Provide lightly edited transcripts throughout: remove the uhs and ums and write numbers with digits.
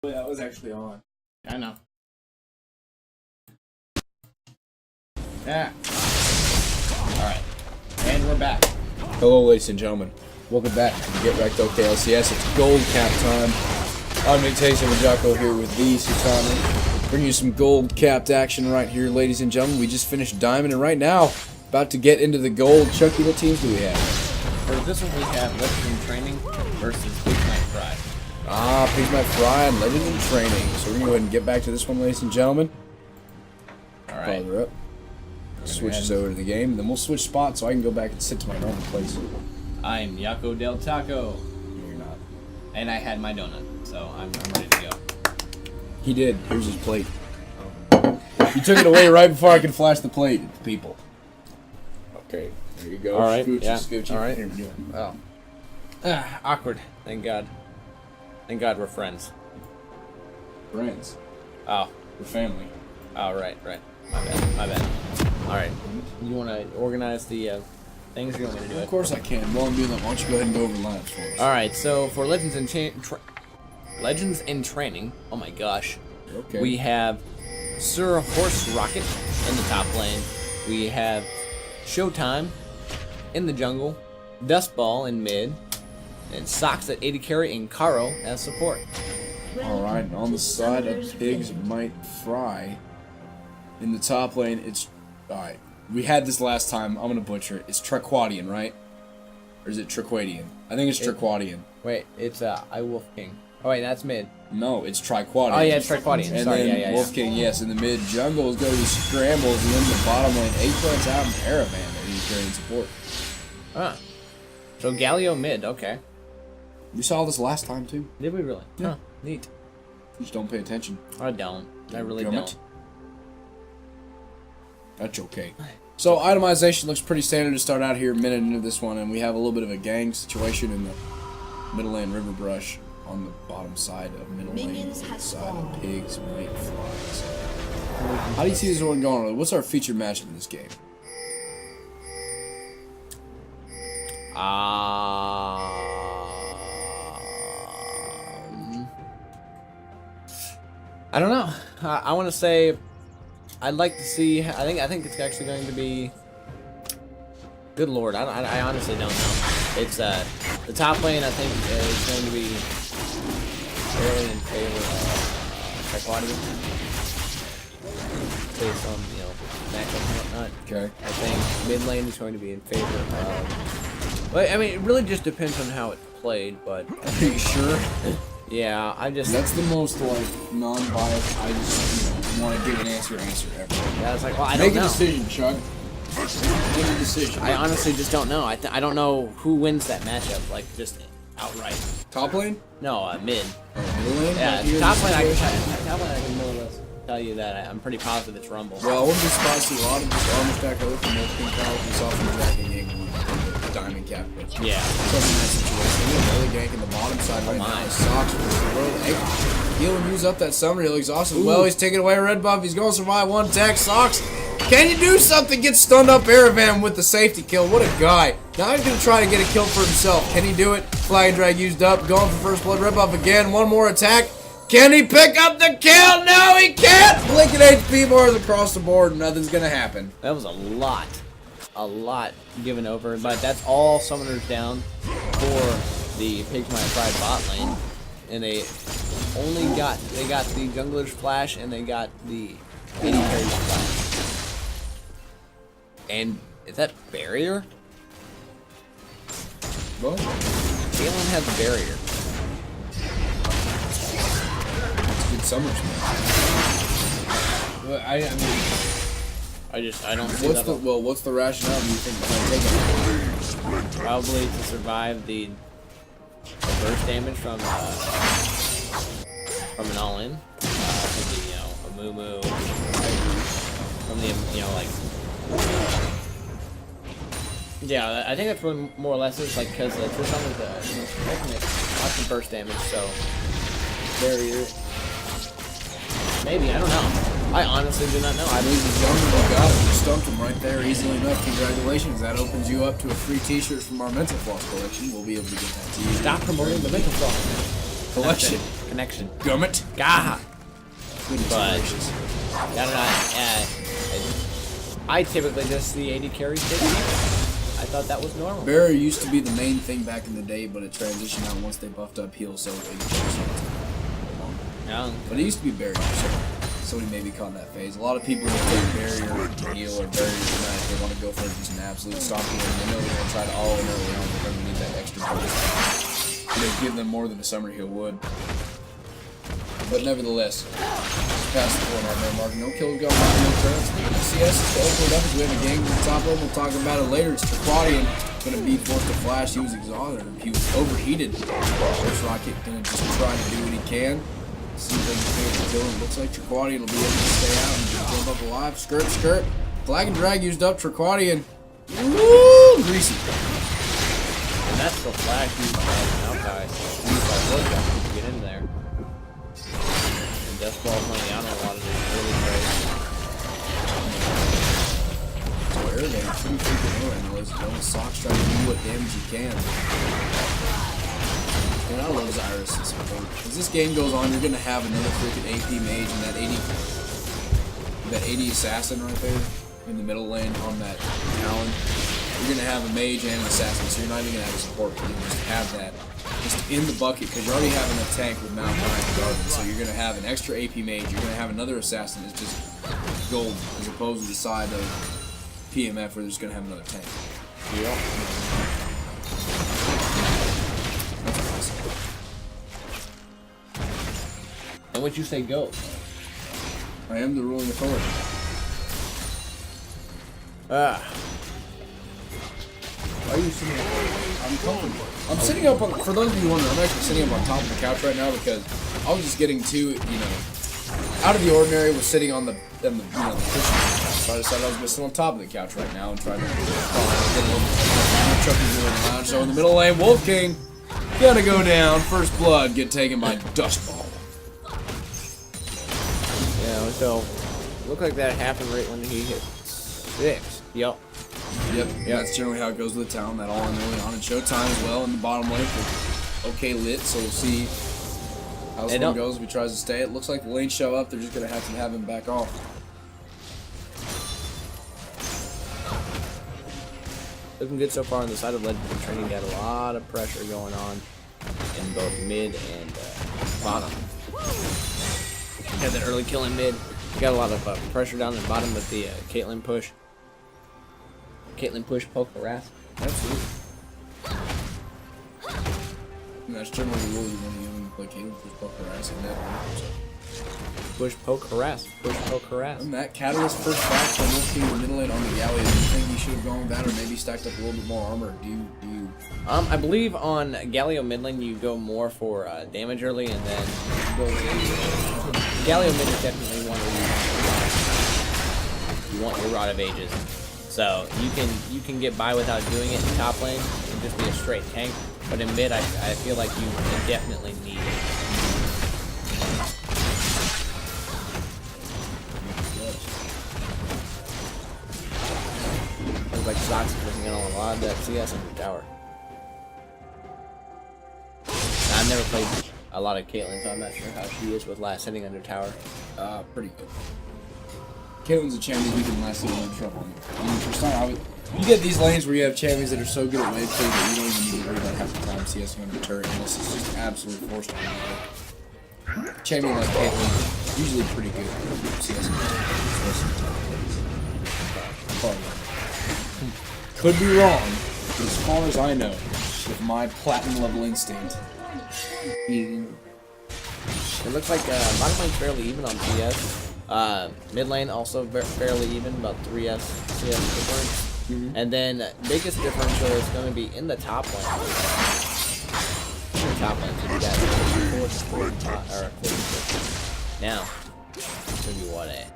Well, that was actually on. I know. Yeah. Alright. And we're back. Hello, ladies and gentlemen. Welcome back to the Get Wrecked OKLCS. It's gold cap time. I'm Nick Taysom and Jocko here with the Sutana. Bringing you some gold capped action right here, ladies and gentlemen. We just finished diamond, and right now, about to get into the gold. Chucky, what teams do we have? For this one, we have Legends in Training versus Big Night Fry. Ah, Pigs Might Fry and Legends in Training. So we're going to go ahead and get back to this one, ladies and gentlemen. Alright. Father up. Switches over to the game, and then we'll switch spots so I can go back and sit to my normal place. I'm Yako Del Taco. No, you're not. And I had my donut, so I'm ready to go. He did. Here's his plate. You took it away right before I could flash the plate at the people. Okay, there you go. All right, Scoochie, yeah. Scoochie. All right. Here we go. Oh. Awkward. Thank God. Thank God we're friends. Friends. Oh. We're family. Oh, right. My bad. Alright. You want to organize the things? You want me to do it? Of course I can. While I'm doing that, why don't you go ahead and go over the lineups for us? Alright, so for Legends in Training, oh my gosh. Okay. We have Sir Horse Rocket in the top lane. We have Showtime in the jungle. Dustball in mid. And Socks at 80 carry and Karo as support. Alright, on the side of Pigs Might Fry, in the top lane, it's... Alright, we had this last time. I'm going to butcher it. It's Traquadian, right? Or is it Traquadian? I think it's Traquadian. Wait, it's I Wolf King. Oh wait, that's mid. No, it's Triquadian. Oh yeah, it's Triquadian. And Sorry, then yeah. Wolf King, yes, in the mid. Jungle is going to be Scrambles, and then the bottom lane, 8 points out, and Paravan that he's carrying support. Ah. So Galio mid, okay. We saw this last time, too. Did we really? Yeah. Huh, neat. You just don't pay attention. I don't. I really Gummit. don't. That's okay. So, itemization looks pretty standard to start out here, a minute into this one, and we have a little bit of a gang situation in the middle lane River Brush on the bottom side of middle lane, side of Pigs Might Fly. So, how do you see this one going? What's our featured matchup in this game? I don't know. I want to say I'd like to see. I think it's actually going to be. Good lord, I honestly don't know. It's the top lane. I think is going to be fairly in favor of Triquadian, based on matchup and whatnot. Okay. I think mid lane is going to be in favor of. Well, I mean, it really just depends on how it's played, but. Are you sure? Yeah, I just. That's the most, like, non-biased, I just, want to give an answer ever. Yeah, it's like, well, I Make don't know. a decision, Chuck. Make a decision. I honestly just don't know. I don't know who wins that matchup, like, just outright. Top lane? No, mid. Middle lane? Yeah, Right here in top this lane, I situation? can more or less tell you that. I'm pretty positive it's Rumble. Well, I wouldn't be surprised to see a lot of just armor stack over from Wolf King College and saw from Dragon Gang with Diamond Cap. Yeah. Something in that situation. We have another gank in the bottom side right now. Socks versus the world. Hey, he'll use up that summer. He'll exhaust him. Well, he's taking away a red buff. He's going to survive one tech. Socks, can you do something? Get stunned up Aravan with the safety kill. What a guy. Now he's going to try to get a kill for himself. Can he do it? Flag and drag used up. Going for first blood. Red buff again. One more attack. Can he pick up the kill? No, he can't. Blinking HP bars across the board. Nothing's going to happen. That was a lot given over, but that's all summoners down for the Pigs Might Fry bot lane, and they got the jungler's flash and they got the AD carry's flash. And is that barrier? What? Galen has barrier. Good summers, man. Well, I mean, I don't see What's that. what's the rationale do you think behind taking it? Probably to survive the burst damage from an all-in, from the a moo from the like. Yeah, I think that's what more or less is like, because Tristan is the ultimate lots of burst damage, so barrier. Maybe, I don't know. I honestly do not know. I Ladies and gentlemen, you got it. You stumped him right there easily enough. Congratulations. That opens you up to a free t-shirt from our Mental Floss collection. We'll be able to get that to you. Stop promoting the mental floss collection. connection. Gummit. God. Goodness But gracious. I typically just see AD carries take heal. I thought that was normal. Barrier used to be the main thing back in the day, but it transitioned out once they buffed up heal, so Yeah. but it used to be barrier, so somebody maybe caught that phase. A lot of people will take barrier heal or barrier smash. They want to go for just an absolute stop heal. They know they're going to try to all in early on. They're going to need that extra boost. They give them more than a summer heal would. But nevertheless, past the 400 mark, no kills going on, no turns. CS is to open it up as we have a game in the top level. We'll talk about it later. It's Triquadian going to be forced to flash. He was exhausted. He was overheated. First Rocket going to just try to do what he can. See if they can figure the kill. It looks like Triquadian will be able to stay out and just jump up alive. Skirt, skirt. Flag and drag used up. Triquadian. Woo! Greasy. And that's the flash used by Maokai. Used by Bloodbath to get in there. And Death Ball playing out on a lot of these early trades. So air damage pretty freaking low right now. Let's go. Sox trying to do what damage he can. And I love Zyrus and support. As this game goes on, you're gonna have another freaking AP mage and that 80 assassin right there in the middle lane on that Talon. You're gonna have a mage and an assassin, so you're not even gonna have a support. You just have that just in the bucket because you're already having a tank with Mount and Garden. So you're gonna have an extra AP mage. You're gonna have another assassin that's just gold as opposed to the side of PMF where they're just gonna have another tank. Yeah. That's awesome. And what you say go? I am the ruling authority. Why are you sitting up? I'm comfortable. I'm sitting up on, for those of you wondering, I'm actually sitting up on top of the couch right now because I was just getting too, out of the ordinary was sitting on the cushion. So I decided I was going to sit on top of the couch right now and try to get a little Chucky's in the lounge. So in the middle lane, Wolf King, gotta go down. First blood, get taken by Dustball. Yeah, so looked like that happened right when he hit 6. Yep. Yep, that's generally how it goes with the town. That all in early on in Showtime as well in the bottom lane for OK Lit. So we'll see how this one goes if he tries to stay. It looks like the lanes show up. They're just going to have him back off. Looking good so far on the side of Legendary Training. Got a lot of pressure going on in both mid and bottom. Got that early kill in mid. Got a lot of pressure down the bottom with the Caitlyn push. Caitlyn push, poke, harass. Absolutely. And that's generally the rule you want to play Caitlyn, push, poke, harass, and that. Push, poke, harass. Push, poke, harass. And that Catalyst first back from Wolf King in the middle lane on the galley. Do you think he should have gone with that or maybe stacked up a little bit more armor? Do you? I believe on Galio mid lane you go more for damage early and then build Galio mid is definitely one where you want your Rod of Ages. So you can get by without doing it in top lane and just be a straight tank. But in mid I feel like you definitely need it. Looks like Zox is looking at a lot of that CS under tower. I've never played a lot of Caitlyn, so I'm not sure how she is with last hitting under tower. Pretty good. Caitlyn's a champion who can last hitting under trouble. You get these lanes where you have champions that are so good at wave play that you don't even need to worry about half the time CSing under turret unless it's just absolutely forced on you. Champion like Caitlyn, usually pretty good at CSing. Could be wrong, but as far as I know, with my platinum level instinct, It looks like bottom lane's fairly even on CS. Mid lane also fairly even, about 3S CS difference. And then biggest differential is going to be in the top lane. In the top lane, so you got 4 now. It's going to be what, a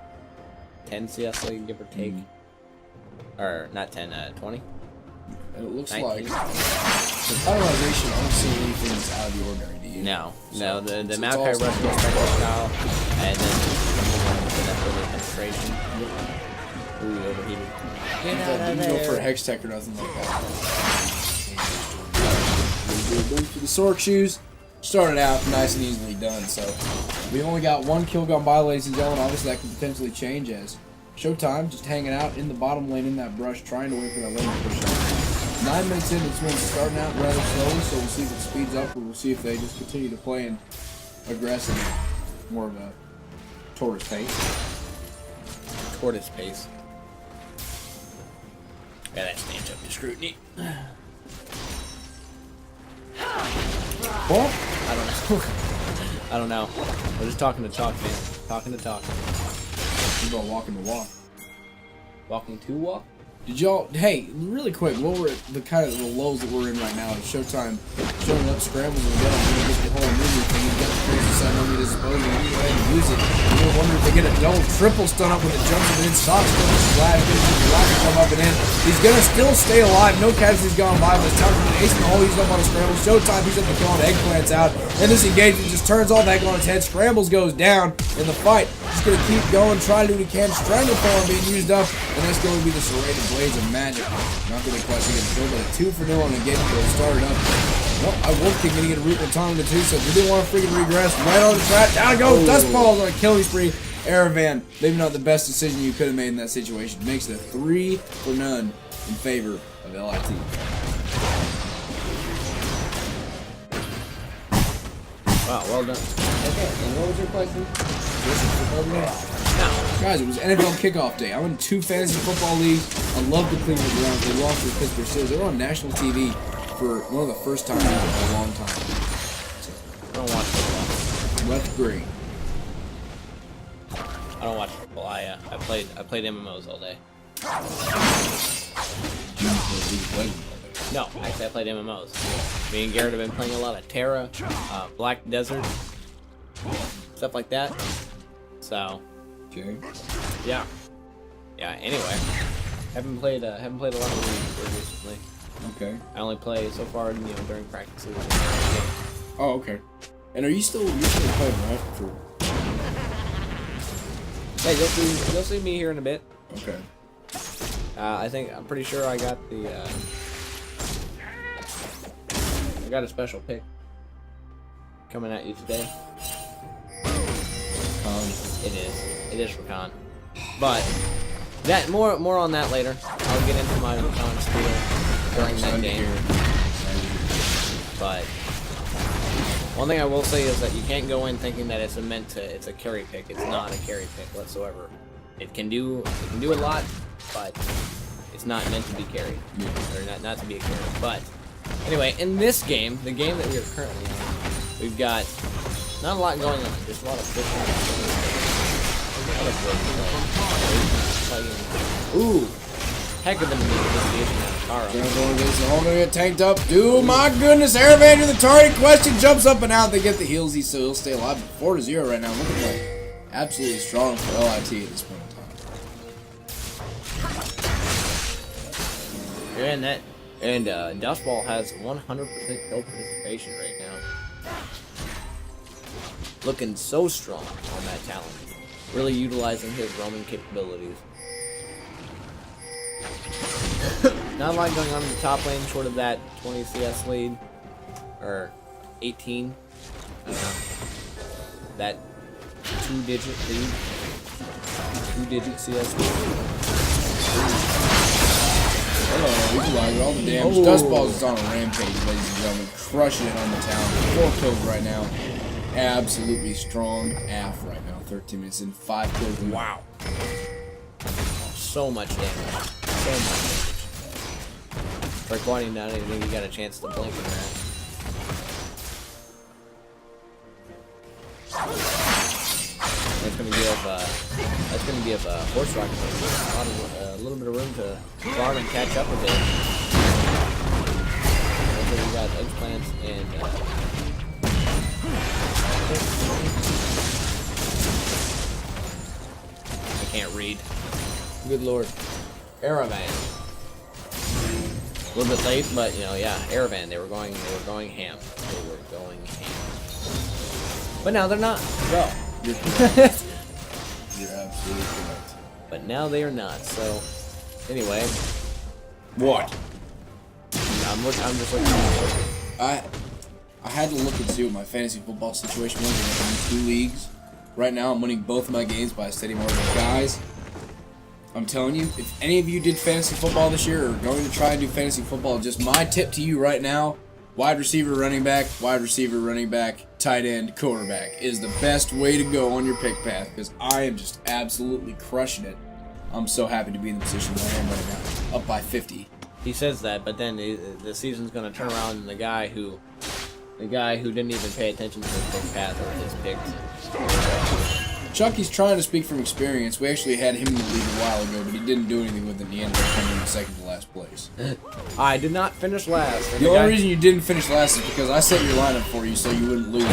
10 CS lead, give or take? Or not 10, 20? and it looks 19. like the colorization, I don't see anything that's out of the ordinary to you. No, So- no, the so Maokai it's all Rush stuff Spectre style, and then that early penetration. Ooh, overheated. Get out of didn't there. go for a hex tech or nothing like that. Going for the Sork shoes. started out nice and easily done. So we only got one kill gone by, ladies and gentlemen. Obviously, that could potentially change as Showtime just hanging out in the bottom lane in that brush, trying to wait for that lane to push up. 9 minutes in, this one's starting out rather slowly, so we'll see if it speeds up, or we'll see if they just continue to play in aggressive, more of a tortoise pace. Tortoise pace. Yeah, that stands up to scrutiny. What? I don't know. I don't know. We're just talking to talk, man. Talking to talk. We're going walking the walk. Walking to walk? Did y'all, hey, really quick, what were the kind of the lows that we're in right now? Is Showtime showing up scrambles and going to get the whole movie thing. You've got the crazy side on me disposal, and you go ahead and use it. You're gonna wonder if they get a double, triple stun up when it jumps up and in. Socks going to splash, going to rocket come up and in. He's going to still stay alive. No casualties gone by, but it's time for the ace in the hole. He's up on a scramble. Showtime, he's up to killing Eggplants out. And this engagement just turns all that on its head. Scrambles goes down in the fight. Just going to keep going, try to do what he can. Strangleform being used up, and that's going to be the serrated blades of magic. Not going to quite get a kill, but a 2 for 0 on the engagement goal started up. Well, I Wolf King going to get a root with Tonga too, so if you didn't want to freaking regress, right on the track, down it goes. Dust Balls on a killing spree. Aravan, maybe not the best decision you could have made in that situation. Makes it a 3 for none in favor of LIT. Wow, well done. Okay, and what was your question? Guys, it was NFL kickoff day. I'm in 2 fantasy football leagues. I love the Cleveland Browns. They lost to the Pittsburgh Steelers. They were on national TV for one of the first times in a long time. I don't watch football. Left green. I don't watch football. I played MMOs all day. No, actually I played MMOs. Me and Garrett have been playing a lot of Terra, Black Desert, stuff like that. So, Okay. yeah. Anyway, haven't played a lot of League recently. Okay. I only play so far, during practices. Oh, okay. And you're still playing, right? Yeah, you'll see me here in a bit. Okay. I'm pretty sure I got I got a special pick coming at you today. It is for Khan. But that more on that later. I'll get into my Khan spiel during that game. But one thing I will say is that you can't go in thinking that it's a carry pick. It's not a carry pick whatsoever. It can do a lot, but it's not meant to be carried. Or not to be a carry. But anyway, in this game, the game that we are currently on, we've got not a lot going on, just a lot of fishing. Ooh, heck of an initiation out of Taro. All gonna get tanked up. Dude, my goodness, Aravan the target question jumps up and out. They get the heals, so he'll stay alive. 4-0 right now. Looking like absolutely strong for LIT at this point in time. And Dustball has 100% kill participation right now. Looking so strong on that talent. Really utilizing his roaming capabilities. Not a lot going on in the top lane, short of that 20 CS lead. Or 18. I don't know. That 2-digit lead. 2-digit CS lead. Oh, equalizer, all the damage. Dust Balls is on a rampage, ladies and gentlemen. Crushing it on the town. 4 kills right now. Absolutely strong AF right now. 13 minutes in, 5 kills. Wow. So much damage. So much damage. For 20, not even think you got a chance to blink in that. That's gonna give Horse Rocket a little bit of room to farm and catch up a bit. So we got Eggplants and I can't read. Good lord. Aravan. A little bit late, but yeah, Aravan. They were going ham. But now they're not. Well, you're correct. You're absolutely correct. But now they are not. So, anyway. What? I'm just looking. I had to look and see what my fantasy football situation was. I'm in 2 leagues. Right now, I'm winning both of my games by a steady margin. Guys, I'm telling you, if any of you did fantasy football this year or are going to try and do fantasy football, just my tip to you right now, wide receiver, running back, tight end, quarterback is the best way to go on your pick path because I am just absolutely crushing it. I'm so happy to be in the position that I am right now, up by 50. He says that, but then the season's going to turn around and the guy who didn't even pay attention to his pick path or his picks. Chucky's trying to speak from experience. We actually had him in the league a while ago, but he didn't do anything with it. He ended up coming in second to last place. I did not finish last. The only reason you didn't finish last is because I set your lineup for you so you wouldn't lose.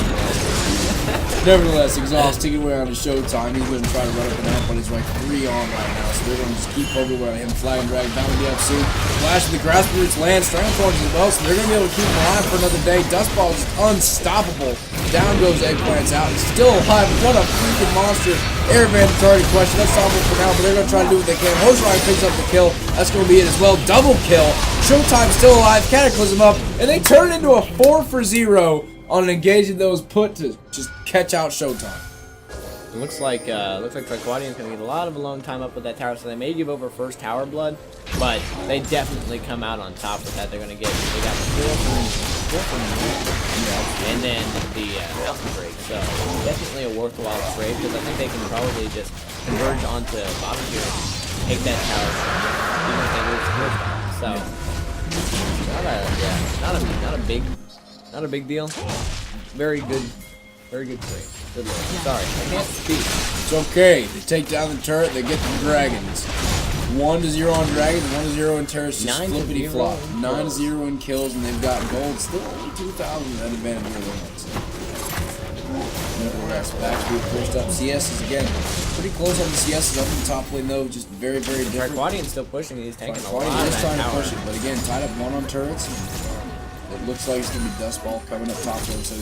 Nevertheless, Exhaust taking away on his showtime. He's going to try to run up and out, but he's like 3 on right now. So they're going to just keep poking away on him. Flag and drag, bound to be up soon. Flash of the grass roots lands, Transforms as well, so they're going to be able to keep him alive for another day. Dustball is unstoppable. Down goes Eggplants out. He's still alive. What a freaking monster. Air Bandit's already questioned. That's stoppable for now, but they're going to try to do what they can. Hose Ride picks up the kill. That's going to be it as well. Double kill. Showtime's still alive. Cataclysm up. And they turn it into a 4-for-0 on an engagement that was put to just catch out Showtime. It looks like Triquadian's going to get a lot of alone time up with that tower, so they may give over first tower blood, but they definitely come out on top with that. They got the 4 from and then the mountain break, so definitely a worthwhile trade because I think they can probably just converge onto bottom here and take that tower even if they lose the first tower. So not a big deal. Very good trade. Good luck. Sorry, I can't speak. It's okay. They take down the turret, they get the dragons. 1-0 on dragons, 1-0 in turrets, just flippity flop. 9-0 in kills, and they've got gold. Still only 2,000 at advantage of their wins. Backstreet pushed up. CS is again pretty close on the CS. Is up in the top lane though, just very, very different. Triquadian's still pushing. He's taking a lot of is that trying power. to push it, but again, tied up 1 on turrets. It looks like it's going to be Dustball coming up top lane, so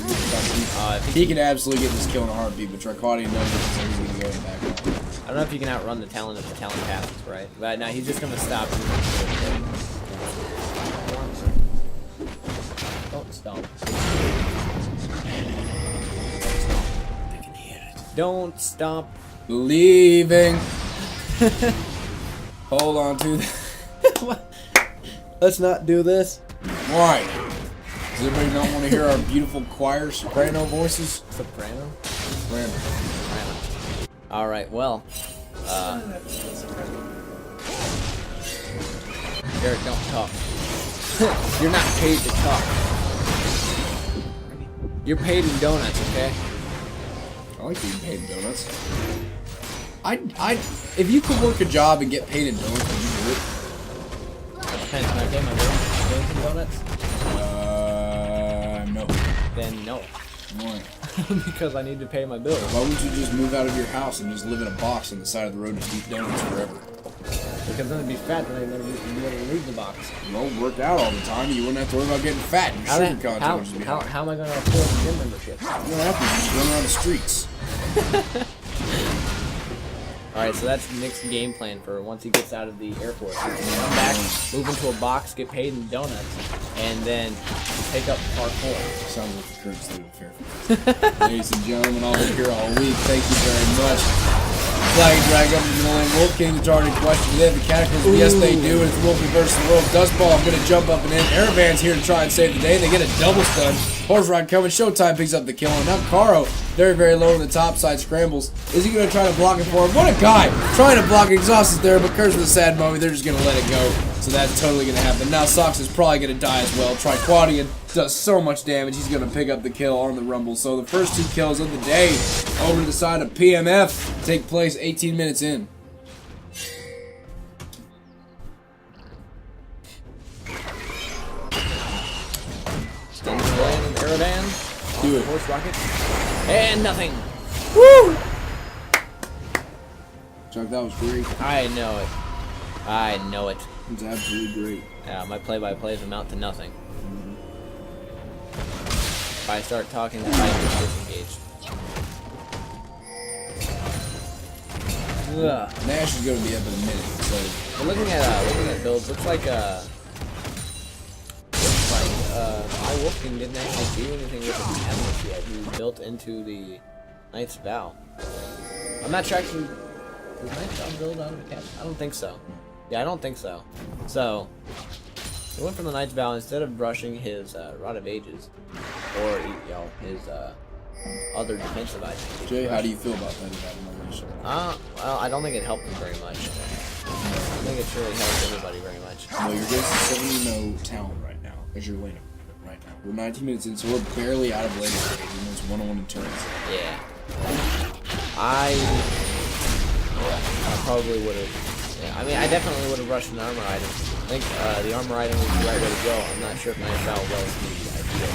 he can absolutely get this kill in a heartbeat, but Triquadian knows that he's going to go in the back line. I don't know if you can outrun the talent if the talent passes, right? But now he's just going to stop. Don't stop. They can hear it. Don't stop. Leaving. Hold on to that. Let's not do this. Why? Does everybody not want to hear our beautiful choir soprano voices? Soprano? Soprano. Alright, well. Garrett, don't talk. You're not paid to talk. You're paid in donuts, okay? I like being paid in donuts. If you could work a job and get paid in donuts, would you do it? Depends, can I pay my bills in donuts? No. Then no. Why? Because I need to pay my bills. Why wouldn't you just move out of your house and just live in a box on the side of the road and just eat donuts forever? Because then it'd be fat, then I'd never leave the box. Well, work out all the time, you wouldn't have to worry about getting fat. Your sugar content would just be high. How am I going to afford a gym membership? You don't have to, you just run around the streets. Alright, so that's Nick's game plan for once he gets out of the airport. He's going to come back, move into a box, get paid in donuts, and then take up part 4. Sounds like the current state of affairs. Ladies and gentlemen, all been here all week. Thank you very much. Flag and drag up into the lane. Wolf King is already questioned. Do they have the Cataclysm? Yes, they do. And it's Wolfie versus the World. Dustball, I'm going to jump up and in. Airvan's here to try and save the day. They get a double stun. Horse Ride coming. Showtime picks up the kill. And now Caro, very, very low on the top side, scrambles. Is he going to try to block it for him? What a guy! Trying to block Exhaust is there, but Curse with a sad moment. They're just going to let it go. So that's totally going to happen. Now Sox is probably going to die as well. Triquadian does so much damage. He's going to pick up the kill on the Rumble. So the first 2 kills of the day over to the side of PMF take place 18 minutes in. Caravan. Do it. Horse rocket. And nothing. Woo! Chuck, that was great. I know it. I know it. It's absolutely great. Yeah, my play-by-plays amount to nothing. If I start talking, I get disengaged. Ugh. Nash is going to be up in a minute. So But looking at builds, looks like I Wolfkin didn't actually do anything with his catalyst yet. He was built into the Knight's Vow. I'm not tracking. Does Knight's Vow build out of a catalyst? I don't think so. Yeah, I don't think so. So, he went from the Knight's Vow instead of brushing his Rod of Ages, or his other defensive items. Jay, how do you feel about that evaluation? Well, I don't think it helped him very much. I think it's really helped anybody very much. Well, you're getting 70-0 talent right now as your lane right now. We're 19 minutes in, so we're barely out of lane stage. It's 1-1 in turns. Yeah. I probably would have. Yeah, I mean, I definitely would have rushed an armor item. I think the armor item was the right way to go. I'm not sure if Knight's Vow was the ideal.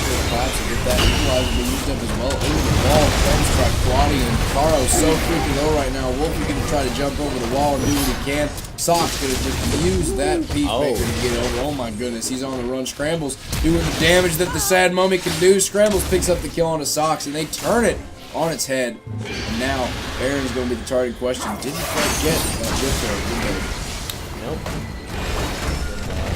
Claps to get that equalizer be used up as well. Over the wall comes Triquati, and Karo's so freaking low right now. Wolfie's going to try to jump over the wall and do what he can. Sock's going to just use that peacemaker to get over. Oh my goodness, he's on the run. Scrambles doing the damage that the Sad Mummy can do. Scrambles picks up the kill on his Socks, and they turn it on its head. And now Aaron's going to be the target question. Didn't quite get that whip there, did they? Nope.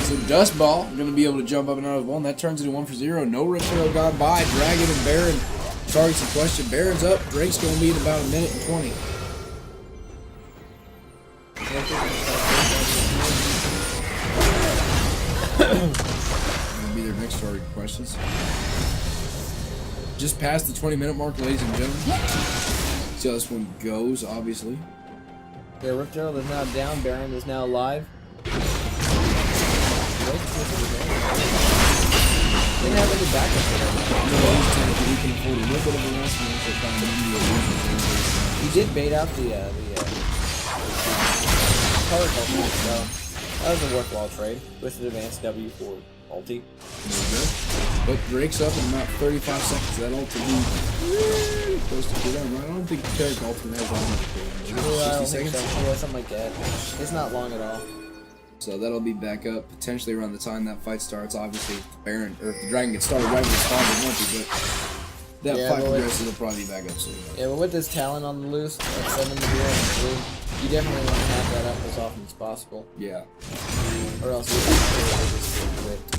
So Dust Ball going to be able to jump up and out of one. That turns into 1-for-0. No Rip Trail gone by. Dragon and Baron targets in question. Baron's up. Drake's going to be in about 1 minute and 20. Going to be their next target questions. Just past the 20-minute mark, ladies and gentlemen. See how this one goes, obviously. Yeah, Rip Trail is now down. Baron is now alive. Didn't have any backup for him. He can afford a little bit of a rest and also find He did bait out the color culture, so that was a worthwhile trade with an advanced W for ulti. But Drake's up in about 35 seconds. That ult will be really close to get on. I don't think Tarek ultimate has on it. 60 seconds? So. Yeah, something like that. It's not long at all. So that'll be back up potentially around the time that fight starts. Obviously, if the Baron or if the Dragon gets started right when it's spawned, it won't be, but that fight progresses, it'll probably be back up soon. Yeah, but with this talent on the loose, at 7-0 and 3, you definitely want to have that up as often as possible. Yeah. Or else you have to get whipped.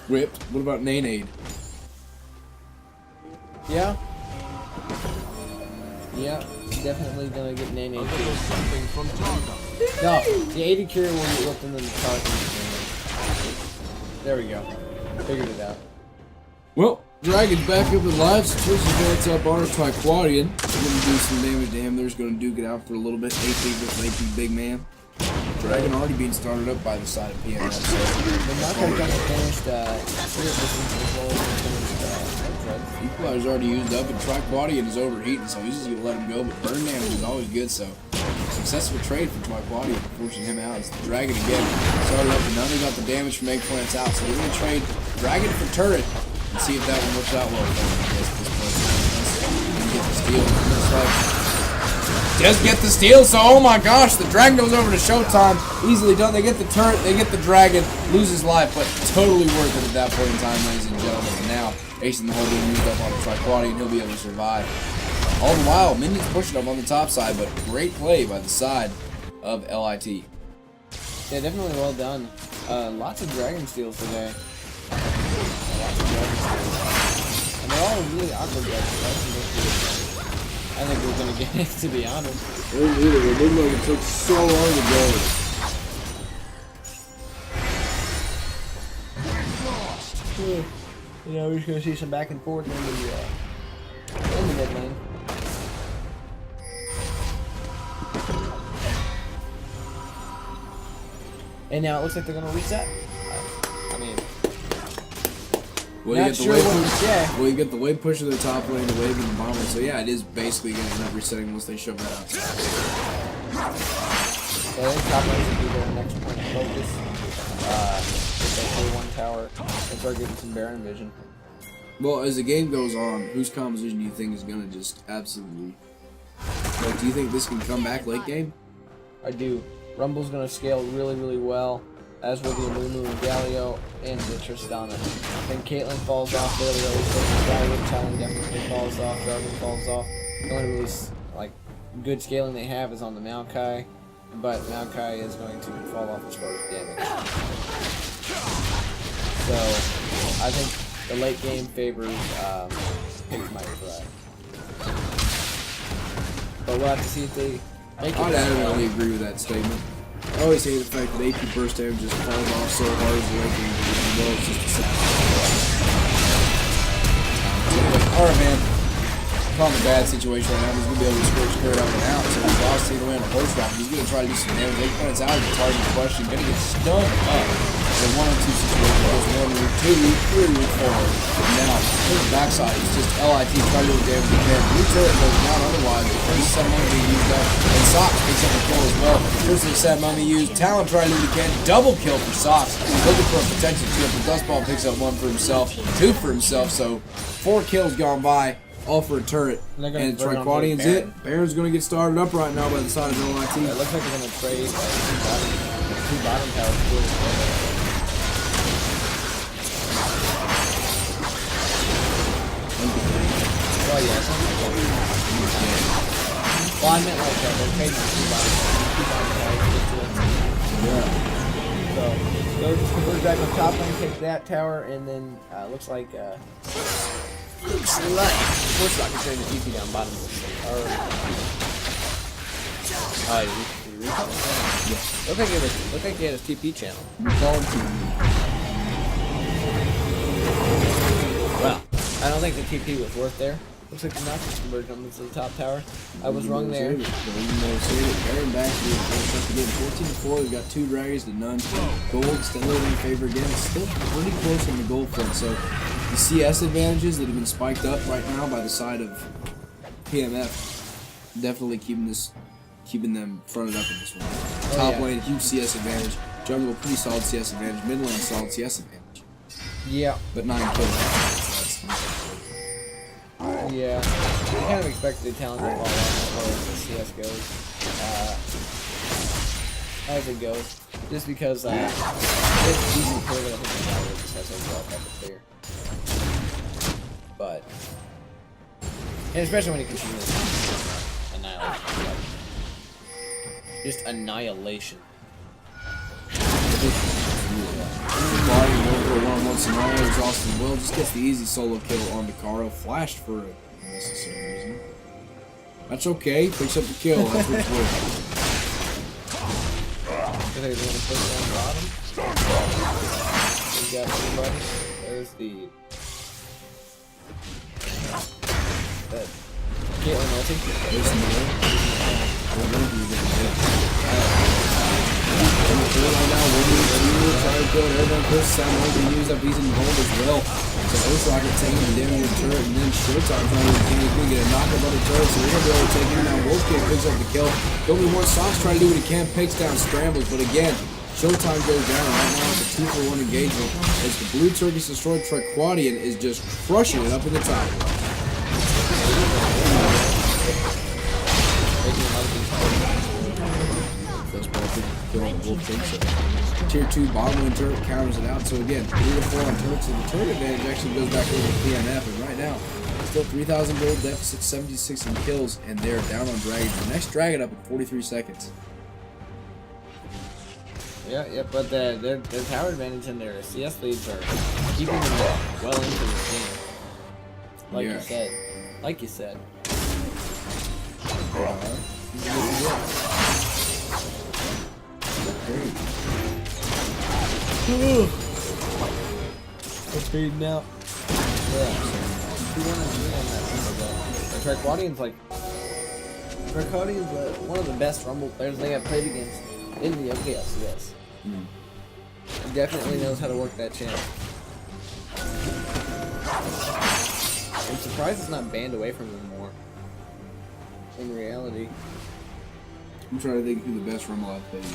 Whipped? What about Nanade? Yeah. Yeah, definitely gonna get Nene too. No, the 80 cure will get whipped in the target. There we go. Figured it out. Well, Dragon's back up and live. So first advance up on his Triquadian. Gonna do some damage to him. There's gonna duke it out for a little bit. AP versus AP big man. Dragon already being started up by the side of PMS. So. But not quite gonna Equalizer's already used up, and Triquadian is overheating, so he's just gonna let him go. But burn damage is always good, so successful trade for Triquadian, forcing him out. It's the Dragon again. Started up, and now they got the damage from Eggplants out, so they're gonna trade Dragon for Turret and see if that one works out well for him. I guess at this point, get the steal. Looks like just get the steal, so oh my gosh, the Dragon goes over to Showtime. Easily done. They get the turret, they get the Dragon, loses life, but totally worth it at that point in time, ladies and gentlemen. And now, Ace in the hole being used up on a Triquadian, he'll be able to survive. All the while, minions pushing up on the top side, but great play by the side of LIT. Yeah, definitely well done. Lots of Dragon steals today. Lots of Dragon steals. And they're all really awkward Dragons. I think we're gonna get it, to be honest. It looked like it took so long to go. You know, we're just gonna see some back and forth in the mid lane. And now it looks like they're gonna reset. I mean, well, you get the wave push of the top lane, the wave in the bottom lane. So yeah, it is basically going to end up resetting once they shove that out. So I think top lane should be their next point of focus. Get that K1 tower and start getting some Baron vision. Well, as the game goes on, whose composition do you think is going to just absolutely... Like, do you think this can come back late game? I do. Rumble's going to scale really, really well, as will the Amumu and Galio and the Tristana. Then Caitlyn falls off fairly early, so Talon definitely falls off, Jarvan falls off. The only really good scaling they have is on the Maokai, but Maokai is going to fall off as far as damage. So I think the late game favors Pigs Might Fry. But we'll have to see if they make it. I'd adamantly agree with that statement. I always hate the fact that AP burst damage just falls off so hard as the late game. Well, it's just a sad. Alright, man. I'm in a bad situation right now. He's going to be able to scorch Kurt up and out. So he's lost either way on a post round. He's going to try to do some damage. 8 points out of the target question. Going to get stunned up. The 1-on-2 situation goes 1 route, 2 route, 3 route forward. And now, his backside is just LIT trying to do damage again. Blue turret goes down otherwise. The first 7 money being used up. And Sox picks up a kill as well. First of the 7 money used. Talon trying to do it again. Double kill for Sox. Looking for a potential 2. But Dustball picks up 1 for himself. 2 for himself. So 4 kills gone by. All for a turret. And Triquadian's it. Baron's going to get started up right now by the side of LIT. It looks like they're going to trade 2 bottom towers. Well, yeah, well, I meant like they're trading 2 bottom towers. So, goes back on top lane, take that tower, and then looks like Force Rocket trading the TP down bottom. Or, did he recall? Yeah. Looked like he had his TP channel. Well, I don't think the TP was worth there. Looks like the Noctis conversion on the top tower. I was wrong there. Baron back to again, 14-4. We've got 2 dragons to none. Gold still in favor again. It's still pretty close on the gold front. So the CS advantages that have been spiked up right now by the side of PMF definitely keeping them fronted up in this one. Top lane, huge CS advantage. Jungle, pretty solid CS advantage. Mid lane, solid CS advantage. Yeah. But 9 kills. Yeah, I kind of expected the talent to fall off as CS goes, as it goes, just because it's easy to clear, but I think the tower just has overall type of clear. But, and especially when you continue annihilation, just annihilation. Body over a 1-on-1 scenario. Austin Will just gets the easy solo kill on Dakaro. Flashed for a unnecessary reason. That's okay. Picks up the kill. That's what's worth. Do they want to put it on bottom? We got everybody. There's the Caitlyn ulti. There's right now, everyone puts Sam over used up, he's involved as well. So Earth Rocket taking the damage of the turret, and then Showtime trying to get a knockup on the turret, so we're gonna be able to take him down. Wolfkick picks up the kill. Don't be one Sox trying to do what he can, picks down scrambles, but again, Showtime goes down. Right now it's a 2-for-1 engagement as the blue turkey's destroyed. Triquadian is just crushing it up in the top. Tier 2 bottom lane turret counters it out. So again, 3-4 on turrets, and the turret advantage actually goes back over to PNF. And right now, still 3,000 gold deficit, 76 in kills, and they're down on dragons. The next dragon up in 43 seconds. Yeah, but their tower advantage and their CS leads are keeping them well into the game. Like you said. It's fading out. Yeah. Triquadian's one of the best Rumble players they have played against in the OKLCS. He definitely knows how to work that channel. I'm surprised it's not banned away from him more. In reality. I'm trying to think who the best Rumble I've played is.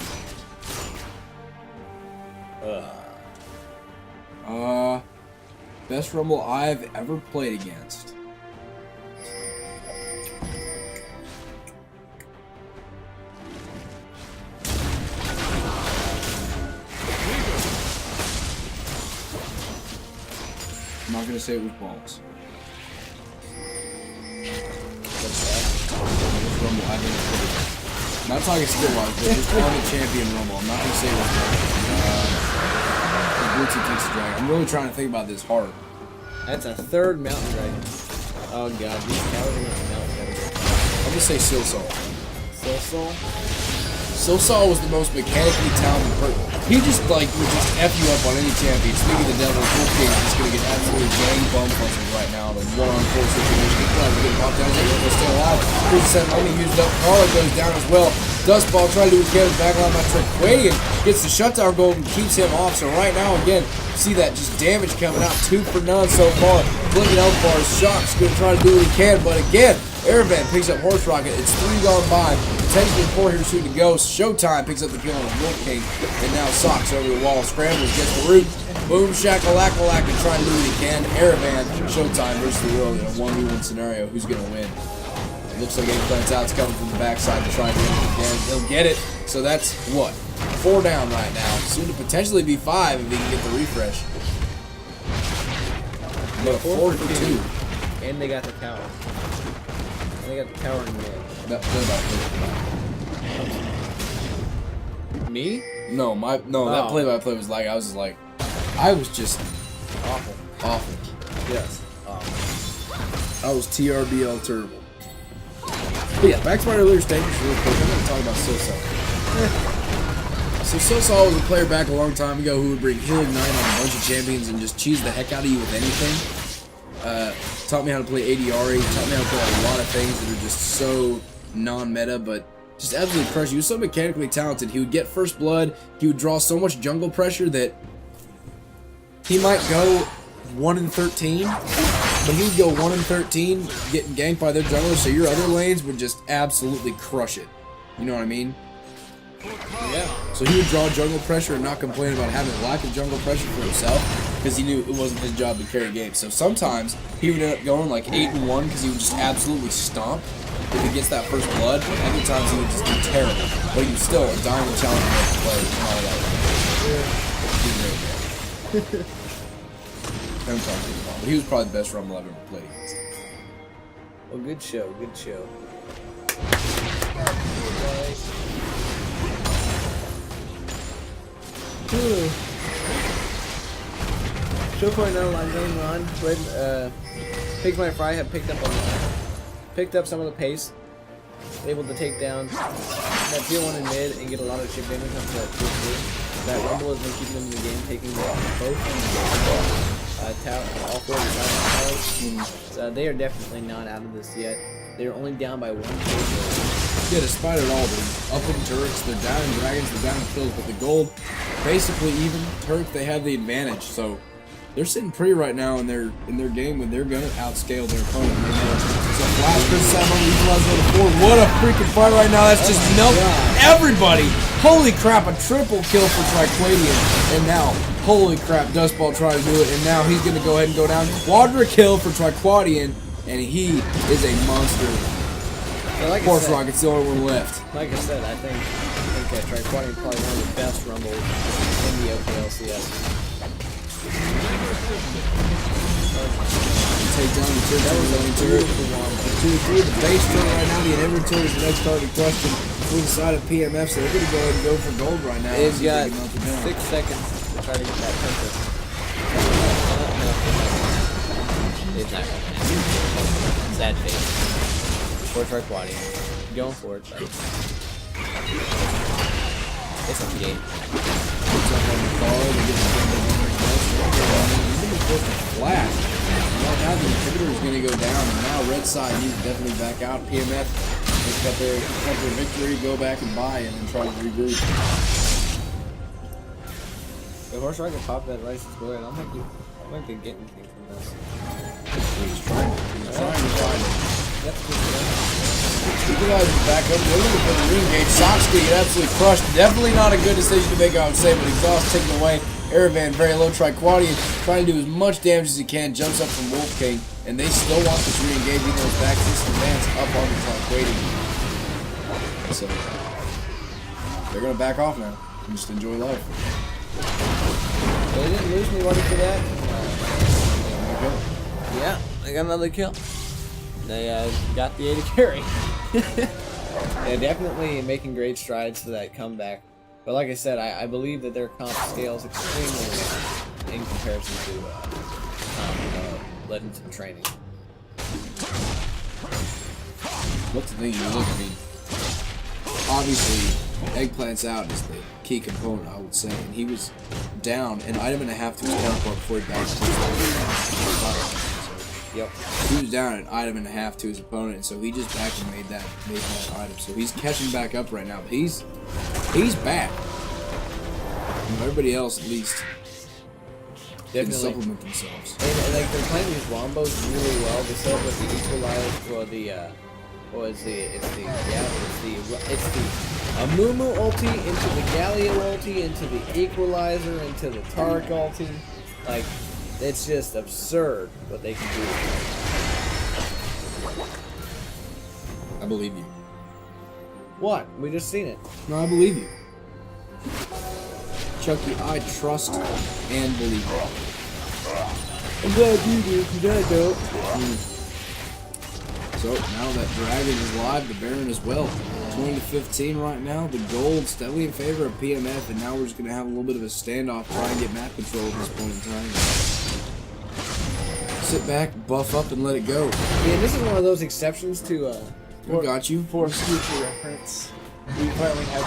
Best Rumble I've ever played against. I'm not gonna say it was balls. Rumble I've ever played against. I'm not talking skill wise, but just on the champion Rumble. I'm not gonna say it was balls. blue team takes the dragon. I'm really trying to think about this hard. That's a third mountain dragon. Oh god, these towers are gonna melt everything. I'll just say Silsol. Silsol? Silsol was the most mechanically talented person. He just like would just F you up on any champion. Speaking of the devil, Wolfgang is just gonna get absolutely gang bum puzzled right now in a 1-on-4 situation. He's trying to get popped down. He's able to stay alive. 37 only used up. Carla goes down as well. Dustball trying to do his damage back on my Triquadian. Gets the shutdown gold and keeps him off. So right now again, see that just damage coming out. 2 for none so far. Blinking health bars. Shock's gonna try to do what he can, but again, Airvan picks up Horse Rocket. It's 3 gone by. Potentially 4 here soon to go. Showtime picks up the kill on Wolf King. And now Socks over the wall. Scrambles, gets the root. Boom, shakalaka and trying to do what he can. Airvan, Showtime versus the world in a 1v1 scenario. Who's going to win? It looks like Eggplant's out's coming from the backside to try and get it again. He'll get it. So that's what? 4 down right now. Soon to potentially be 5 if he can get the refresh. But a 4 for 2. And they got the tower. And they got the tower in the mid. Me? No, that play-by-play was like, I was just Awful. awful. Yes. I was TRBL terrible. But yeah, back to my earlier statements real quick. I'm going to talk about Silsol. So Silsol was a player back a long time ago who would bring Healing Knight on a bunch of champions and just cheese the heck out of you with anything. Taught me how to play ADRE, taught me how to play a lot of things that are just so non-meta, but just absolutely crush you. He was so mechanically talented. He would get first blood, he would draw so much jungle pressure that he might go 1 in 13, but he would go 1 in 13 getting ganked by their junglers, so your other lanes would just absolutely crush it. You know what I mean? Yeah. So he would draw jungle pressure and not complain about having lack of jungle pressure for himself because he knew it wasn't his job to carry games. So sometimes he would end up going like 8-1 because he would just absolutely stomp if he gets that first blood. Other times he would just be terrible, but he was still a diamond challenger to play and all that. I'm talking about, but he was probably the best Rumble I've ever played against. Well, good show, good show. So far now, I'm going on. Pigmite Fry have picked up some of the pace, able to take down that tier 1 in mid and get a lot of chip damage onto that tier 2. That Rumble has been keeping them in the game, taking both tower, all 4 of the towers. So they are definitely not out of this yet. They're only down by 1 kill. Yeah, despite it all, they're up in turrets, they're down in dragons, they're down in kills, but the gold, basically even turrets, they have the advantage. So they're sitting pretty right now in their game when they're gonna outscale their opponent. So Flash versus Simon equalized on the 4. What a freaking fight right now! That's just melting everybody. Holy crap! A triple kill for Triquadian, and now holy crap, Dustball tried to do it, and now he's gonna go ahead and go down. Quadra kill for Triquadian, and he is a monster. Like Horse Rocket's the only one left. Like I said, I think Triquadian is probably one of the best rumbles in the OKLCS. Take down the turret. That was a beautiful one. 2-3, the base turret right now. The inventory is the next target question for the side of PMF, so they're going to go ahead and go for gold right now. They've got 6 seconds to try to get that princess. It's not going to happen. Sad face. Or Triquadian. Going for it, but it's up to game. Flash. Well, now the inhibitor is going to go down, and now red side needs to definitely back out. PMF has got their victory, go back and buy, and then try to regroup. The Horse Rocket pop that rice is good. I don't think they get anything from this. He's trying to find it. Yep, You guys back up, they're looking for the ring gauge. Socks get absolutely crushed. Definitely not a good decision to make, I would say, but exhaust taken away. Airvan very low. Triquadian trying to do as much damage as he can. Jumps up from Wolf King, and they still want this re-engage, even though his back system advance up on the Triquadian. So they're gonna back off now and just enjoy life. They didn't lose anybody for that. Yeah, they got another kill. They got the AD carry. They're definitely making great strides to that comeback. But like I said, I believe that their comp scales extremely well. in comparison to Legends in Training. What's the thing you look? I mean, obviously, Eggplant's out is the key component, I would say, and he was down an item and a half to his counterpart before he backed to his Yep. He was down an item and a half to his opponent, and so he just back and made that item. So he's catching back up right now, but he's back. And everybody else at least can supplement themselves. And like they're playing these wombos really well. They start with the equalizer or it's the Amumu ulti into the Galio ulti into the equalizer into the Tark ulti. Like, it's just absurd what they can do. I believe you. What? We just seen it. No, I believe you. Chucky, I trust and believe you. I'm glad you do, because I don't. So, now that Dragon is live, the Baron as well. 20-15 right now. The gold steadily in favor of PMF, and now we're just going to have a little bit of a standoff, try and get map control at this point in time. Sit back, buff up, and let it go. Yeah, this is one of those exceptions to, I got you. For future reference. We finally have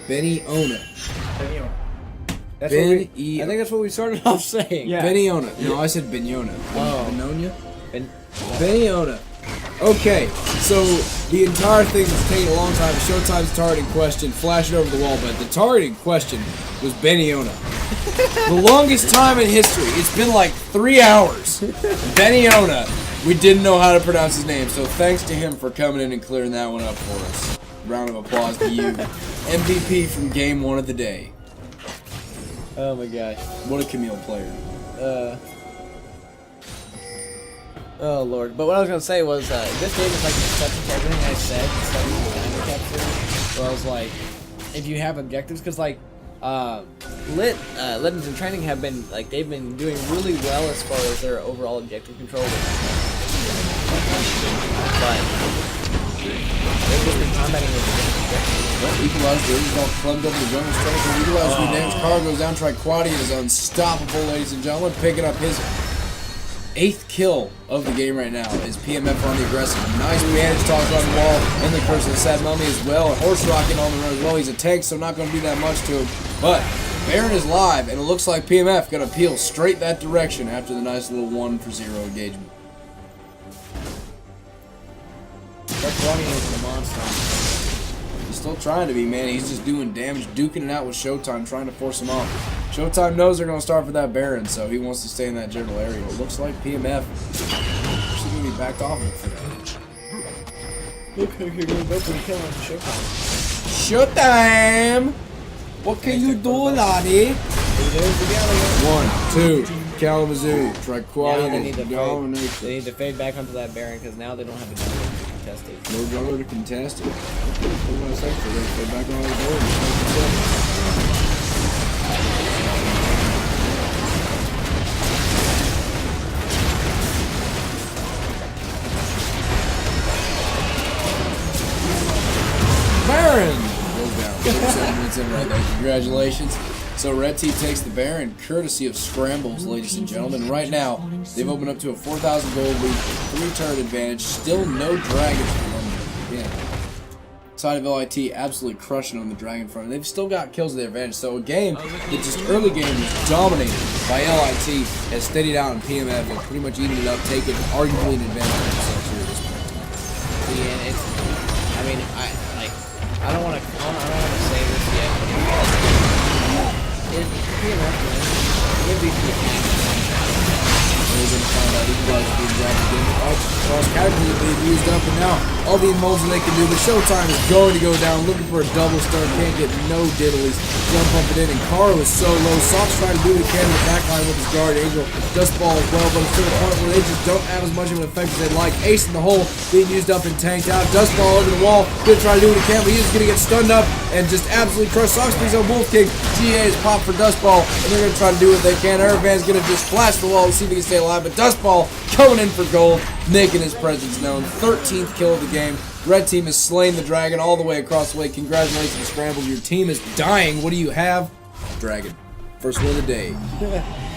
Benny Ona. That's what I think that's what we started off saying. Yeah. Beniona. No, I said Benona. Oh. Benonia? Beniona. Okay, so the entire thing was taking a long time. Showtime's target in question. Flash it over the wall, but the target in question was Beniona. The longest time in history. It's been like 3 hours. Beniona. We didn't know how to pronounce his name, so thanks to him for coming in and clearing that one up for us. Round of applause to you. MVP from game 1 of the day. Oh my gosh. What a Camille player. Oh lord. But what I was gonna say was, this game is like an exception to everything I said, starting with the handicap series, where I was like, if you have objectives, because like, Legends in Training have been, like, they've been doing really well as far as their overall objective control. But they've just been combating with objectives. Equalizer, he's all clubbed up in the jungle strike. Equalizer, the damage car goes down. Triquadia is unstoppable, ladies and gentlemen. Picking up his 8th kill of the game right now is PMF on the aggressive. Nice bandage toss on the wall, and the curse of the Sad Mummy as well. And Horse Rocking on the run as well. He's a tank, so not going to do that much to him. But Baron is live, and it looks like PMF going to peel straight that direction after the nice little 1-for-0 engagement. Triquadia is the monster. He's still trying to be, man. He's just doing damage, duking it out with Showtime, trying to force him off. Showtime knows they're going to start for that Baron, so he wants to stay in that general area. It looks like PMF is going to be backed off for that. Look like you're going to go for the kill on Showtime. Showtime! What can you do, laddie? There's the Galio. 1, 2, Kalamazoo, Triqualia, they need to fade back onto that Baron, because now they don't have a jungler to contest it. No jungler to contest it. What am I saying? They're going to fade back on the board. Baron goes down. 7 minutes in right there. Congratulations. So Red Team takes the Baron, courtesy of Scrambles, ladies and gentlemen. Right now, they've opened up to a 4,000 gold lead, 3-turn advantage. Still no dragons for them. Yeah. Side of LIT absolutely crushing on the dragon front. They've still got kills to their advantage. So a game that just early game was dominated by LIT has steadied out in PMF and pretty much eaten it up, taking arguably an advantage of themselves here at this point. Yeah, and it's, I mean, I don't want to say this yet, but if PMF wins, it'll be We're going to find out Equalizer being dropped again. Cross category being used up, and now all the emulsion they can do. The Showtime is going to go down, looking for a double stun. Can't get no diddlies. Jump up it in, and Carl is so low. Sox trying to do what he can in the backline with his guard. Angel Dust Ball as well, but it's to the point where they just don't have as much of an effect as they'd like. Ace in the hole being used up and tanked out. Dust Ball over the wall. Gonna try to do what he can, but he's just gonna get stunned up and just absolutely crushed. Sox plays on Wolf King. GA is popped for Dust Ball, and they're gonna try to do what they can. Airvan's gonna just flash the wall and see if he can stay alive, but Dust Ball coming in for gold, making his presence known. 13th kill of the game. Red Team has slain the dragon all the way across the way. Congratulations, Scramble. Your team is dying. What do you have? Dragon. First one of the day.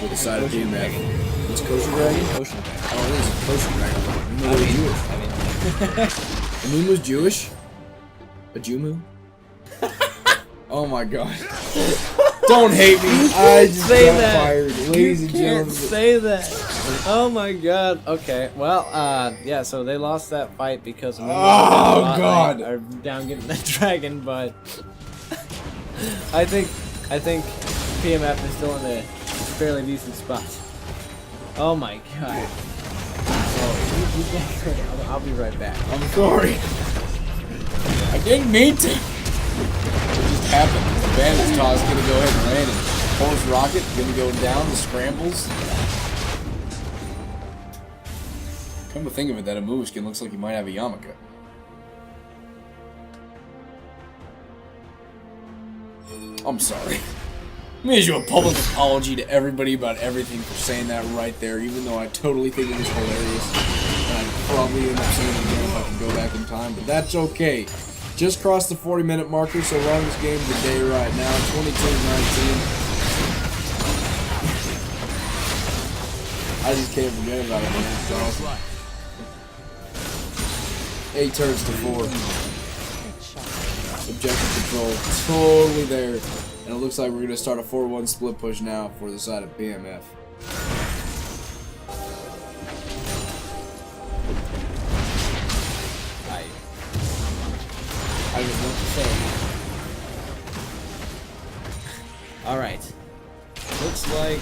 For the side of BMF. It's Kosher Dragon? Kosher Dragon. Oh, it is Kosher Dragon. The moon was Jewish? A Jumu? Oh my god. Don't hate me. I just say got that. fired. Ladies and You can't gentlemen. say that. Oh my god. Okay. Well, yeah, so they lost that fight because of God. are down getting that dragon, but I think PMF is still in a fairly decent spot. Oh my god. Oh, I'll be right back. I'm sorry. I didn't mean to. It just happened. The bandage toss gonna go ahead and land it. Horse Rocket gonna go down the scrambles. Come to think of it, that Amu skin looks like he might have a yarmulke. I'm sorry. Let me issue a public apology to everybody about everything for saying that right there, even though I totally think it was hilarious. And I'd probably end up saying it again if I could go back in time, but that's okay. Just crossed the 40-minute marker, so longest game of the day right now, 22-19. I just can't forget about it, man. It's awesome. 8 turns to 4. Objective control, totally there. And it looks like we're going to start a 4-1 split push now for the side of BMF. I was going to say. Alright. Looks like.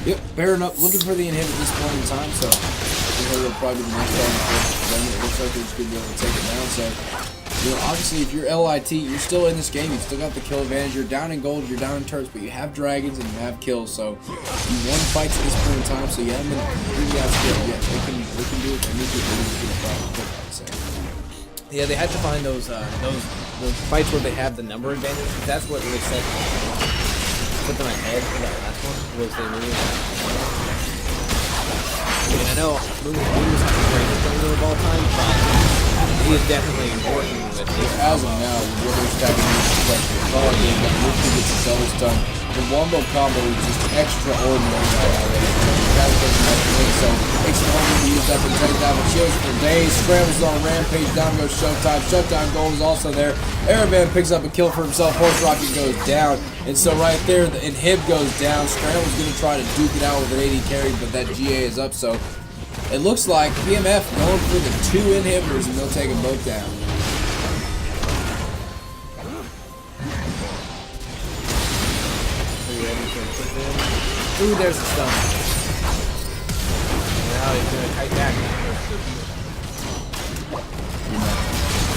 Yep, pairing up, looking for the inhibit at this point in time, so it'll probably be the next one. It looks like they're just going to be able to take it down, so, you know, obviously if you're LIT, you're still in this game, you've still got the kill advantage, you're down in gold, you're down in turrets, but you have dragons and you have kills, so you won fights at this point in time, so you haven't been really outscared yet. They can do it, they need to do it, I'd say. Yeah, they had to find those fights where they have the number advantage. That's what really put them ahead for that last one, was they really. And I know Moon was not the greatest jungler of all time, but he is definitely working with it. As of now, with what they're stacking in the question, game that Luffy gets his other stun. The wombo combo is just extraordinary right now. That doesn't have to win, so makes it hard to use up and take down the shields for days. Scrambles on Rampage, down goes Showtime. Showtime Gold is also there. Aravan picks up a kill for himself. Horse Rocket goes down. And so right there, the inhib goes down. Scramble's going to try to duke it out with an AD carry, but that GA is up, so it looks like PMF going for the 2 inhibitors, and they'll take them both down. Ooh, there's the stun. Now he's gonna kite back.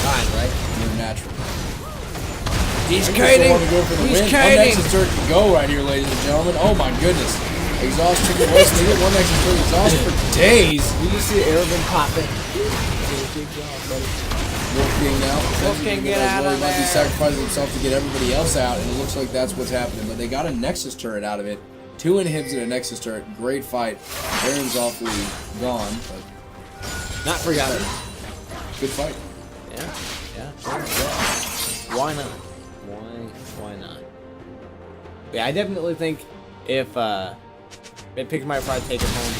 Fine, right? You're natural. He's kiting! He's One kiting! Nexus turret can go right here, ladies and gentlemen. Oh my goodness. Exhaust chicken waste. They get one Nexus turret exhaust for days. You just see Aravan pop it. Wolfgang now. Wolfgang, get out of He might be there. sacrificing himself to get everybody else out, and it looks like that's what's happening. But they got a Nexus turret out of it. 2 inhibs and a Nexus turret. Great fight. Baron's awfully gone, but Not forgotten. good fight. Yeah. Sure. Why not? Why not? Yeah, I definitely think if it picks my pride, take it home,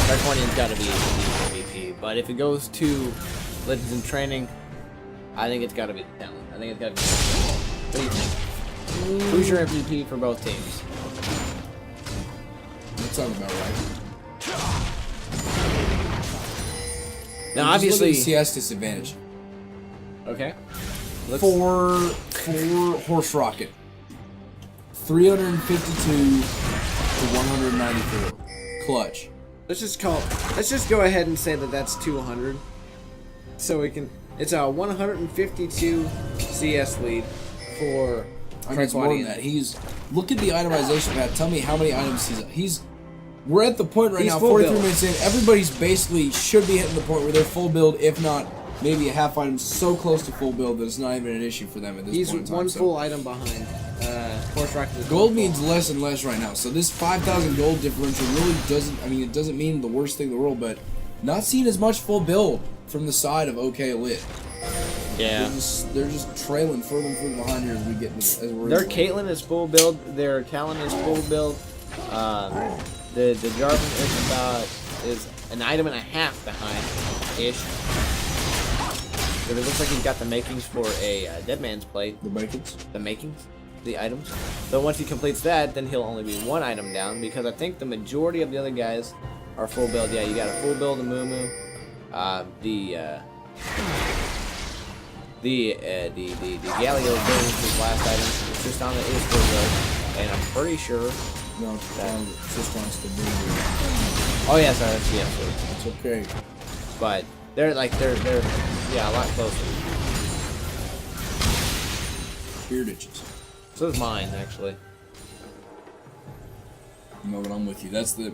Draconian's got to be MVP. But if it goes to Legends in Training, I think it's got to be the talent. I think it's got to be. What do you think? Who's your MVP for both teams? That sounds about right. Now, Just obviously, look at the CS disadvantage. okay. For Horse Rocket, 352 to 194. Clutch. Let's just go ahead and say that that's 200. So we can. It's a 152 CS lead for. I mean, it's more than that. Look at the itemization map. Tell me how many items he's. We're at the point right He's now, full 43 build. minutes in. Everybody's basically should be hitting the point where they're full build, if not maybe a half item, so close to full build that it's not even an issue for them at this He's point in time. one So full item behind. Horse Rocket. gold means less and less right now. So this 5,000 gold differential really doesn't. I mean, it doesn't mean the worst thing in the world, but not seeing as much full build from the side of OK Lit. Yeah. They're just trailing further and further behind here as we get into Their Caitlyn is full build. Their Talon is full build. The Jarvan is an item and a half behind ish. But it looks like he's got the makings for a Dead Man's Plate. The makings? The makings. The items. So once he completes that, then he'll only be one item down because I think the majority of the other guys are full build. Yeah, you got a full build of Mumu. The Galio build is his last item. Tristana is full build, and I'm pretty sure. No, Tristan's the build. Oh yeah, sorry, yeah, it's okay. But they're yeah, a lot closer. Beard itches. So is mine actually. No, but I'm with you. That's the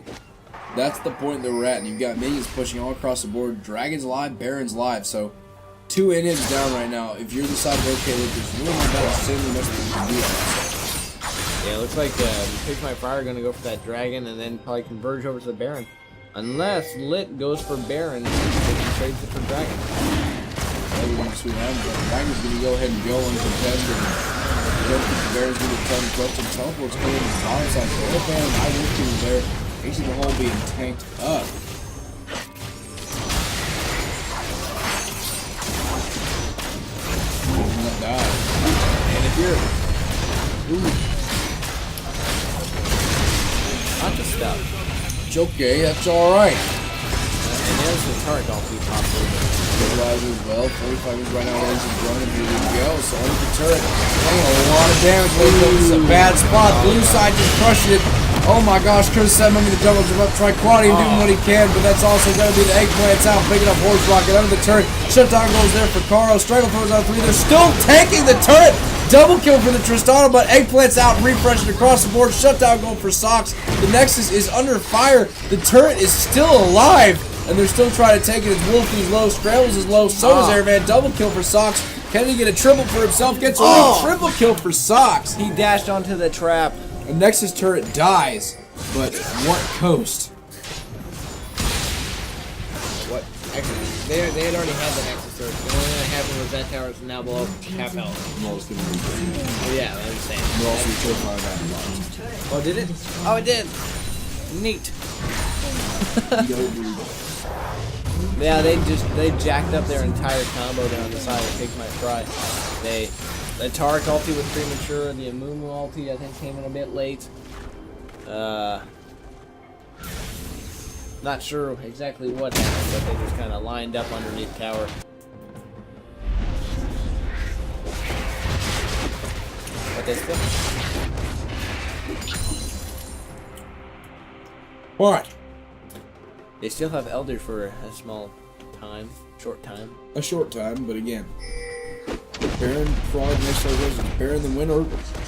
point that we're at, and you've got minions pushing all across the board. Dragon's live, Baron's live, so 2 inhibs down right now. If you're the side of OKLCS, there's really not that insanely much that you can do. Yeah, it looks like Pick My Fire are gonna go for that dragon and then probably converge over to the Baron. Unless Lit goes for Baron and trades it for Dragon. Dragon's gonna go ahead and go uncontested. I don't think the Baron's gonna try to question. Teleport's coming to the bottom side. So the Baron, I will be there. Basically, the whole being tanked up. That die. And if you're lots of stuff. It's okay, that's alright. And there's the turret off the top over. Stabilizer as well. 45 is right now. Lanes and drone, and here we go. So under the turret, playing a lot of damage. This is a bad spot. Blue side just crushing it. Oh my gosh, Chris said I'm going to double jump up. Try quad, doing what he can, but that's also going to be the eggplants out, picking up Horse Rocket under the turret. Shutdown goes there for Karo. Strangle throws out 3. They're still taking the turret. Double kill for the Tristana, but eggplants out, refreshing across the board. Shutdown goal for Sox. The Nexus is under fire. The turret is still alive, and they're still trying to take it. As Wolfie's low, Scrambles is low, so is Airman. Double kill for Sox. Can he get a triple for himself? Gets a triple kill for Sox. He dashed onto the trap. A Nexus turret dies, but what coast? What? Actually, they had already had the Nexus turret. The only thing that happened was that tower is now below half health. Oh yeah, I understand. We're also terrified of that. Oh, did it? Oh, it did. Neat. Yeah, they jacked up their entire combo down the side of Pick My Fry. The Tarek ulti was premature, the Amumu ulti I think came in a bit late. Not sure exactly what happened, but they just kind of lined up underneath tower. But they still... What? They still have Elder for a small time, short time. A short time, but again, Baron probably necessarily goes with Baron the winner.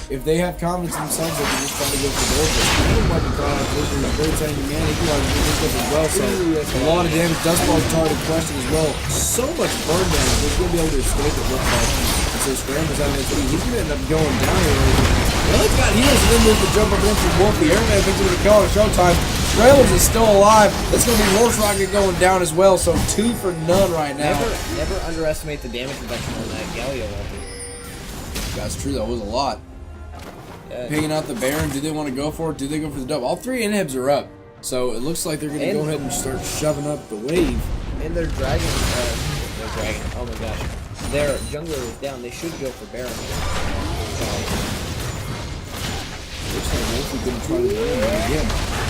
If they have confidence in themselves, they can just try to go for gold. But Baron might be thought of losing a very tiny man equalizer as well. So a lot of damage. Dustball's target question as well. So much burn damage. He's going to be able to escape it, looks like. And so Scrambles out of his feet. He's going to end up going down here. Well, it's got heals and then there's the jump up in for Wolfie. Airman thinks it's going to call it showtime. Scrambles is still alive. That's going to be Horse Rocket going down as well. So 2 for none right now. Never underestimate the damage reduction on that Galio ulti. That's true, that was a lot. Picking out the Baron, do they want to go for it? Do they go for the dub? All 3 inhibs are up. So it looks like they're going to go ahead and start shoving up the wave. And their dragon, oh my gosh. Their jungler is down. They should go for Baron. Looks like Wolfie's going to try to do it again.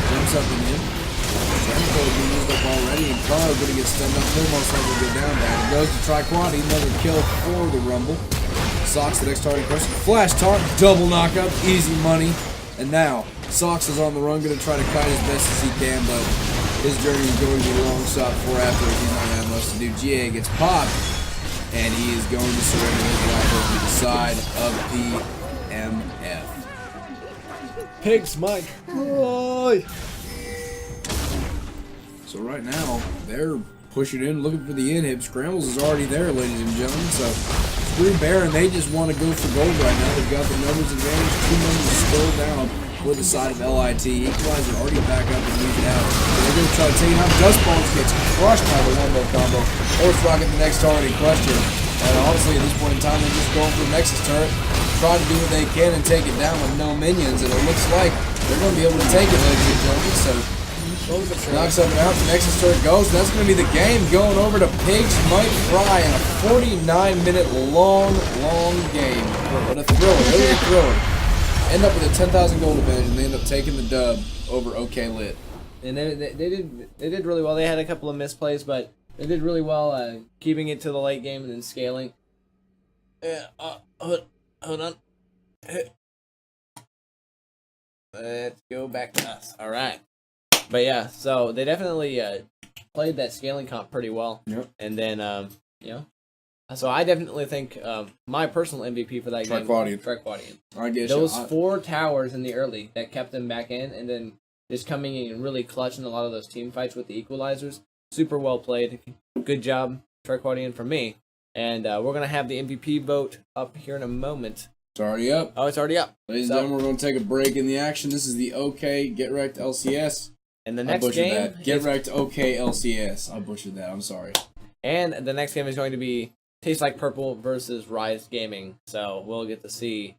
Jumps up and in. Tempo is being used up already, and Carl going to get stunned up. He'll most likely go down there. He goes to try quad. Another kill for the Rumble. Sox the next target question. Flash taunt, double knockup, easy money. And now, Sox is on the run, going to try to kite as best as he can, but his journey is going to be long shot for after he's not going to have much to do. GA gets popped, and he is going to surrender his life over to the side of PMF. Pigs, Mike. Roy. So right now, they're pushing in, looking for the inhib. Scrambles is already there, ladies and gentlemen. So screw Baron, they just want to go for gold right now. They've got the numbers advantage. 2 numbers still down for the side of LIT. Equalizer already back up and leave it out. So they're going to try to take it out. Dustballs gets crushed by the one-bow combo. Horse Rocket the next target in question. And honestly, at this point in time, they're just going for the Nexus turret, trying to do what they can and take it down with no minions. And it looks like they're going to be able to take it, ladies and gentlemen. So knocks something out. The Nexus turret goes, and that's going to be the game going over to Pigs Might Fry in a 49-minute long game. What a thriller, really a thriller. End up with a 10,000 gold advantage, and they end up taking the dub over OKLCS. And they did really well. They had a couple of misplays, but they did really well keeping it to the late game and then scaling. Hold on. Let's go back to us. All right. But yeah, so they definitely played that scaling comp pretty well. Yep. And then, so I definitely think my personal MVP for that game was Triquadian. I guess Those 4 towers in the early that kept them back in, and then just coming in and really clutching a lot of those team fights with the equalizers. Super well played. Good job, Triquadian, for me. And we're going to have the MVP vote up here in a moment. It's already up. Oh, it's already up. Ladies and gentlemen, we're going to take a break in the action. This is the OK Get Wrecked LCS. And the next game... Get Wrecked OKLCS. I butchered that. I'm sorry. And the next game is going to be Tastes Like Purple versus Rise Gaming. So we'll get to see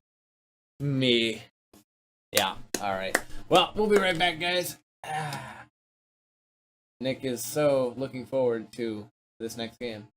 me. Yeah, all right. Well, we'll be right back, guys. Nick is so looking forward to this next game.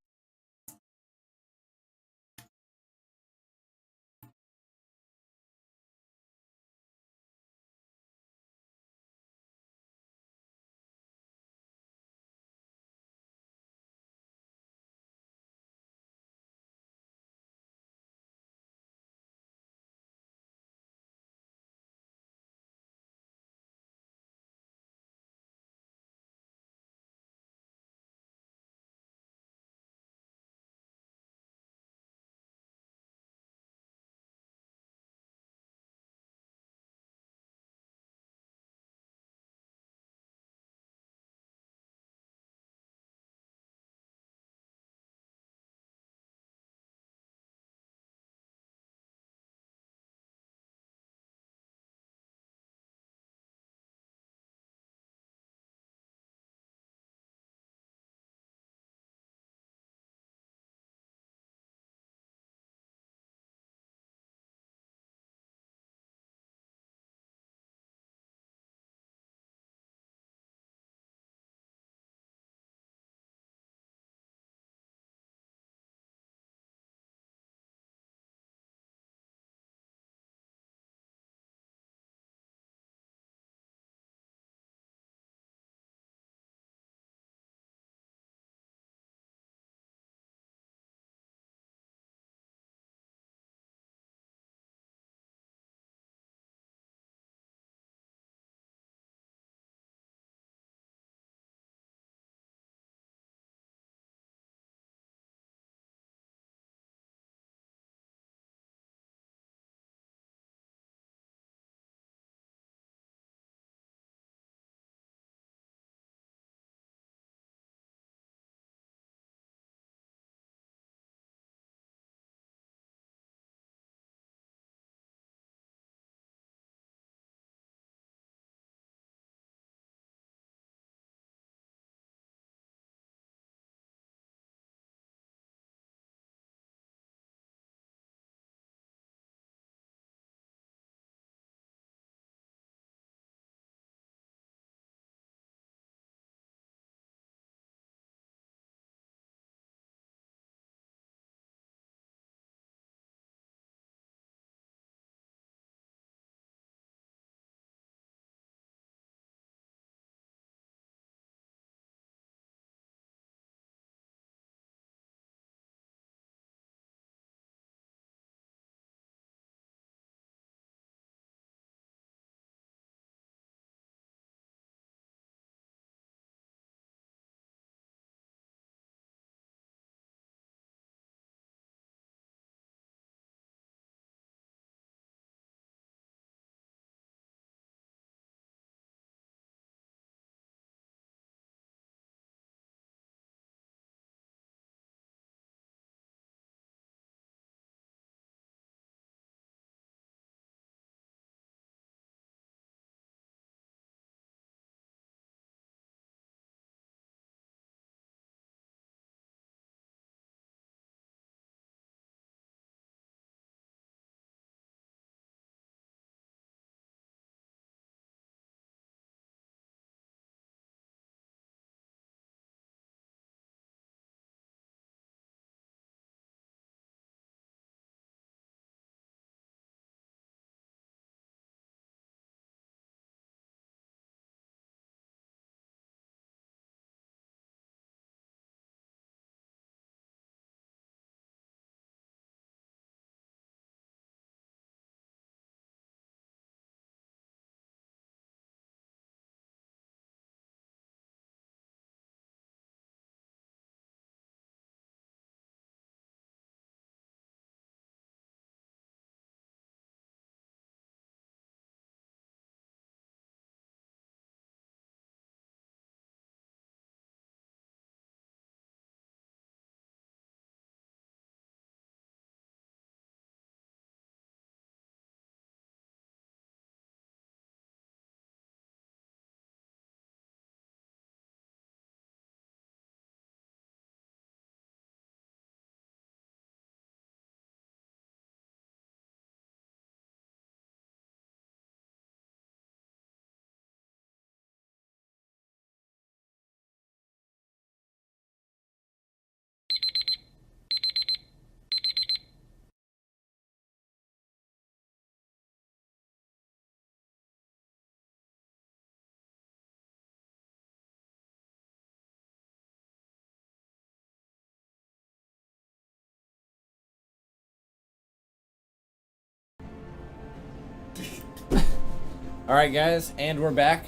Alright guys, and we're back.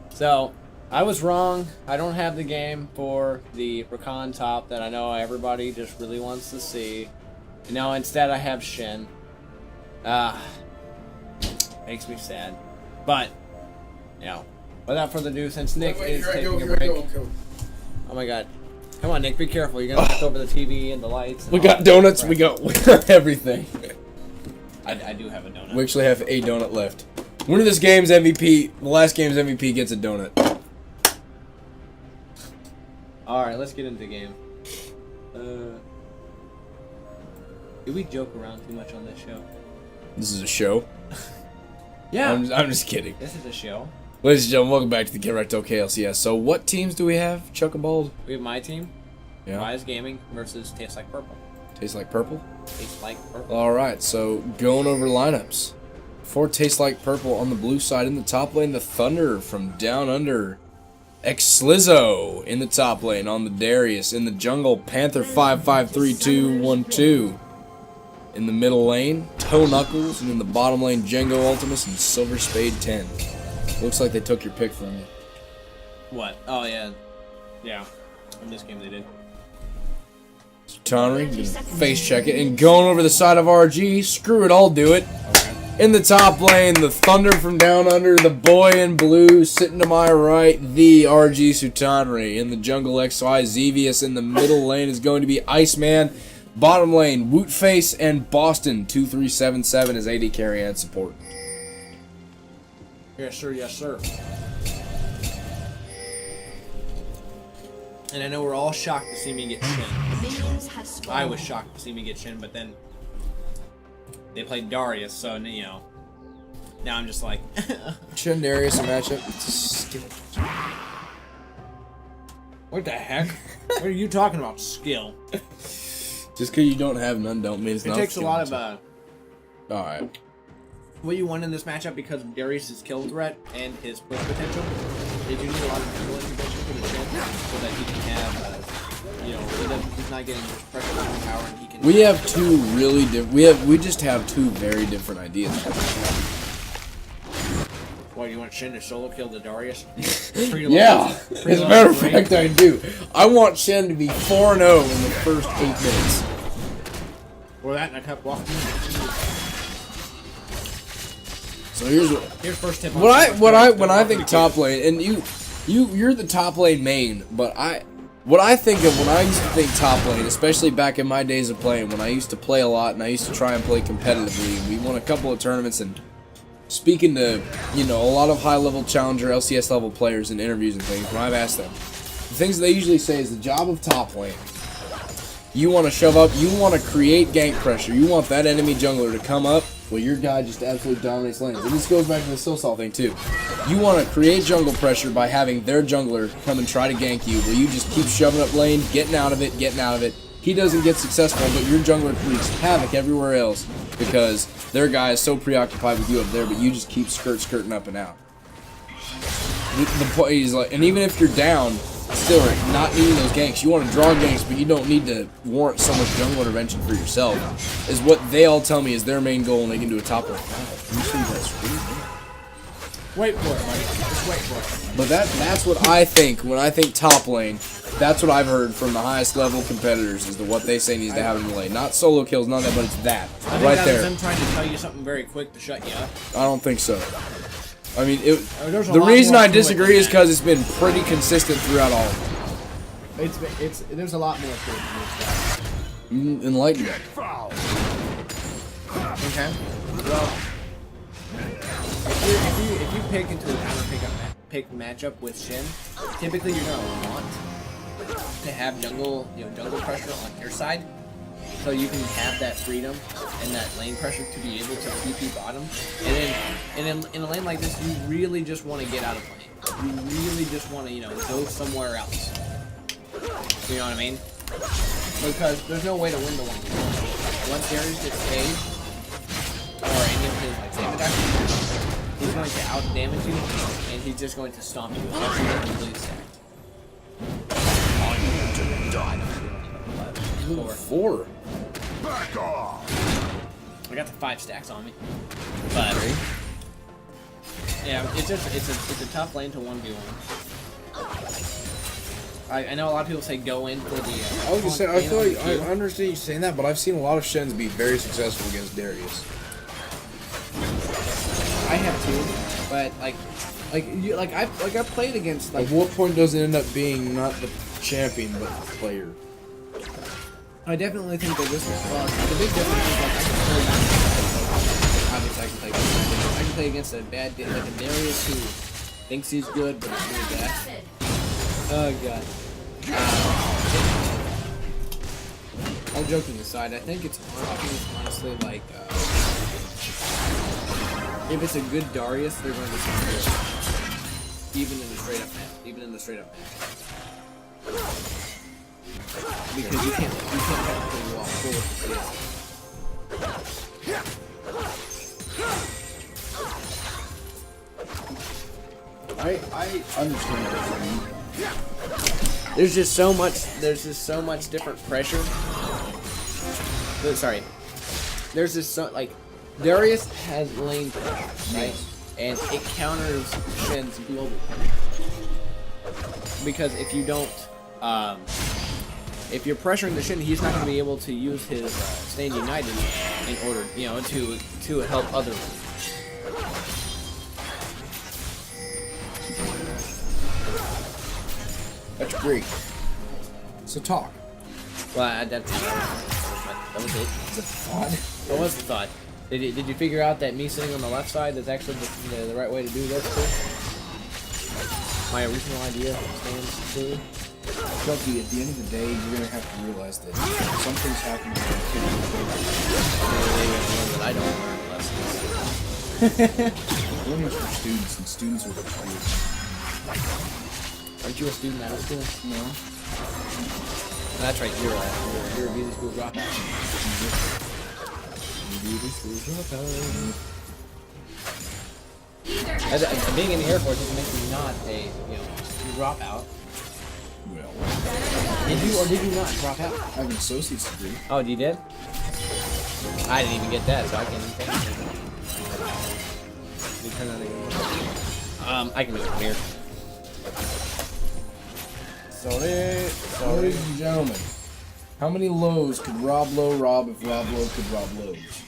So, I was wrong. I don't have the game for the Rakan top that I know everybody just really wants to see. No, instead I have Shin. Makes me sad. But, you know, without further ado, since Nick is taking a break. Oh my god. Come on, Nick, be careful. You're gonna knock over the TV and the lights. And we got donuts, we got everything. I do have a donut. We actually have a donut left. Winner this game's MVP, the last game's MVP gets a donut. Alright, let's get into the game. Do we joke around too much on this show? This is a show. Yeah. I'm just kidding. This is a show. Ladies and gentlemen, welcome back to the Get Right to OKLCS. So what teams do we have, Chuckabald? We have my team, Yeah. Rise Gaming versus Tastes Like Purple. Tastes like purple? Tastes Like Purple. Alright, so going over lineups. For Tastes Like Purple on the blue side in the top lane, the Thunder from Down Under. Xlizzo in the top lane on the Darius. In the jungle, Panther 553-2-1-2. In the middle lane, Toe Knuckles. And in the bottom lane, Django Ultimus and Silver Spade 10. Looks like they took your pick from you. What? Oh, yeah. Yeah. In this game they did. Tonry, gonna face check it. And going over the side of RG, screw it, I'll do it. Okay. In the top lane, the Thunder from Down Under, the boy in blue, sitting to my right, the RG Sutanri. In the jungle, XY Xevious. In the middle lane is going to be Iceman. Bottom lane, Wootface and Boston, 2377 as AD carry and support. Yes, sir. Yes, sir. And I know we're all shocked to see me get Shin. I was shocked to see me get Shin, but then they played Darius, so, you know, now I'm just like... Shin Darius a matchup. It's a skill. What the heck? What are you talking about, skill? Just because you don't have none don't mean it's not. It takes a lot of, Alright. what you want in this matchup because of Darius' kill threat and his push potential is you need a lot of kill intervention for the Shin so that he can have, you know, so that he's not getting this pressure on his power and he can... We have two really different... We just have two very different ideas. What, you want Shin to solo kill the Darius? Yeah, as a matter of fact, I do. I want Shen to be 4-0 in the first 8 minutes. Or that, and I kept walking. So here's first tip. when I think top lane, and you're the top lane main, but what I think of when I used to think top lane, especially back in my days of playing, when I used to play a lot and I used to try and play competitively, we won a couple of tournaments and. Speaking to, you know, a lot of high-level challenger, LCS level players in interviews and things, when I've asked them, the things they usually say is the job of top lane. You want to shove up, you want to create gank pressure, you want that enemy jungler to come up, well, your guy just absolutely dominates lanes. And this goes back to the Silsal thing, too. You want to create jungle pressure by having their jungler come and try to gank you, where you just keep shoving up lane, getting out of it. He doesn't get successful, but your jungler wreaks havoc everywhere else because their guy is so preoccupied with you up there, but you just keep skirting up and out. The point is like, and even if you're down, still not needing those ganks. You want to draw ganks, but you don't need to warrant so much jungle intervention for yourself. Is what they all tell me is their main goal, and they can do a top lane. Wait for it, buddy. Just wait for it. But that's what I think when I think top lane. That's what I've heard from the highest level competitors is what they say needs to happen in the lane. Not solo kills, none of that, but it's that. I think right that there. was them trying to tell you something very quick to shut you up. I don't think so. I mean, There's a the lot reason more I to it disagree than is that. because it's been pretty consistent throughout all of them. There's a lot more to it than this. Enlighten me. Okay. Well, if you pick into a counter pick matchup with Shin, typically you're gonna want to have jungle pressure on your side, so you can have that freedom and that lane pressure to be able to TP bottom. And then in a lane like this, you really just want to get out of lane. You really just want to go somewhere else. You know what I mean? Because there's no way to win the one. Once Darius gets staged, or any of his stamina attacks, he's going to out damage you, and he's just going to stomp you, especially if you bleed stacked. Four. Back off. I got the 5 stacks on me. But Yeah, it's a tough lane to 1v1. I know a lot of people say go in for the. I was just saying, I feel like I understand you saying that, but I've seen a lot of Shens be very successful against Darius. I have too, but I played against like. At what point does it end up being not the champion but the player? I definitely think that this is the big difference is like I can play against a bad like a Darius who thinks he's good but is really bad. Oh god. All joking aside, I think it's honestly like if it's a good Darius, they're going to be good. Even in the straight up match. Because you can't technically walk forward to I understand what you're saying. There's just so much different pressure. Sorry. There's just so like Darius has lane pressure, right? And it counters Shen's global pressure. Because if you don't if you're pressuring the Shen, he's not going to be able to use his Stand United in order, to help other lanes. That's great. So talk. Well, that was it. It's a thought. What was the thought? Did you figure out that me sitting on the left side is actually the right way to do this too? My original idea stands true. Chucky, at the end of the day, you're gonna have to realize that something's happening to the kid. That I don't learn lessons. Learning is for students, and students are the students. Aren't you a student at a school? No. That's right. You're a music school dropout. Being in the Air Force doesn't make you not a dropout. Well, did you not drop out? I have an associate's degree. Oh, you did? I didn't even get that, so I can't even think. Can you turn that again? I can do it from here. So, ladies and gentlemen, how many lows could Rob Lowe rob if Rob Lowe could rob lows?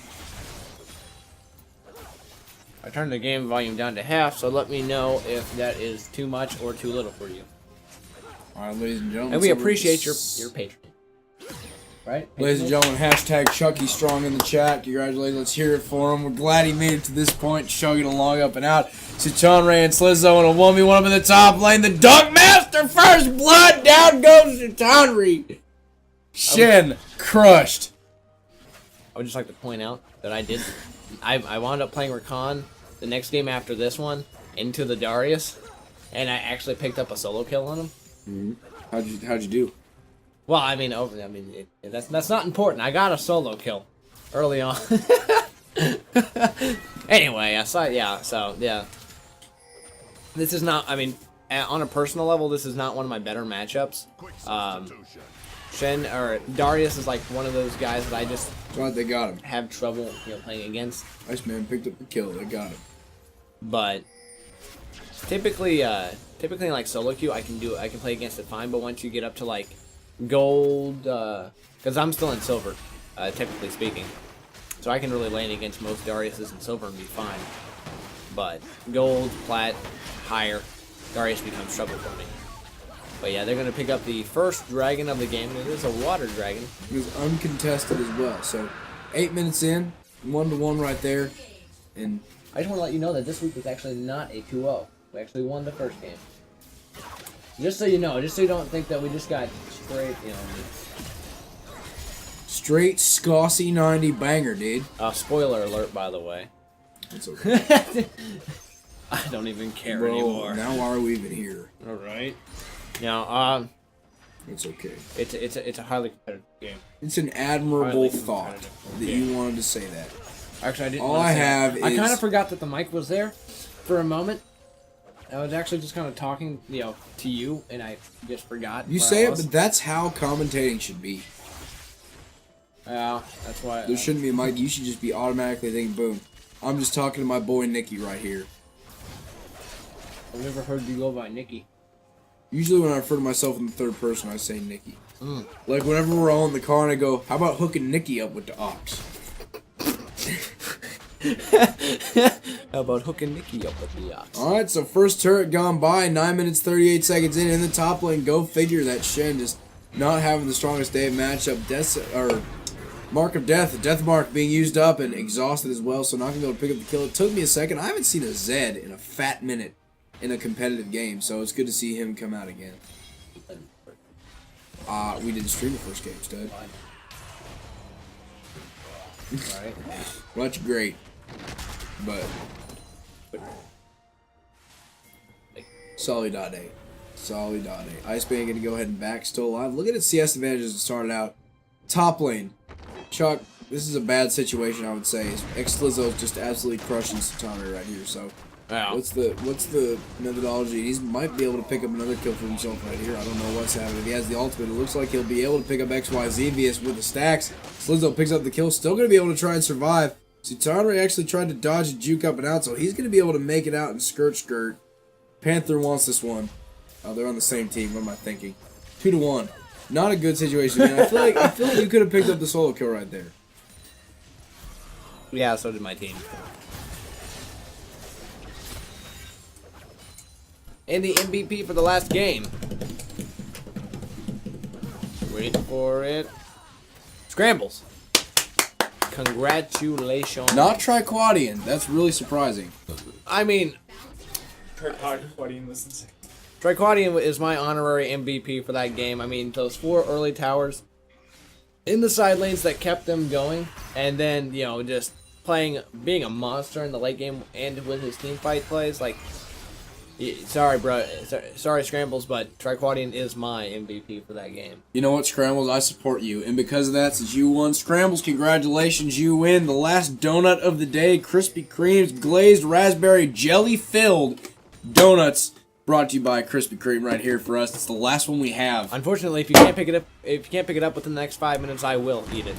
I turned the game volume down to half, so let me know if that is too much or too little for you. Alright, ladies and gentlemen. And we appreciate your patronage. Right? Ladies and gentlemen, hashtag Chucky Strong in the chat. Congratulations, let's hear it for him. We're glad he made it to this point, chugging along up and out. Suchanray and Slizzo in a 1v1 up in the top lane. The Dunk Master first blood. Down goes Suchanray. Shen crushed. I would just like to point out that I wound up playing Rakan the next game after this one into the Darius, and I actually picked up a solo kill on him. Mm-hmm. How'd you do? Well, that's not important. I got a solo kill early on. Anyway, this is not. I mean, on a personal level, this is not one of my better matchups. Shen or Darius is like one of those guys that I just They got him. have trouble, playing against. Iceman picked up the kill. They got him. But typically in like solo queue, I can play against it fine. But once you get up to like gold, because I'm still in silver, technically speaking, so I can really lane against most Dariuses in silver and be fine. But gold, plat, higher, Darius becomes trouble for me. But yeah, they're gonna pick up the first dragon of the game. It is a water dragon. It was uncontested as well. So 8 minutes in, 1-1 right there, and I just want to let you know that this week was actually not a 2-0. We actually won the first game. Just so you know, just so you don't think that we just got straight, straight Scossie 90 banger, dude. Spoiler alert, by the way. It's okay. I don't even care Bro, anymore. now why are we even here? All right. Now, it's okay. It's a highly competitive game. It's an admirable thought that you wanted to say that. Actually, I didn't. All I have is I kind of forgot that the mic was there for a moment. I was actually just kind of talking, to you, and I just forgot. You say it, but that's how commentating should be. Yeah, that's why. There shouldn't be a mic. You should just be automatically thinking, boom. I'm just talking to my boy Nikki right here. I've never heard you go by Nikki. Usually when I refer to myself in the third person, I say Nikki. Like whenever we're all in the car and I go, how about hooking Nikki up with the ox? How about hooking Nikki up with the ox? Alright, so first turret gone by, 9 minutes 38 seconds in the top lane. Go figure that Shen just not having the strongest day of matchup. Mark of Death, Death Mark being used up and exhausted as well, so not going to be able to pick up the kill. It took me a second. I haven't seen a Zed in a fat minute in a competitive game, so it's good to see him come out again. We didn't stream the first game, stud. Alright. Well, that's great, but Solid.A. Solid.A. Ice Band going to go ahead and back, still alive. Look at its CS advantages to start out. Top lane. Chuck, this is a bad situation, I would say. X-Lizzo's just absolutely crushing Satana right here, so Wow. what's the methodology? He might be able to pick up another kill for himself right here. I don't know what's happening. If he has the ultimate, it looks like he'll be able to pick up XYZ Vius with the stacks. Slizzo picks up the kill, still going to be able to try and survive. Satana actually tried to dodge and juke up and out, so he's going to be able to make it out and skirt. Panther wants this one. Oh, they're on the same team. What am I thinking? 2-1. Not a good situation, man. I feel like you could have picked up the solo kill right there. Yeah, so did my team. And the MVP for the last game. Wait for it. Scrambles. Congratulations. Not Triquadian. That's really surprising. I mean, Triquadian was insane. Triquadian is my honorary MVP for that game. I mean, those 4 early towers in the side lanes that kept them going, and then, you know, just being a monster in the late game and with his team fight plays, like, sorry, bro. Sorry, Scrambles, but Triquadian is my MVP for that game. You know what, Scrambles? I support you. And because of that, since you won, Scrambles, congratulations, you win the last donut of the day. Krispy Kreme's glazed raspberry jelly-filled donuts brought to you by Krispy Kreme right here for us. It's the last one we have. Unfortunately, if you can't pick it up within the next 5 minutes, I will eat it.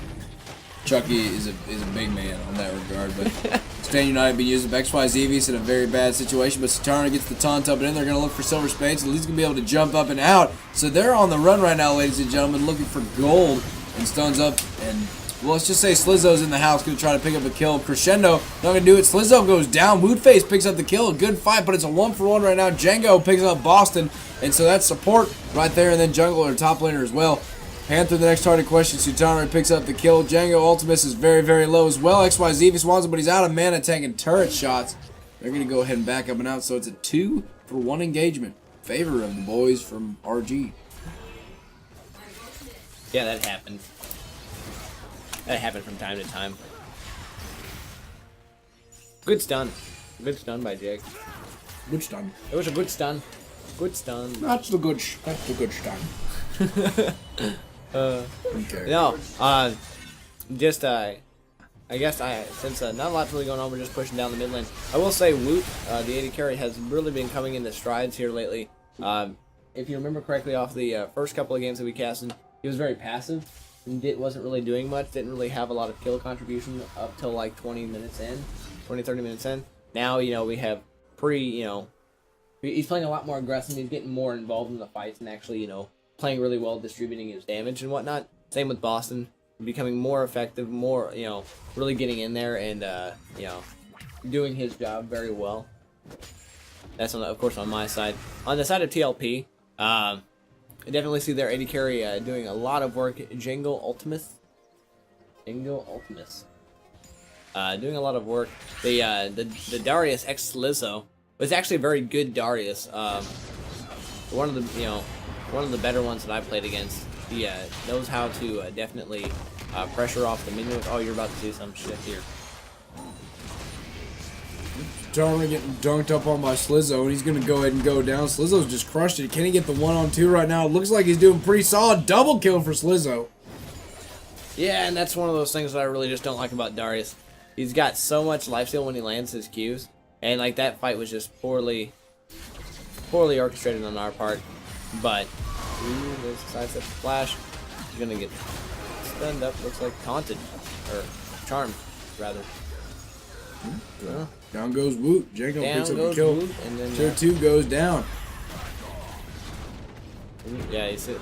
Chucky is a big man on that regard, but Stand United been using XYZ Vius in a very bad situation, but Satana gets the taunt up and in. They're going to look for Silver Spades, and he's going to be able to jump up and out. So they're on the run right now, ladies and gentlemen, looking for gold, and Stuns up, and well, let's just say Slizzo's in the house, going to try to pick up a kill. Crescendo, not going to do it. Slizzo goes down. Woodface picks up the kill. A good fight, but it's a 1-for-1 right now. Django picks up Boston, and so that's support right there, and then Jungler, top laner as well. Panther, the next target question. Sutana picks up the kill. Django Ultimus is very, very low as well. XYZ Viswanza, but he's out of mana taking turret shots. They're going to go ahead and back up and out, so it's a 2-for-1 engagement. Favor of the boys from RG. Yeah, that happened. That happened from time to time. Good stun. Good stun by Jake. Good stun. It was a good stun. Good stun. That's the good stun. Okay. No, just I guess since not a lot's really going on, we're just pushing down the mid lane. I will say Woot, the AD carry, has really been coming into strides here lately. If you remember correctly, off the first couple of games that we casted, he was very passive and wasn't really doing much. Didn't really have a lot of kill contribution up till like 30 minutes in. Now, you know, we have he's playing a lot more aggressive. He's getting more involved in the fights and actually, you know, playing really well, distributing his damage and whatnot. Same with Boston, becoming more effective, more, you know, really getting in there and, you know, doing his job very well. That's, of course, on my side. On the side of TLP, I definitely see their AD carry doing a lot of work. Jingle Ultimus. Doing a lot of work. The Darius X Lizzo was actually a very good Darius. One of the better ones that I played against. He knows how to definitely pressure off the minion. Oh, you're about to see some shit here. Darwin getting dunked up on by Slizzo, and he's going to go ahead and go down. Slizzo's just crushed it. Can he get the 1-on-2 right now? It looks like he's doing pretty solid. Double kill for Slizzo. Yeah, and that's one of those things that I really just don't like about Darius. He's got so much lifesteal when he lands his Qs, and like that fight was just poorly orchestrated on our part. But there's a sidestep flash. He's gonna get stunned up. Looks like taunted or charmed, rather. Down goes Woot. Janko Down picks up the goes kill. Woot, and then Tier 2 goes down. yeah, you see,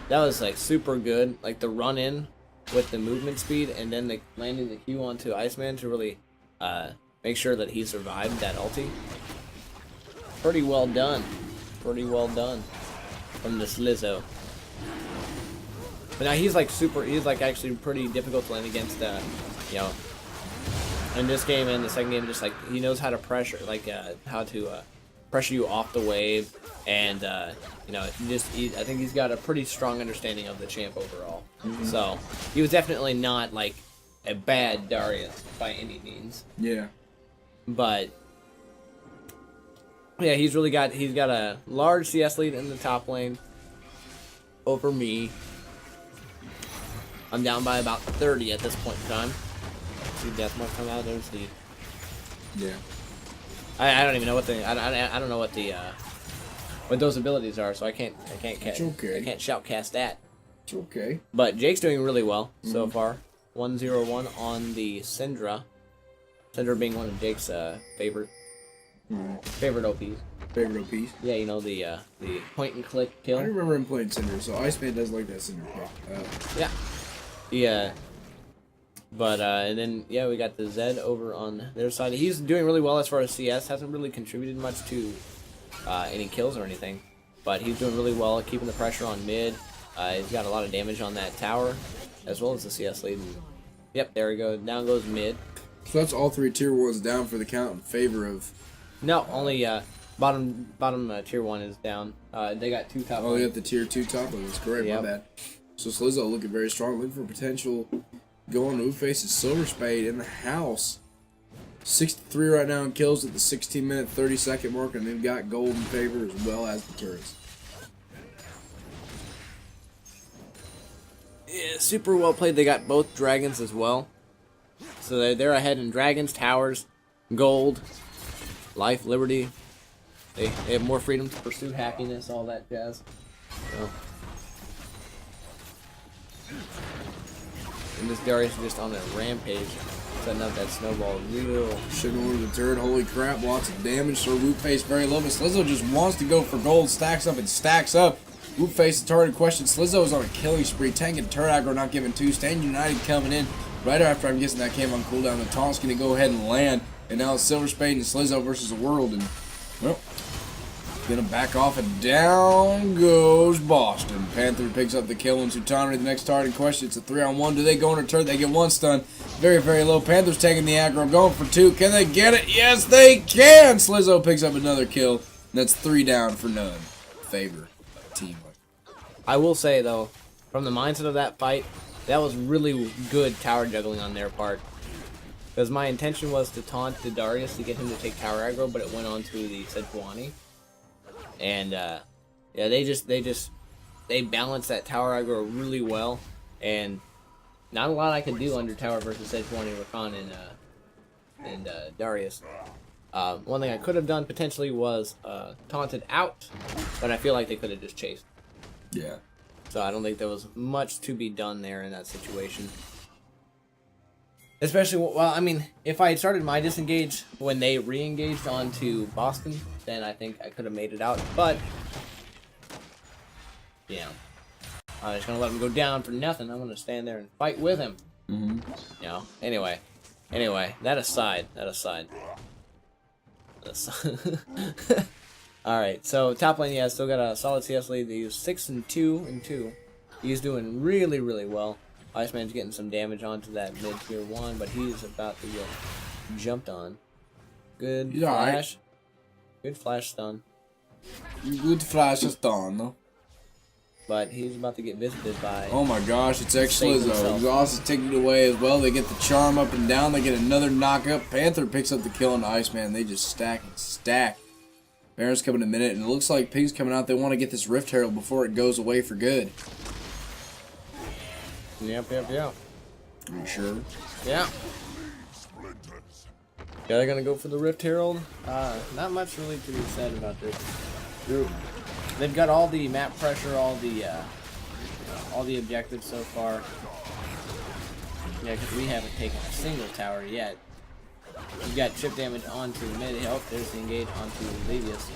that was like super good. Like the run in with the movement speed, and then the landing the Q onto Iceman to really make sure that he survived that ulti. Pretty well done. Pretty well done from the Slizzo. But now he's like actually pretty difficult to land against, you know, in this game and the second game. Just like he knows how to pressure, like how to pressure you off the wave, and you know, I think he's got a pretty strong understanding of the champ overall. So he was definitely not like a bad Darius by any means. Yeah. But yeah, he's got a large CS lead in the top lane over me. I'm down by about 30 at this point in time. See Deathmark come out. There's the. Yeah. I don't even know what the I don't know what the what those abilities are, so I can't I can't shoutcast that. It's okay. But Jake's doing really well so far. 101 on the Syndra. Syndra being one of Jake's favorite OPs. Favorite OPs. Yeah, you know the point and click kill. I remember him playing Cinder, so Iceman does like that Cinder pick. Yeah. Yeah. But and then yeah, we got the Zed over on their side. He's doing really well as far as CS. Hasn't really contributed much to any kills or anything, but he's doing really well, keeping the pressure on mid. He's got a lot of damage on that tower, as well as the CS lead. And, yep, there we go. Down goes mid. So that's all 3 tier 1s down for the count in favor of. No, only bottom tier 1 is down. They got 2 top. Oh, they got the tier 2 top one. That's correct. Yep. My bad. So Slizzo looking very strong, looking for potential. Going to faces Silver Spade in the house. 63 right now in kills at the 16-minute, 30-second mark, and they've got gold in favor as well as the turrets. Yeah, super well played. They got both dragons as well, so they're ahead in dragons, towers, gold, life, liberty. They have more freedom to pursue happiness, all that jazz. So. And this Darius is just on a rampage, setting up that snowball real. Shooting over the turret, holy crap, lots of damage. So Root Face very low, but Slizzo just wants to go for gold, stacks up and stacks up. Root Face, the target question. Slizzo is on a killing spree, tanking turret aggro, not giving 2. Stand United coming in right after I'm guessing that came on cooldown. The taunt's gonna go ahead and land, and now it's Silver Spade and Slizzo versus the world, and well, gonna back off, and down goes Boston. Panther picks up the kill, and Sultana, the next target in question. It's a 3-on-1. Do they go on a turret? They get 1 stun. Very, very low. Panther's taking the aggro, going for 2. Can they get it? Yes, they can! Slizzo picks up another kill. And that's 3 down for none. Favor of team. I will say though, from the mindset of that fight, that was really good tower juggling on their part. Because my intention was to taunt the Darius to get him to take tower aggro, but it went on to the Sejuani. And yeah, they balanced that tower aggro really well, and not a lot I could do under tower versus Sejuani, Rakan, and Darius. One thing I could have done potentially was taunted out, but I feel like they could have just chased. Yeah. So I don't think there was much to be done there in that situation. Especially, well, I mean, if I had started my disengage when they re-engaged onto Boston, then I think I could have made it out. But, yeah, I'm just going to let him go down for nothing. I'm going to stand there and fight with him. You know, anyway, that aside. Alright, so top lane, yeah, still got a solid CS lead. He's 6-2. He's doing really, really well. Iceman's getting some damage onto that mid tier 1, but he's about to get jumped on. Good He's flash. right. Good flash stun. Good flash is done, though. But he's about to get visited by... Oh my gosh, it's X-Slizzo. himself. Exhaust is taking it away as well. They get the charm up and down. They get another knockup. Panther picks up the kill on the Iceman. They just stack and stack. Baron's coming in a minute, and it looks like Pig's coming out. They want to get this Rift Herald before it goes away for good. Yep. Are you sure? Yeah. Yeah, they're gonna go for the Rift Herald. Not much really to be said about this group. They've got all the map pressure, all the objectives so far. Yeah, because we haven't taken a single tower yet. You got chip damage onto mid health. There's the engage onto Levius.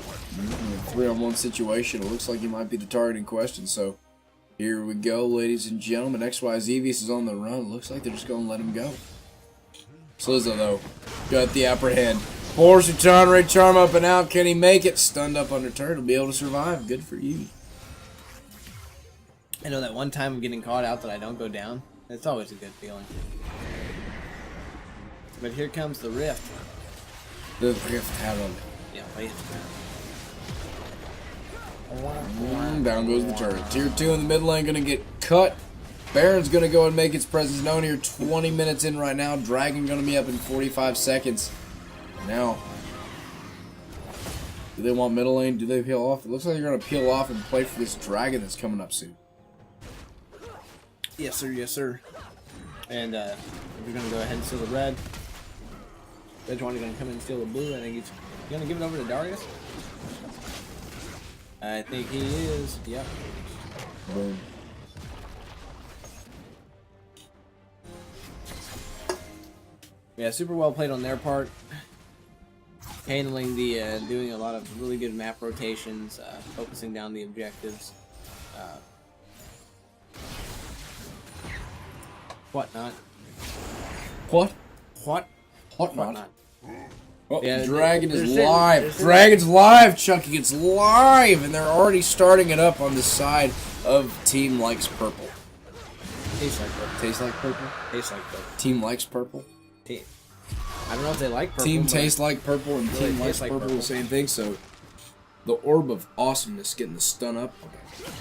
3-on-1 situation. It looks like he might be the target in question. So here we go, ladies and gentlemen. XY Xevious is on the run. Looks like they're just going to let him go. Slizzo, though, got the upper hand. Force Ray charm up and out. Can he make it? Stunned up under turret. He'll be able to survive. Good for you. I know that one time of getting caught out that I don't go down. It's always a good feeling. But here comes the rift. The rift herald. Yeah, wait. Down goes the turret. Tier 2 in the mid lane going to get cut. Baron's going to go and make its presence known here. 20 minutes in right now. Dragon going to be up in 45 seconds. Now, do they want middle lane? Do they peel off? It looks like they're going to peel off and play for this dragon that's coming up soon. Yes, sir. Yes, sir. And we're going to go ahead and steal the red. Edgewater going to come in and steal the blue. I think he's going to give it over to Darius. I think he is. Yep. Boom. Yeah, super well played on their part. Handling the, doing a lot of really good map rotations, focusing down the objectives. Whatnot. What? What? Whatnot. Oh, Yeah, Dragon they're is sitting- live. they're sitting- Dragon's live, Chucky. It's live, and they're already starting it up on the side of Team Likes Purple. Tastes like purple. Tastes like purple. Tastes like purple. Team Likes Purple. I don't know if they like purple. Team but Tastes Like Purple and really Team Likes tastes like Purple, purple. the same thing. So the Orb of Awesomeness getting the stun up.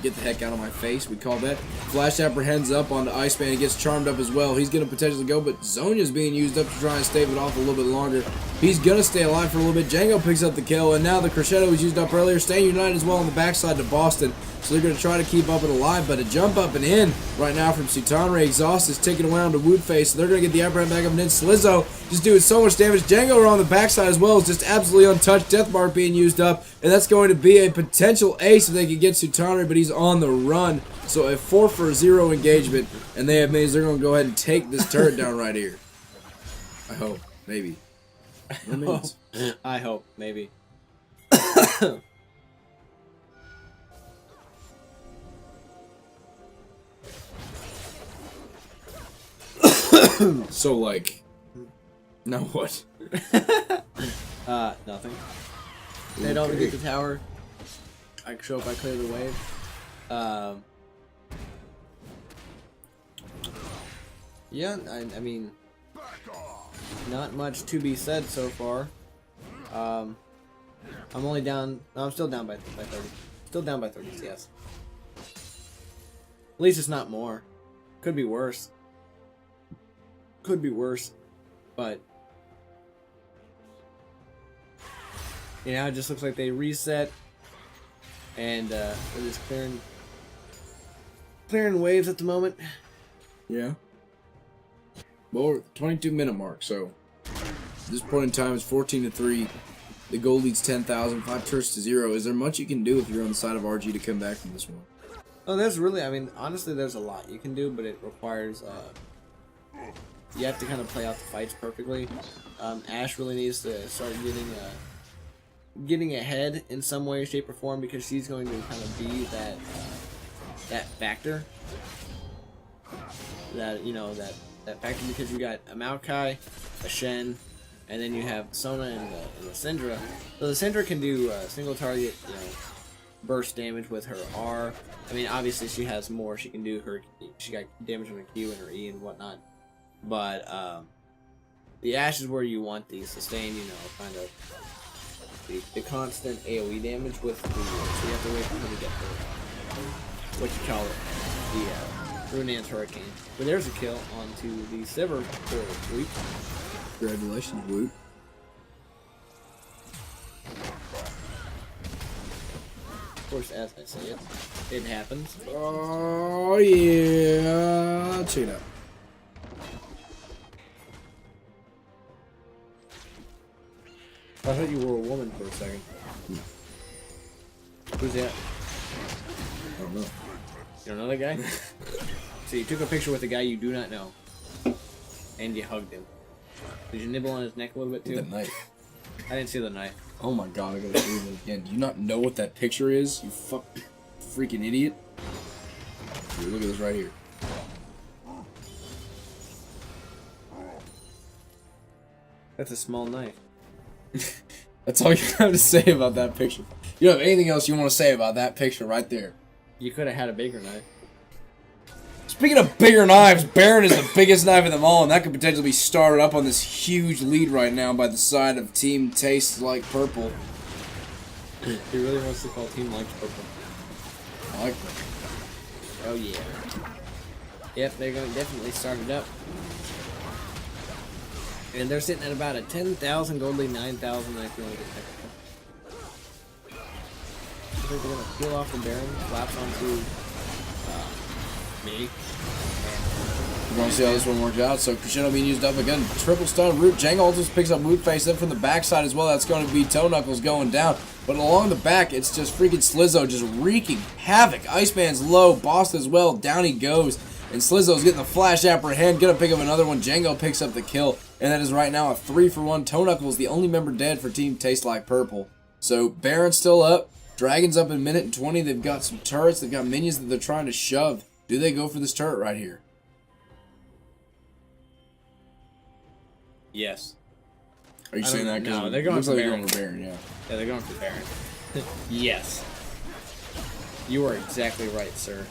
Get the heck out of my face. We call that. Flash apprehends up onto Iceman. He gets charmed up as well. He's going to potentially go, but Zonya's being used up to try and stave it off a little bit longer. He's going to stay alive for a little bit. Django picks up the kill, and now the Crescendo was used up earlier. Staying united as well on the backside to Boston. So they're going to try to keep up and alive, but a jump up and in right now from Sutanre. Exhaust is taken away onto Woodface, so they're going to get the upper hand back up and in. Slizzo just doing so much damage. Django on the backside as well is just absolutely untouched. Deathmark being used up, and that's going to be a potential ace if they can get Sutanre, but he's on the run. So a 4-for-0 engagement, and they have means they're going to go ahead and take this turret down right here. I hope. Maybe. I hope, maybe. So, like, now what? Nothing. They don't get the tower. I show up, I clear the wave. Yeah, I mean, not much to be said so far. I'm only down. No, I'm still down by 30. Still down by 30. Yes. At least it's not more. Could be worse. Could be worse, but you know, it just looks like they reset, and they're just clearing waves at the moment. Yeah. Well, 22-minute mark, so at this point in time, it's 14-3. The goal leads 10,000, 5 turrets to 0. Is there much you can do if you're on the side of RG to come back from this one? Oh, there's really, I mean, honestly, there's a lot you can do, but it requires, you have to kind of play out the fights perfectly. Ashe really needs to start getting ahead in some way, shape, or form, because she's going to kind of be that that factor. That, you know, that factor, because you got a Maokai, a Shen, and then you have Sona and the Syndra. So the Syndra can do single target, you know, burst damage with her R. I mean, obviously she has more. She can do her. She got damage on her Q and her E and whatnot. But the Ashe is where you want the sustained, you know, kind of the constant AOE damage with the. So you have to wait for her to get the what you call it, the Runan's Hurricane. But there's a kill onto the Sivir for Woot. Congratulations, Woot. Of course, as I say it, it happens. Oh, yeah. Check it out. I thought you were a woman for a second. No. Who's that? I don't know. You don't know that guy? So you took a picture with a guy you do not know, and you hugged him. Did you nibble on his neck a little bit too? With a knife. I didn't see the knife. Oh my god, I gotta see it again. Do you not know what that picture is? You freaking idiot. Here, look at this right here. That's a small knife. That's all you have to say about that picture. You don't have anything else you want to say about that picture right there. You could have had a bigger knife. Speaking of bigger knives, Baron is the biggest knife of them all, and that could potentially be started up on this huge lead right now by the side of Team Tastes Like Purple. He really wants to call Team Likes Purple. I like that. Oh yeah. Yep, they're going to definitely start it up. And they're sitting at about a 10,000 gold lead, 9,000 if you want to get technical. I think they're going to peel off the Baron, flaps onto me. We're going to see how this one works out. So Crescendo being used up again. Triple stun root. Jangle just picks up Woot Face. Then from the backside as well, that's going to be Toe Knuckles going down. But along the back, it's just freaking Slizzo just wreaking havoc. Iceman's low. Boss as well. Down he goes. And Slizzo's getting the flash apprehend. Gonna pick up another one. Django picks up the kill. And that is right now a 3-for-1. Toe Knuckles, the only member dead for Team Taste Like Purple. So Baron's still up. Dragon's up in minute and 20. They've got some turrets. They've got minions that they're trying to shove. Do they go for this turret right here? Yes. Are you saying that? No, they're going for Baron. Yeah. Yeah, they're going for Baron. Yes. You are exactly right, sir.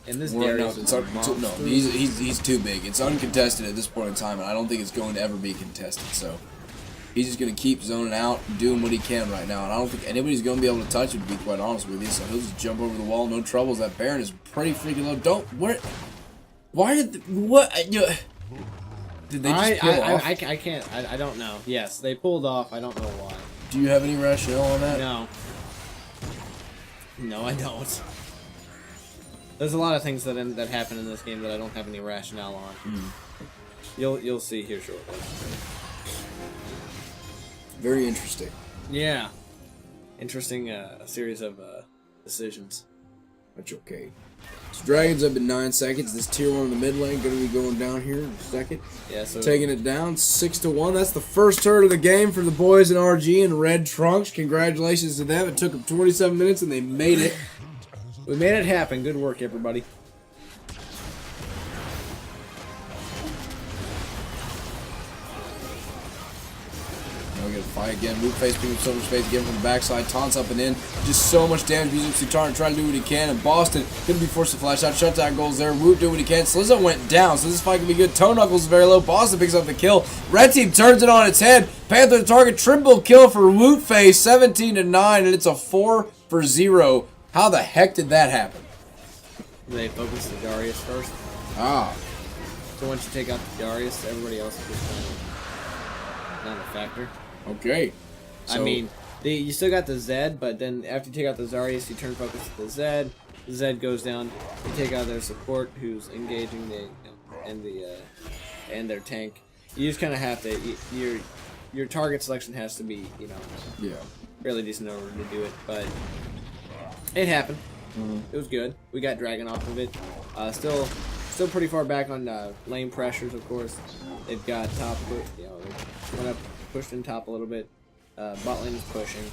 And this Darius is no, he's too big. It's uncontested at this point in time, and I don't think it's going to ever be contested. So he's just going to keep zoning out and doing what he can right now. And I don't think anybody's going to be able to touch him, to be quite honest with you. So he'll just jump over the wall, no troubles. That Baron is pretty freaking low. Why did did they just pull off? I can't. I don't know. Yes, they pulled off. I don't know why. Do you have any rationale on that? No. No, I don't. There's a lot of things that happen in this game that I don't have any rationale on. You'll see here shortly. Very interesting. Yeah, interesting series of decisions. That's okay. So Dragon's up in 9 seconds. This tier 1 in the mid lane going to be going down here in a second. Yeah, so taking it down 6-1. That's the first turret of the game for the boys in RG in red trunks. Congratulations to them. It took them 27 minutes and they made it. We made it happen. Good work, everybody. Now we got to fight again. Woot Face picking up so much space again from the backside. Taunts up and in. Just so much damage. Using Sutarn trying to do what he can. And Boston going to be forced to flash out. Shutdown goals there. Woot doing what he can. Slizzo went down. So this fight can be good. Toe Knuckles is very low. Boston picks up the kill. Red team turns it on its head. Panther to target. Triple kill for Woot Face. 17-9. And it's a 4-for-0. How the heck did that happen? They focused the Darius first. Ah. So once you take out the Darius, everybody else is just kind of not a factor. Okay. So, I mean, you still got the Zed, but then after you take out the Darius, you turn focus to the Zed. The Zed goes down. You take out their support, who's engaging and their tank. You just kind of have to. Your target selection has to be, fairly decent in order to do it, but. It happened. It was good. We got Dragon off of it. Still pretty far back on lane pressures, of course. They've got top, they went up, pushed in top a little bit. Bot lane is pushing.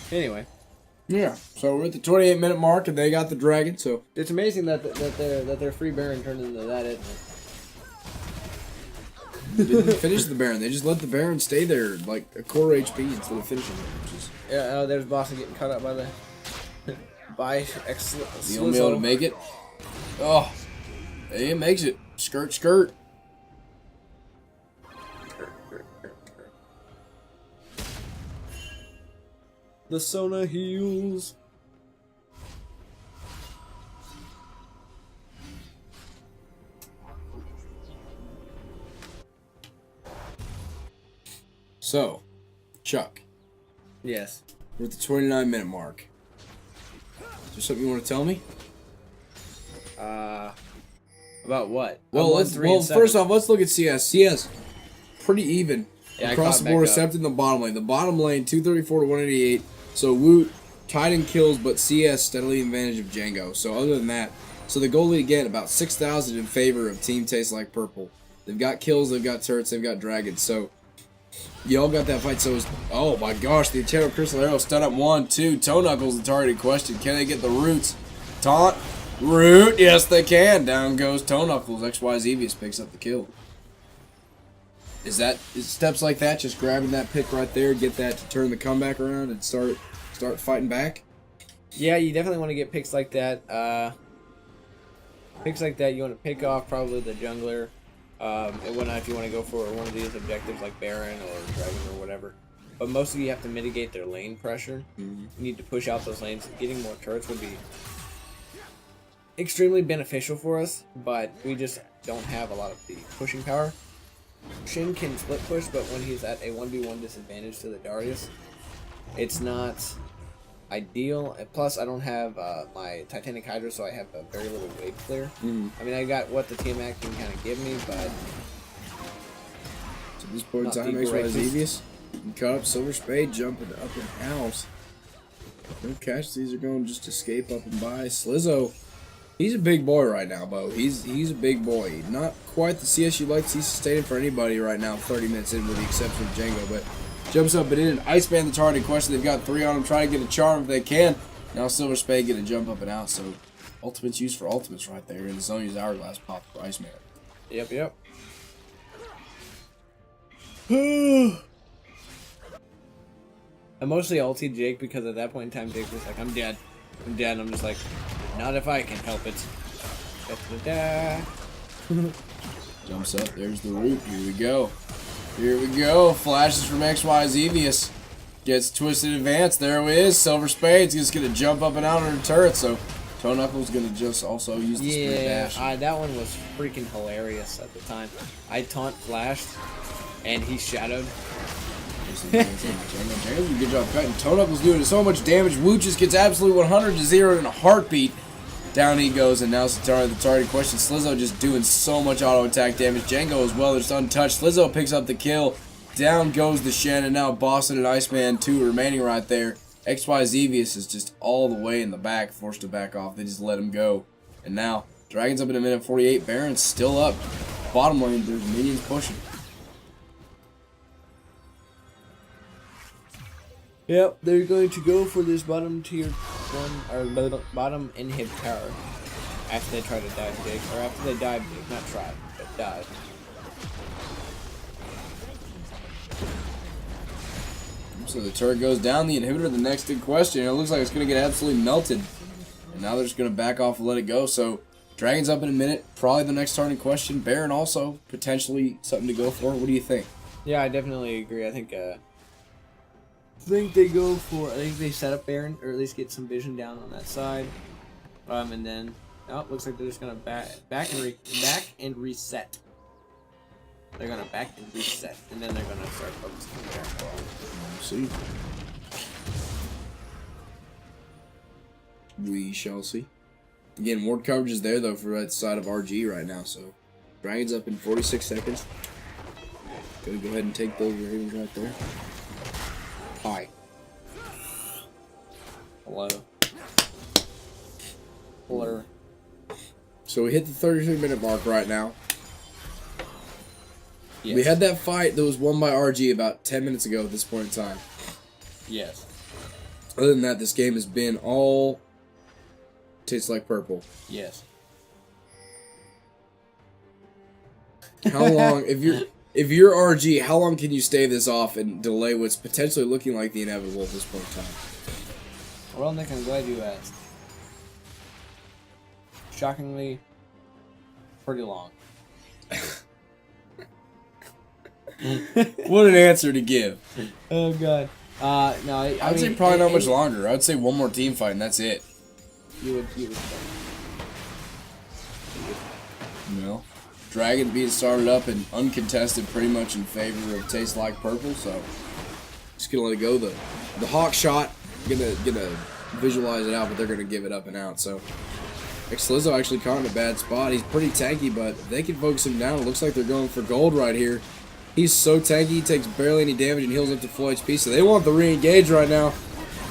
Anyway. Yeah. So we're at the 28-minute mark, and they got the Dragon. So it's amazing that their free Baron turned into that, isn't it? They didn't finish the Baron. They just let the Baron stay there like a core HP instead of finishing it. Yeah, there's Boston getting cut up by the You won't be able to make it. Oh, he makes it. Skirt, skirt. The Sona heals. So, Chuck. Yes. We're at the 29-minute mark. Is there something you want to tell me? About what? Well, first off, let's look at CS. CS, pretty even. Yeah, across the board, except in the bottom lane. The bottom lane, 234 to 188. So Woot tied in kills, but CS steadily in advantage of Django. So other than that, so the goal lead again about 6,000 in favor of Team Tastes Like Purple. They've got kills, they've got turrets, they've got dragons. So y'all got that fight. So oh my gosh, the Enchanted Crystal Arrow stun up 1, 2. Toe Knuckles the targeted question. Can they get the roots? Taunt. Root. Yes, they can. Down goes Toe Knuckles. XY Xevious picks up the kill. Is steps like that, just grabbing that pick right there, get that to turn the comeback around and start fighting back? Yeah, you definitely want to get picks like that. Picks like that, you want to pick off probably the jungler, and whatnot if you want to go for one of these objectives like Baron or Dragon or whatever. But mostly you have to mitigate their lane pressure. You need to push out those lanes. Getting more turrets would be extremely beneficial for us, but we just don't have a lot of the pushing power. Shin can split push, but when he's at a 1v1 disadvantage to the Darius, it's not ideal. And plus, I don't have my Titanic Hydra, so I have a very little wave clear. I mean, I got what the Tiamat can kind of give me, but to this point in time, XY Xevious cut up Silver Spade, jumping up in house. No casualties are going to just escape up and by. Slizzo, he's a big boy right now, Bo. He's a big boy. Not quite the CS you'd like to see sustaining for anybody right now, 30 minutes in with the exception of Django, but jumps up and in. Iceman the targeted question. They've got 3 on him. Try to get a charm if they can. Now Silver Spade get a jump up and out, so ultimates used for ultimates right there. And the use Hourglass pop for Iceman. Yep. I mostly ulted Jake because at that point in time Jake was like, I'm dead. And I'm just like, not if I can help it. Jumps up, there's the root. Here we go. Flashes from XY Xevious. Gets twisted advance. There it is. Silver Spade's just gonna jump up and out on her turret, so Toe Knuckles gonna just also use the sprint dash. That one was freaking hilarious at the time. I taunt flashed and he shadowed. Good job cutting. Toe Knuckles doing so much damage. Woot just gets absolute 100 to 0 in a heartbeat. Down he goes, and now Satara, the target question. Slizzo just doing so much auto attack damage. Django as well, just untouched. Slizzo picks up the kill. Down goes the Shen, and now Boston and Iceman 2 remaining right there. XY Xevious is just all the way in the back, forced to back off. They just let him go. And now, Dragon's up in a minute 48. Baron's still up. Bottom lane, there's minions pushing. Yep, they're going to go for this bottom tier one, or bottom inhib tower after they try to dive Jake, or after they dive Jake, not try, but dive. So the turret goes down, the inhibitor, the next big question. It looks like it's going to get absolutely melted. And now they're just going to back off and let it go. So Dragon's up in a minute, probably the next starting question. Baron also, potentially something to go for. What do you think? Yeah, I definitely agree. I think they go for. I think they set up Baron, or at least get some vision down on that side. And then, looks like they're just gonna back and reset. They're gonna back and reset, and then they're gonna start focusing on Baron. See. We shall see. Again, ward coverage is there though for that side of RG right now. So, Dragon's up in 46 seconds. Gonna go ahead and take those Ravens right there. Hi. Hello. Hello. So we hit the 33-minute mark right now. Yes. We had that fight that was won by RG about 10 minutes ago at this point in time. Yes. Other than that, this game has been all tastes like purple. Yes. How long, if you're RG, how long can you stave this off and delay what's potentially looking like the inevitable at this point in time? Well, Nick, I'm glad you asked. Shockingly, pretty long. What an answer to give. Oh god. No, I would say probably not much longer. I would say one more team fight and that's it. You would. No. Dragon being started up and uncontested pretty much in favor of Taste Like Purple, so just gonna let it go. The hawk shot, gonna visualize it out, but they're gonna give it up and out. So Slizzo actually caught in a bad spot. He's pretty tanky, but if they can focus him down. It looks like they're going for gold right here. He's so tanky, he takes barely any damage and heals up to full HP. So they want the re-engage right now.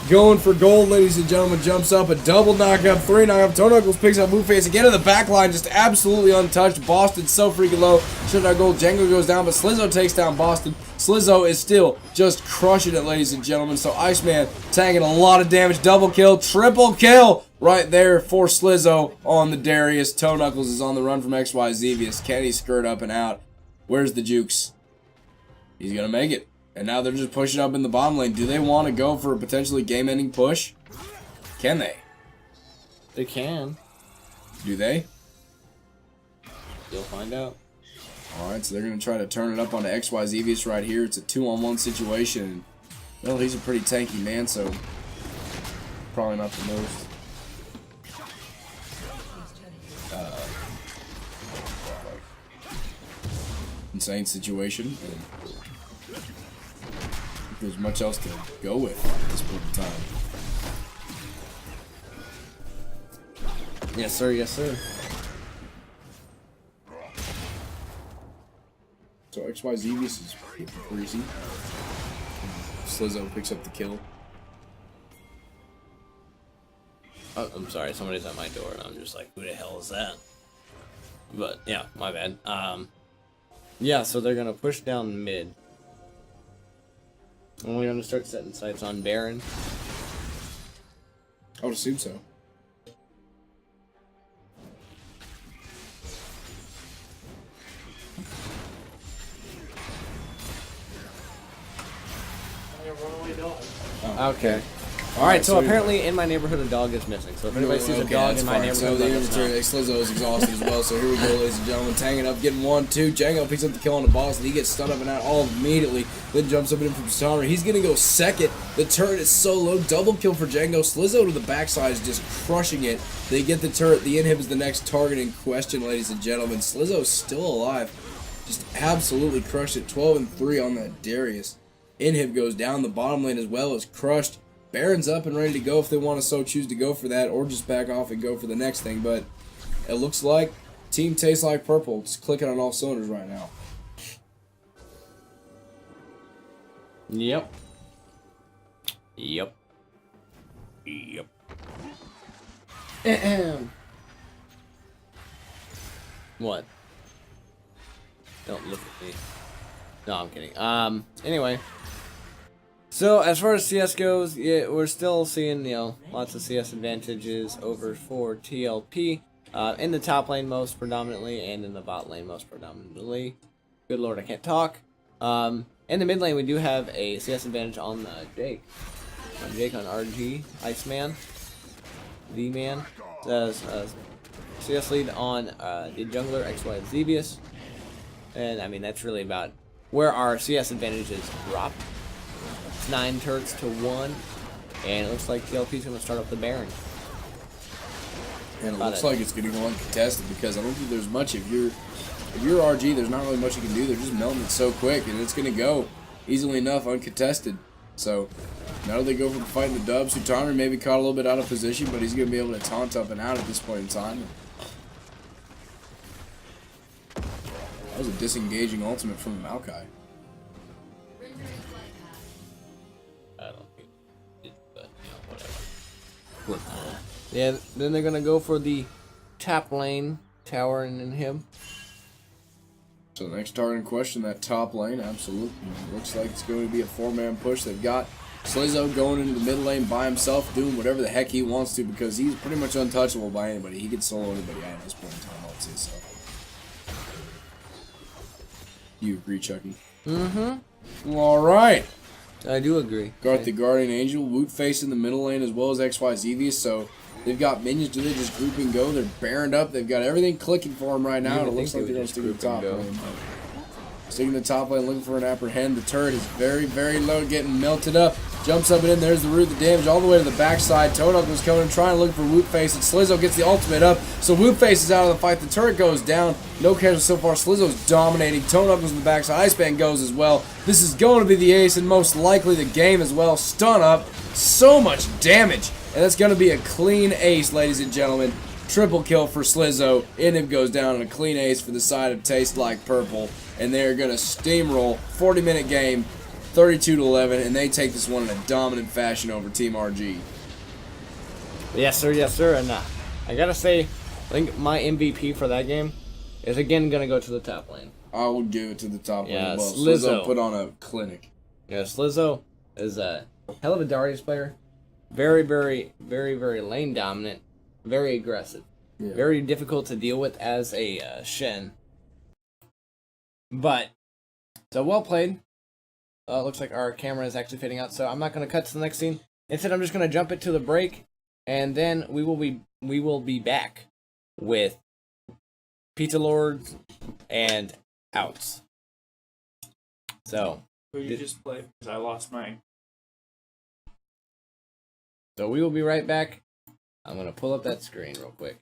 Going for gold, ladies and gentlemen. Jumps up, a double knockup, 3 knockup. Toe Knuckles picks up Blueface again in the back line, just absolutely untouched. Boston's so freaking low. Should not gold. Django goes down, but Slizzo takes down Boston. Slizzo is still just crushing it, ladies and gentlemen. So Iceman tagging a lot of damage. Double kill, triple kill right there for Slizzo on the Darius. Toe Knuckles is on the run from XY Xevious. Can he skirt up and out? Where's the Jukes? He's going to make it. And now they're just pushing up in the bottom lane. Do they want to go for a potentially game-ending push? Can they? They can. Do they? You'll find out. Alright, so they're going to try to turn it up onto XY Xevious right here. It's a 2-on-1 situation. Well, he's a pretty tanky man, so probably not the most. Insane situation. There's much else to go with at this point in time. Yes, sir. Yes, sir. So XY Xevious is pretty greasy. Slizzo picks up the kill. Oh, I'm sorry. Somebody's at my door, and I'm just like, who the hell is that? But yeah, my bad. Yeah. So they're gonna push down mid. And we're gonna start setting sights on Baron. I would assume so. Runaway dog. Oh, Okay. Alright, so apparently in my neighborhood a dog is missing. So if anybody sees a dog in my neighborhood, so the let us know. Slizzo is exhausted as well. So here we go, ladies and gentlemen. Tagging up, getting 1-2. Django picks up the kill on the boss, and he gets stunned up and out all immediately. Then jumps up in from Stommer. He's gonna go second. The turret is so low. Double kill for Django. Slizzo to the backside is just crushing it. They get the turret. The inhib is the next target in question, ladies and gentlemen. Slizzo's still alive. Just absolutely crushed it. 12-3 on that Darius. Inhib goes down. The bottom lane as well is crushed. Baron's up and ready to go if they want to so choose to go for that, or just back off and go for the next thing. But it looks like Team Tastes Like Purple. Just clicking on all cylinders right now. Yep. Yep. Yep. What? Don't look at me. No, I'm kidding. Anyway. So, as far as CS goes, yeah, we're still seeing, lots of CS advantages over for TLP. In the top lane most predominantly, and in the bot lane most predominantly. Good lord, I can't talk. In the mid lane, we do have a CS advantage on Jake. On RG, Iceman. D-Man. Does CS lead on the jungler, XY Xevious. And, I mean, that's really about where our CS advantages drop. 9 turrets to 1, and it looks like TLP's going to start up the Baron. And it looks like it's going to go uncontested, because I don't think there's much. If you're RG, there's not really much you can do. They're just melting it so quick, and it's going to go easily enough uncontested. So now they go for the fight in the dub. Sutana maybe caught a little bit out of position, but he's going to be able to taunt up and out at this point in time. That was a disengaging ultimate from Maokai. Yeah, then they're gonna go for the top lane tower and him. So the next target in question, that top lane, absolutely. Looks like it's going to be a 4-man push. They've got Slizzo going into the mid lane by himself, doing whatever the heck he wants to, because he's pretty much untouchable by anybody. He can solo anybody at this point in time, I would say so. You agree, Chucky? Mm-hmm. All right. I do agree. Got the Guardian Angel, Wootface in the middle lane, as well as XY Xevious, so they've got minions. Do they just group and go? They're baroned up. They've got everything clicking for them right now, and it looks like they're going to stick in the top lane. Sticking in the top lane, looking for an apprehend. The turret is very, very low, getting melted up. Jumps up and in. There's the root, the damage all the way to the backside. Toe Knuckles coming and trying to look for Wootface, and Slizzo gets the ultimate up. So Wootface is out of the fight. The turret goes down. No casualties so far. Slizzo's dominating. Toe Knuckles in the backside. Iceman goes as well. This is going to be the ace, and most likely the game as well. Stun up. So much damage. And that's going to be a clean ace, ladies and gentlemen. Triple kill for Slizzo. Inib goes down on a clean ace for the side of Taste Like Purple. And they're going to steamroll. 40-minute game, 32-11. And they take this one in a dominant fashion over Team RG. Yes, sir. Yes, sir. And I got to say, I think my MVP for that game is again going to go to the top lane. I would give it to the top lane Yeah, as well. Slizzo. Slizzo put on a clinic. Yeah, Slizzo is a hell of a Darius player. Very, very, very, very lane dominant. Very aggressive. Yeah. Very difficult to deal with as a Shen. But, so well played. Looks like our camera is actually fading out, so I'm not going to cut to the next scene. Instead, I'm just going to jump it to the break, and then we will be back with Pizza Lords and Outs. So, Who you just played? Because I lost mine. So we will be right back. I'm going to pull up that screen real quick.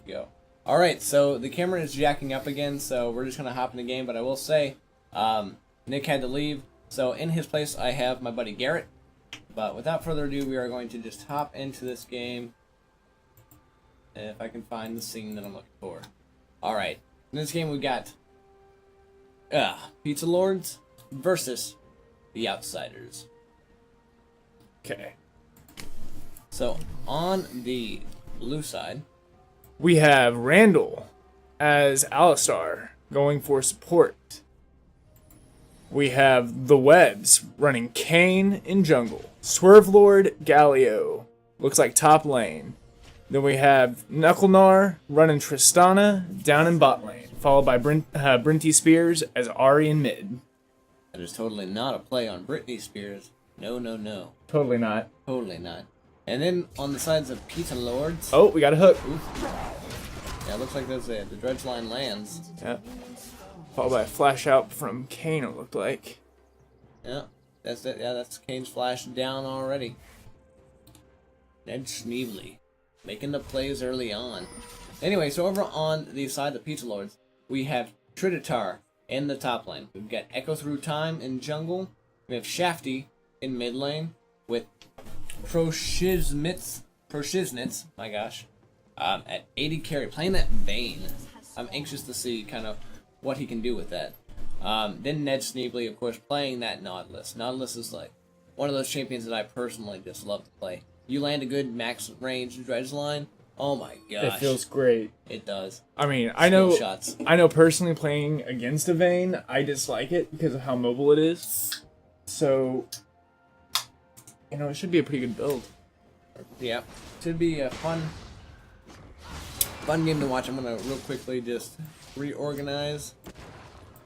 go. All right, so the camera is jacking up again, so we're just gonna hop in the game. But I will say, Nick had to leave, so in his place I have my buddy Garrett. But without further ado, we are going to just hop into this game. If I can find the scene that I'm looking for. All right, in this game we got Pizza Lords versus the Outsiders. Okay. So on the blue side, We have Randall as Alistar going for support. We have the Webs running Kane in jungle. Swerve Lord Galio looks like top lane. Then we have Knucklenar running Tristana down in bot lane, followed by Brinty Spears as Ari in mid. that is totally not a play on Britney Spears. No, no, no. Totally not. Totally not. And then on the sides of Pizza Lords. Oh, we got a hook. Yeah, it looks like there's the dredge line lands. Yeah. Followed by a flash out from Kane, it looked like. Yeah, that's it. Yeah, that's Kane's flash down already. Ned Schneebly making the plays early on. Anyway, so over on the side of Pizza Lords, we have Triditar in the top lane. We've got Echo Through Time in jungle. We have Shafty in mid lane with Proshiznitz, my gosh, at 80 carry, playing that Vayne. I'm anxious to see kind of what he can do with that. Then Ned Schneebly, of course, playing that Nautilus. Nautilus is like one of those champions that I personally just love to play. You land a good max range dredge line, oh my gosh. It feels great. It does. I mean, Skill I know personally playing against a Vayne, I dislike it because of how mobile it is. So, you know, it should be a pretty good build. Yeah, should be a fun game to watch. I'm gonna real quickly just reorganize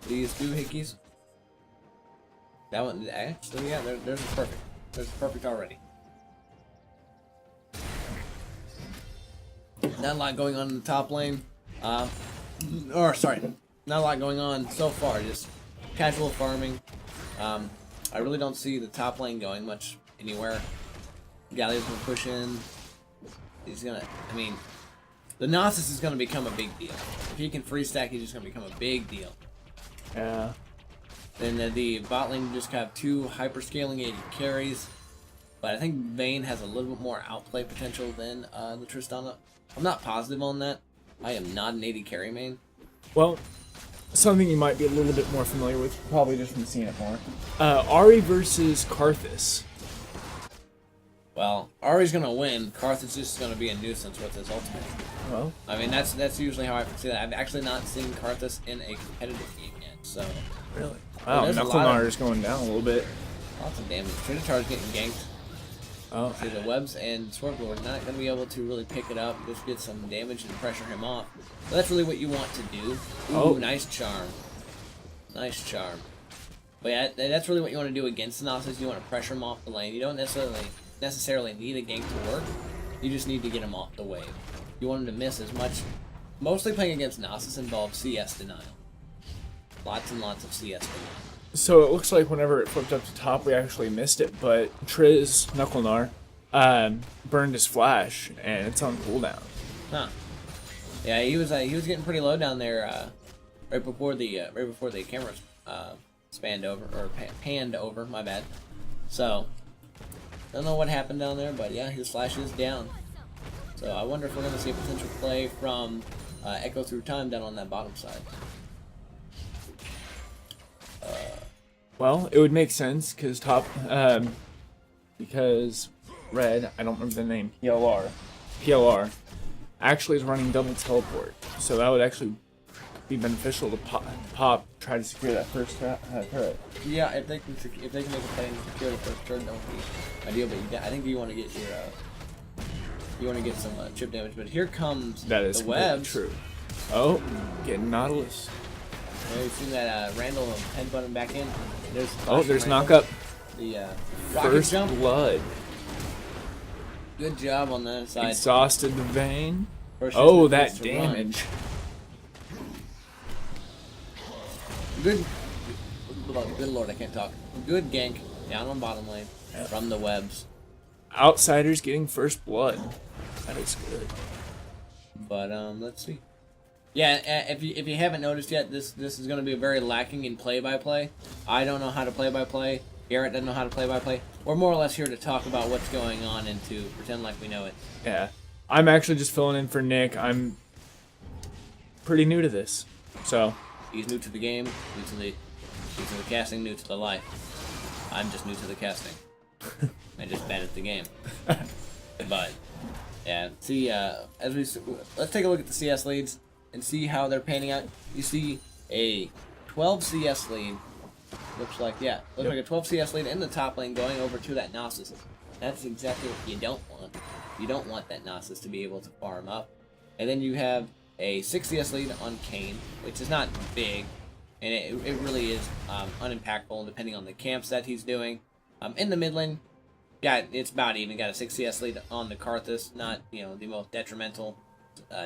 these doohickeys. That one, actually, yeah, there's a perfect. There's a perfect already. Not a lot going on in the top lane. Sorry, not a lot going on so far. Just casual farming. I really don't see the top lane going much anywhere. Galio's gonna push in. He's gonna. I mean, the Gnosis is gonna become a big deal. If he can free stack, he's just gonna become a big deal. Yeah. Then the bot lane just have two hyperscaling 80 carries. But I think Vayne has a little bit more outplay potential than the Tristana. I'm not positive on that. I am not an 80 carry main. Well, something you might be a little bit more familiar with, probably just from seeing it more. Ari versus Karthus. Well, Ari's gonna win. Karth is just gonna be a nuisance with his ultimate. Well, I mean, that's usually how I see that. I've actually not seen Karthus in a competitive game yet, so really? Wow, there's a lot Knucklenar of- is going down a little bit. lots of damage. Trinitar's getting ganked. Oh, See, the Webs and Swerve Lord not gonna be able to really pick it up, just get some damage and pressure him off. But that's really what you want to do. Ooh, Oh. nice charm. Nice charm. But yeah, that's really what you want to do against the Gnosis. You want to pressure him off the lane. You don't necessarily need a gank to work. You just need to get him off the wave. You want him to miss as much. Mostly playing against Gnosis involves CS denial. Lots and lots of CS denial. so it looks like whenever it flipped up to top, we actually missed it, but Triz, Knucklenar, burned his flash, and it's on cooldown. Huh. Yeah, he was getting pretty low down there right before the cameras panned over. My bad. So don't know what happened down there, but yeah, his flash is down. So I wonder if we're gonna see a potential play from Echo Through Time down on that bottom side. Well, it would make sense because because Red, I don't remember the name, PLR, actually is running double teleport, so that would actually be beneficial to pop try to secure that first turret. Yeah, if they can make a play and secure the first turn, that would be ideal. But I think you want to get your some chip damage. But here comes That is the completely Webs. true. Oh, getting Nautilus. Yeah, we've seen that Randall headbutt him back in. There's Oh, there's Randall. knock up. The rocket First jump. blood. Good job on that side. Exhausted the vein. First Oh, hit that to run. damage. Good lord, I can't talk. Good gank down on bottom lane from the Webs. Outsiders getting first blood. That is good. But let's see. Yeah, if you haven't noticed yet, this is going to be very lacking in play-by-play. I don't know how to play-by-play. Garrett doesn't know how to play-by-play. We're more or less here to talk about what's going on and to pretend like we know it. Yeah. I'm actually just filling in for Nick. I'm pretty new to this. So. He's new to the game, new to the casting, new to the life. I'm just new to the casting. I just bad at the game. But, yeah. See, let's take a look at the CS leads and see how they're panning out. You see a 12 CS lead. Looks like a 12 CS lead in the top lane going over to that Gnosis. That's exactly what you don't want. You don't want that Gnosis to be able to farm up. And then you have a 6 CS lead on Kane, which is not big, and it really is unimpactful depending on the camps that he's doing. In the mid lane, it's about even. Got a 6 CS lead on the Karthus, not the most detrimental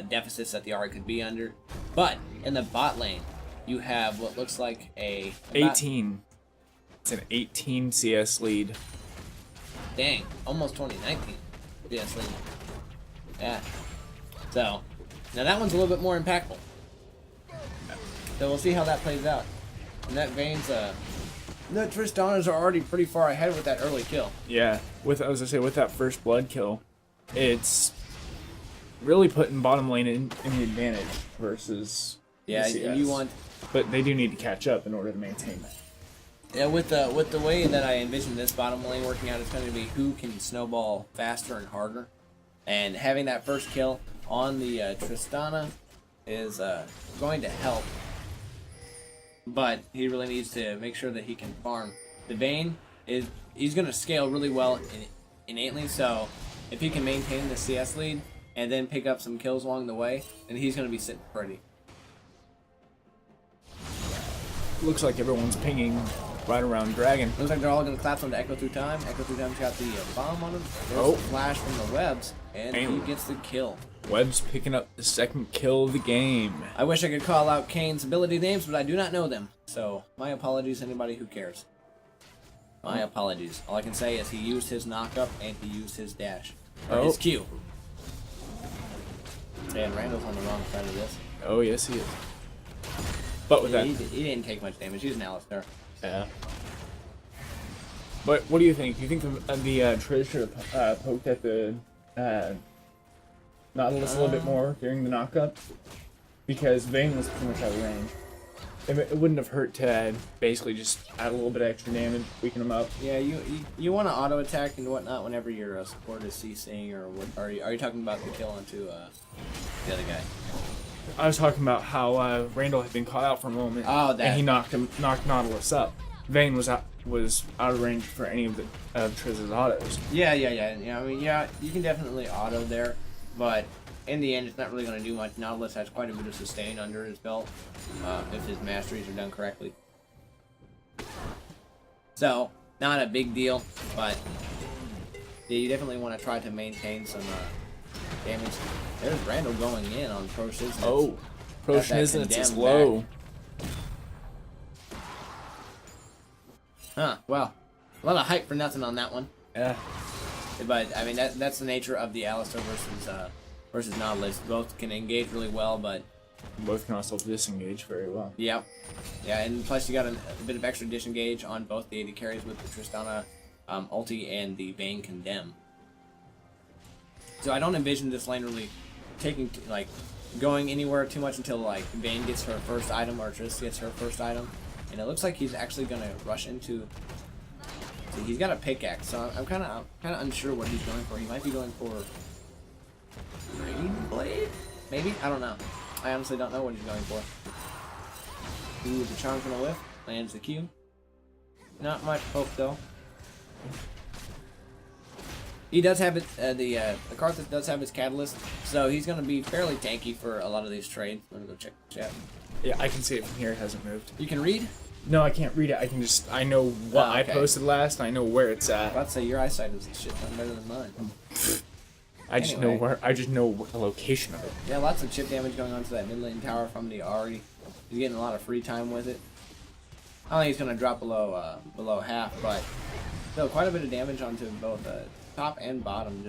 deficits that the Ahri could be under. But in the bot lane, you have what looks like a 18. It's an 18 CS lead. Dang, almost 2019 CS lead. Yeah. So now that one's a little bit more impactful. So we'll see how that plays out. And that Vayne's the Tristana's are already pretty far ahead with that early kill. Yeah, with that first blood kill, it's really putting bottom lane in the advantage versus. Yeah, and you want. But they do need to catch up in order to maintain that. Yeah, with the way that I envision this bottom lane working out, it's going to be who can snowball faster and harder, and having that first kill on the Tristana is going to help. But he really needs to make sure that he can farm. The Vayne he's going to scale really well innately, so if he can maintain the CS lead and then pick up some kills along the way, then he's going to be sitting pretty. Looks like everyone's pinging right around Dragon. Looks like they're all going to collapse onto Echo through time. Echo through time's got the bomb on him. There's a flash from the webs, and he gets the kill. Webb's picking up the second kill of the game. I wish I could call out Kane's ability names, but I do not know them. So, my apologies to anybody who cares. My apologies. All I can say is he used his knock-up and he used his dash. Or his Q. And Randall's on the wrong side of this. Oh, yes he is. But with that... He didn't take much damage. He's an Alistar. Yeah. But what do you think? Do you think the Trish should have poked at the Nautilus a little bit more during the knockup? Because Vayne was pretty much out of range. It wouldn't have hurt to basically just add a little bit of extra damage, weaken him up. Yeah, you want to auto attack and whatnot whenever your support is CCing, or what? Are you talking about the kill onto the other guy? I was talking about how Randall had been caught out for a moment. Oh, that. And he knocked Nautilus up. Vayne was out of range for any of Triz's autos. Yeah. I mean, you can definitely auto there, but in the end, it's not really going to do much. Nautilus has quite a bit of sustain under his belt if his masteries are done correctly. So, not a big deal, but yeah, you definitely want to try to maintain some damage. There's Randall going in on Pro Shiznitz. Oh, Pro Shiznitz is low. Huh, well, a lot of hype for nothing on that one. Yeah. But, I mean, that's the nature of the Alistar versus Nautilus. Both can engage really well, but... Both can also disengage very well. Yep. Yeah, and plus you got a bit of extra disengage on both the AD carries with the Tristana ulti and the Vayne Condemn. So I don't envision this lane really going anywhere too much until, like, Vayne gets her first item or Triss gets her first item. And it looks like he's actually going to rush into... See, he's got a pickaxe, so I'm kind of unsure what he's going for. He might be going for... Green Blade? Maybe? I don't know. I honestly don't know what he's going for. Ooh, the charm's gonna whiff. Lands the Q. Not much hope though. He does have it. The Karthus does have his catalyst, so he's gonna be fairly tanky for a lot of these trades. I'm gonna go check the chat. Yeah, I can see it from here. It hasn't moved. You can read? No, I can't read it. I know what I posted last. I know where it's at. I was about to say your eyesight is a shit ton better than mine. I just know the location of it. Yeah, lots of chip damage going on to that mid lane tower from the Ahri. He's getting a lot of free time with it. I don't think he's gonna drop below half, but still quite a bit of damage onto both top and bottom.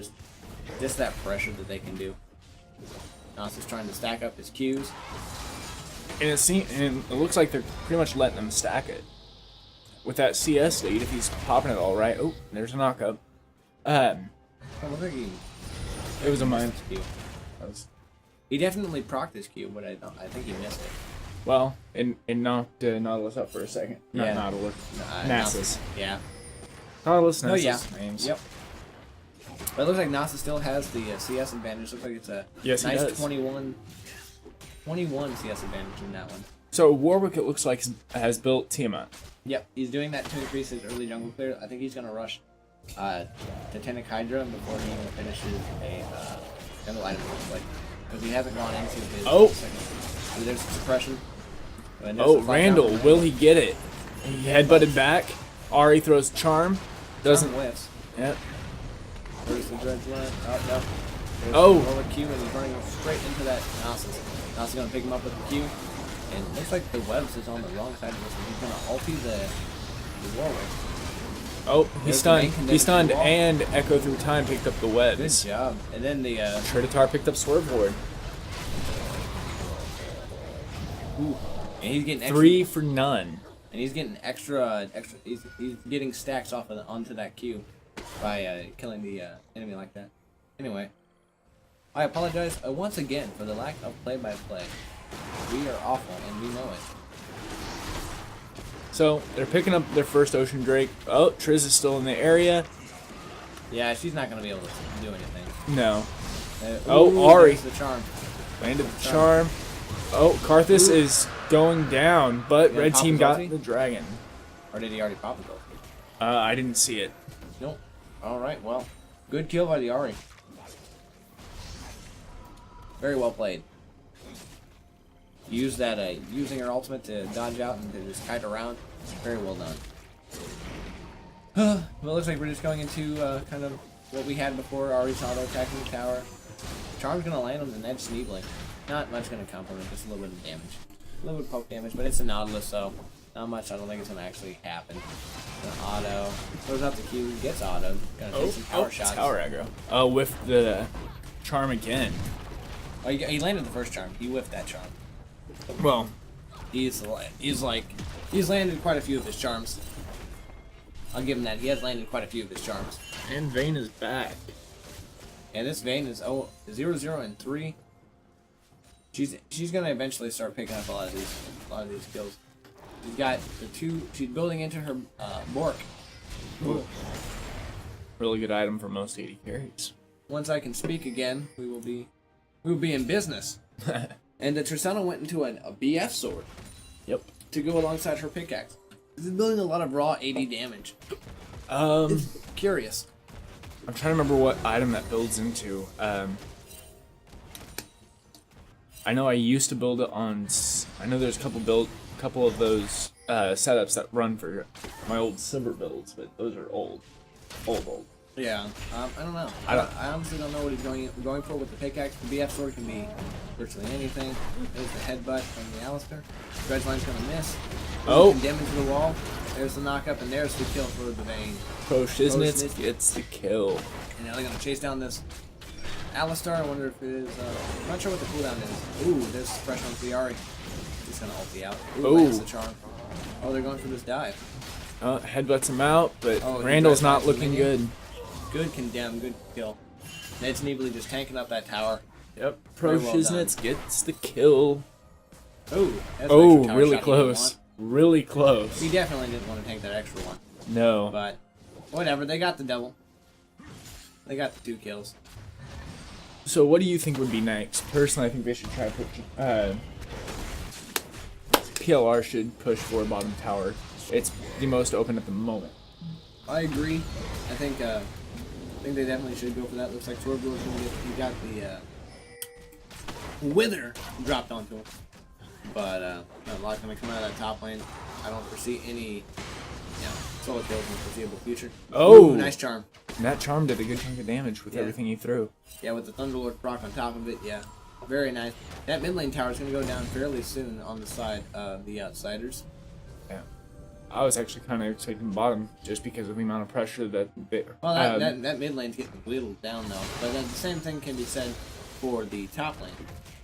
Just that pressure that they can do. Nasus trying to stack up his Qs. And it looks like they're pretty much letting him stack it. With that CS lead, if he's popping it all right. Oh, there's a knockup. I don't think It was a mine. Q. He definitely procced his Q, but I think he missed it. Well, it knocked Nautilus up for a second. Not Yeah. Nautilus. Nasus. Yeah. Nautilus, Nasus. Oh yeah. Names. Yep. But it looks like Nasus still has the CS advantage. Looks like it's a Yes, he nice does. 21 CS advantage in that one. So Warwick, it looks like, has built Tiamat. Yep, he's doing that to increase his early jungle clear. I think he's gonna rush Titanic Hydra before he even finishes a jungle item, because he hasn't gone into his second. So there's suppression. And there's Oh, the Randall, down. will he get it? He headbutted back. Ari throws charm. Doesn't. Charm whiffs. Yep. Where's the Dredge line? Oh, no. There's Oh. the Warwick Q, and he's running straight into that Nasus. Nasus gonna pick him up with the Q. And it looks like the webs is on the wrong side of this. He's gonna ulti the Warwick. Oh, he's There's the stunned. main condensed He's stunned, wall. and Echo through time picked up the Good webs. job. And then the Trinitar picked up Swerve Ward. and he's getting extra, 3 for none. and he's getting extra. He's getting stacks off of onto that Q by killing the enemy like that. Anyway, I apologize once again for the lack of play-by-play. We are awful, and we know it. So they're picking up their first Ocean Drake. Oh, Triz is still in the area. Yeah, she's not gonna be able to do anything. No. Oh, Oh, Ari. there's the charm. Landed the charm. Oh, Karthus is going down, but Yeah, red pop team his got ulti? the dragon. Or did he already pop it though? I didn't see it. Nope. All right. Well, good kill by the Ari. Very well played. Use that using her ultimate to dodge out and to just kite around. Very well done. Well, it looks like we're just going into kind of what we had before. Ari's auto attacking the tower. Charm's gonna land on the Ned Sneebling. Not much gonna compliment, just a little bit of damage. A little bit of poke damage, but it's a Nautilus, so not much. I don't think it's gonna actually happen. An auto. Throws out the Q, gets auto. Gonna take some power shots. Tower aggro. Oh, with the charm again. Oh, he landed the first charm. He whiffed that charm. Well, He's landed quite a few of his charms. I'll give him that. He has landed quite a few of his charms. and Vayne is back. And this Vayne is 0, and 3. She's gonna eventually start picking up a lot of these kills. She's got the two. She's building into her Bork. Really good item for most AD carries. Once I can speak again, we will be in business. And the Tristana went into a BF sword. Yep. To go alongside her pickaxe. This is building a lot of raw AD damage. Curious. I'm trying to remember what item that builds into. I know I used to build it on. I know there's a couple of those setups that run for my old Simber builds, but those are old. Yeah, I don't know. I honestly don't know what he's going for with the pickaxe. The BF sword can be virtually anything. There's the headbutt from the Alistair. Dredge line's gonna miss. Oh. Condemn into the wall. There's the knockup, and there's the kill for the Vayne. Pro Shiznitz Shiznitz. gets the kill. And now they're gonna chase down this Alistair. I wonder if it is. I'm not sure what the cooldown is. Ooh, there's suppression on Fiari. He's gonna ulti out. Ooh, Ooh. lands the charm. Oh, they're going for this dive. Headbutts him out, but Oh, he Randall's does not like looking minion. good. Good condemn, good kill. Ned Sneebly just tanking up that tower. Yep. Pro Very well Shiznitz gets the kill. Oh, that's an extra Oh, tower really shot he didn't close. want. Really close. He definitely didn't want to tank that extra one. No. But whatever, they got the double. They got the 2 kills. So what do you think would be next? Personally, I think they should try to put. PLR should push for bottom tower. It's the most open at the moment. I agree. I think they definitely should go for that. Looks like Swerve's gonna get. He got the Wither dropped onto him, but a lot gonna come out of that top lane. I don't foresee any, solo kills in the foreseeable future. Oh. Ooh, nice charm. And that charm did a good chunk of damage with Yeah. everything he threw. Yeah, with the Thunderlord proc on top of it, yeah. Very nice. That mid lane tower is going to go down fairly soon on the side of the Outsiders. Yeah. I was actually kind of expecting bottom just because of the amount of pressure that they. Well, that mid lane's getting whittled down, though. But then the same thing can be said for the top lane.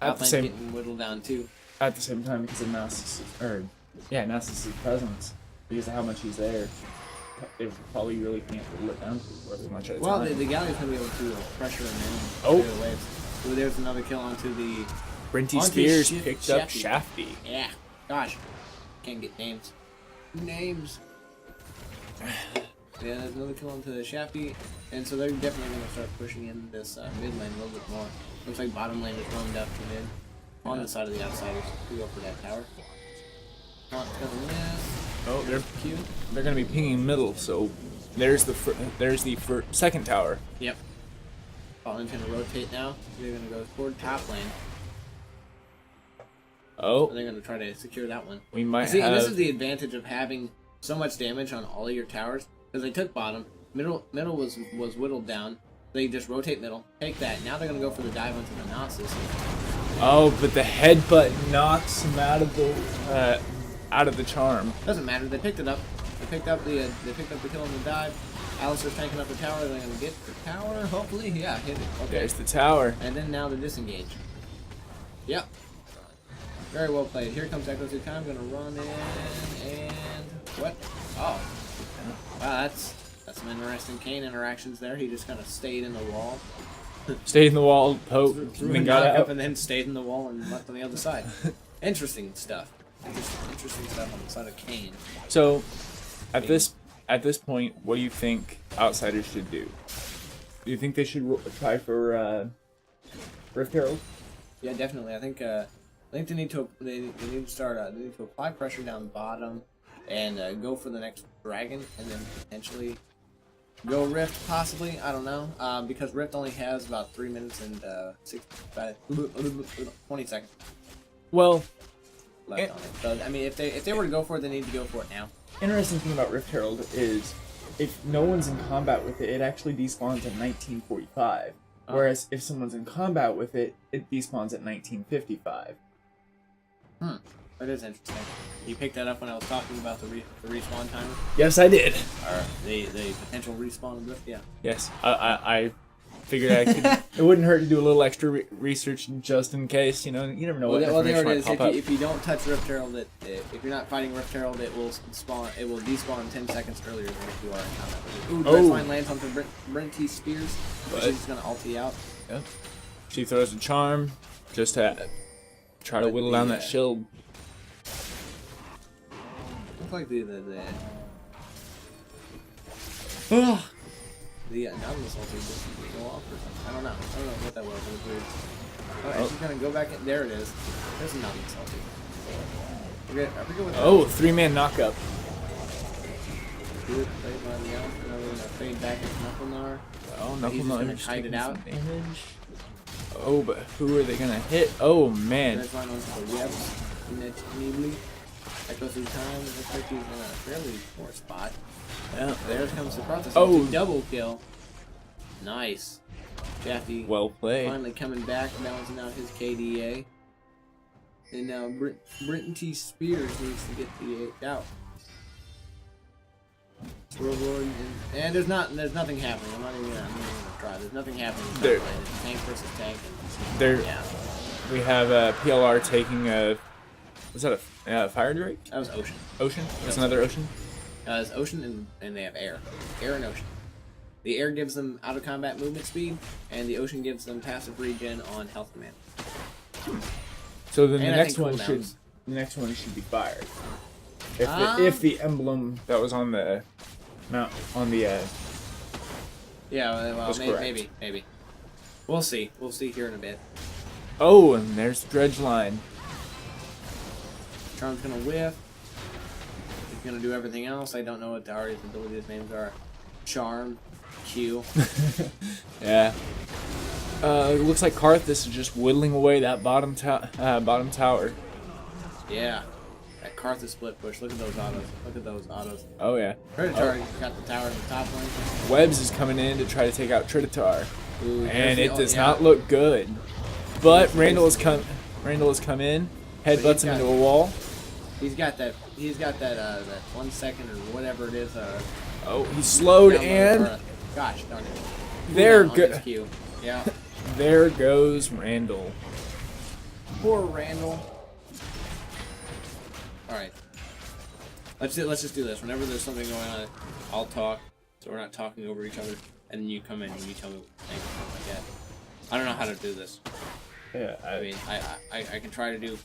At the Outlane's same getting whittled down too. time because of Nasus' presence, because of how much he's there, they probably really can't whittle it down for as much at a Well, time. the Galleon's gonna be able to pressure him in. Oh. The waves. Ooh, there's another kill onto the. Brinty onto Spears Shif- picked up Shafty. Shafty. Yeah. Gosh. Can't get names. Names. Yeah, there's another kill onto the Shafty, and so they're definitely gonna start pushing in this mid lane a little bit more. Looks like bottom lane is roamed up to mid. On the side of the outsiders. We go for that tower. Not gonna miss. Oh, Q. they're gonna be pinging middle, so there's the second tower. Yep. Bottom's gonna rotate now. They're gonna go toward top lane. Oh, They're gonna try to secure that one. we might See, and have. this is the advantage of having so much damage on all of your towers, because they took bottom. Middle was whittled down. They just rotate middle, take that. Now they're gonna go for the dive onto the Nasus. Oh, but the headbutt knocks him out of the charm. Doesn't matter. They picked it up. They picked up the kill on the dive. Alistair's tanking up the tower. They're gonna get the tower. Hopefully, yeah, hit it. Okay. There's the tower. And then now the disengage. Yep. Very well played. Here comes Echo Two Time. Gonna run in and what? Oh. Wow, that's some interesting Kane interactions there. He just kind of stayed in the wall. Stayed in the wall, poked, Threw and a then got knock up out. and then stayed in the wall and left on the other side. Interesting stuff. Interesting stuff on the side of Kane. So, at this point, what do you think outsiders should do? Do you think they should try for Rift Herald? Yeah, definitely. I think they need to start. They need to apply pressure down bottom and go for the next dragon, and then potentially go Rift, possibly. I don't know, because Rift only has about 3 minutes and 20 seconds Well, left on it. So I mean, if they were to go for it, they need to go for it now. interesting thing about Rift Herald is if no one's in combat with it, it actually despawns at 1945. Whereas if someone's in combat with it, it despawns at 1955. That is interesting. You picked that up when I was talking about the respawn timer, Yes, I did. or the potential respawn of Rift. Yeah. Yes, I figured I could. It wouldn't hurt to do a little extra research just in case. You know, you never know what Well, there information it might is. pop up. If you don't touch Rift Herald, if you're not fighting Rift Herald, it will spawn. It will despawn 10 seconds earlier than if you are in combat with it. Ooh, Oh. Line lands onto Brinty Spears. But- She's just gonna ulti out. Yeah. She throws a charm just to try to But whittle the, down that shield. Looks like the Nautilus ulti just go off or something. I don't know what that was. It was weird. Oh, and she's gonna go back in. There it is. There's a Nautilus ulti. I forget what that Oh, was. 3-man knockup. Good play by the Elf. Now we're gonna fade back into Knucklenar. Oh, He's Knuckle just gonna Nudge kite it taking out. some damage. Oh, but who are they gonna hit? Oh man. There's one onto the webs. Immediately. That goes through time. It looks like he's in a fairly poor spot. Yeah. There comes the Protoss. Oh. Double kill. Nice. Shafty Well played. finally coming back, balancing out his KDA. And now Brinton T. Spears needs to get the 8 out. And there's nothing happening. I'm not even gonna try. There's nothing happening. There- It's tank versus tank. And, There, yeah, we have PLR taking a. Was that a fire drake? that was Ocean. Ocean? That's another ocean. It's Ocean and they have air. Air and Ocean. The air gives them out of combat movement speed, and the Ocean gives them passive regen on health command. So then the And I next think one cooldowns. should be fire. If the emblem that was on the mount on the Yeah, well, That's correct. maybe. We'll see. We'll see here in a bit. oh, and there's the dredge line. Charm's gonna whiff. He's gonna do everything else. I don't know what the artist's abilities names are. Charm, Q. Yeah. It looks like Karthus is just whittling away that bottom tower. Yeah. That Karthus split push. Look at those autos. Look at those autos. Oh yeah. Predator got the tower in the top lane. Webbs is coming in to try to take out Trinitar, Ooh, and there's it the- does yeah. not look good. But Randall has come in, headbutts him got- into a wall. He's got that 1 second or whatever it is. Oh, he's slowed download and or, gosh darn it. there Cooldown on his go. Q. Yeah. There goes Randall. Poor Randall. Alright. Let's just do this. Whenever there's something going on, I'll talk, so we're not talking over each other, and then you come in and you tell me what you think, something like that. I don't know how to do this. Yeah, I mean, I can try to do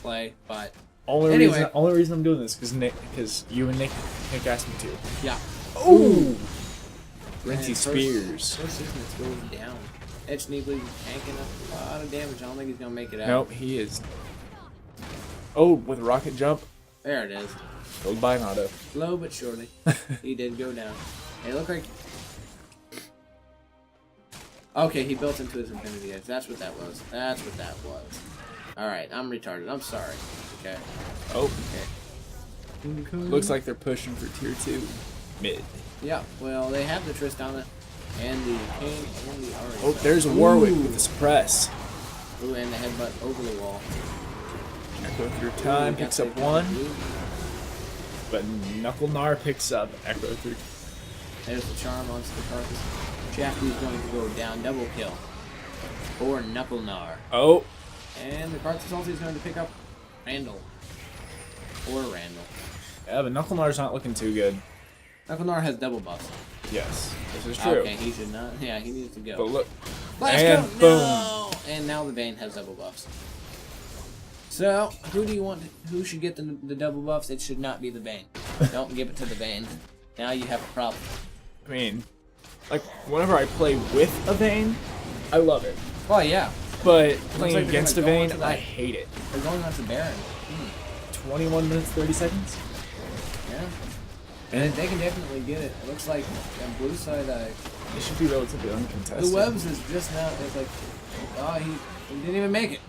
play, but only reason I'm doing this because you and Nick asked me to. yeah. Ooh. Man, Rinty Spears. First it's going down. Edge Sneakley tanking a lot of damage. I don't think he's gonna make it out. Nope, he is. Oh, with a rocket jump. There it is. Killed by an auto. Slow but surely, he did go down. It looked like. Okay, he built into his Infinity Edge. That's what that was. That's what that was. Alright, I'm retarded. I'm sorry. Okay. Oh. Okay. Looks like they're pushing for tier 2. Mid. Yeah, well, they have the Tristana and the King and the Ari. Oh, there's a Warwick with the suppress. Ooh, and the headbutt over the wall. Echo through time picks up 1. But Knuckle Gnar picks up Echo through. There's the charm onto the carcass. Shafty's going to go down, double kill. For Knuckle Gnar. Oh. And the Karthus ulti is going to pick up Randall. Or Randall. Yeah, but Knuckle Gnar's not looking too good. Knuckle Gnar has double buffs. Yes, this is true. Okay, he should not. Yeah, he needs to go. But look. Flash And go! boom. No! And now the Bane has double buffs. So, who do you want? Who should get the double buffs? It should not be the Bane. Don't give it to the Bane. Now you have a problem. I mean, like, whenever I play with a Vayne, I love it. Well, yeah. But playing like they're against a gonna go Vayne, into that. I hate it. They're going on to Baron. 21 minutes, 30 seconds? Yeah. And they can definitely get it. It looks like on blue side, It should be relatively uncontested. the Webs is just now. It's like, oh, he didn't even make it.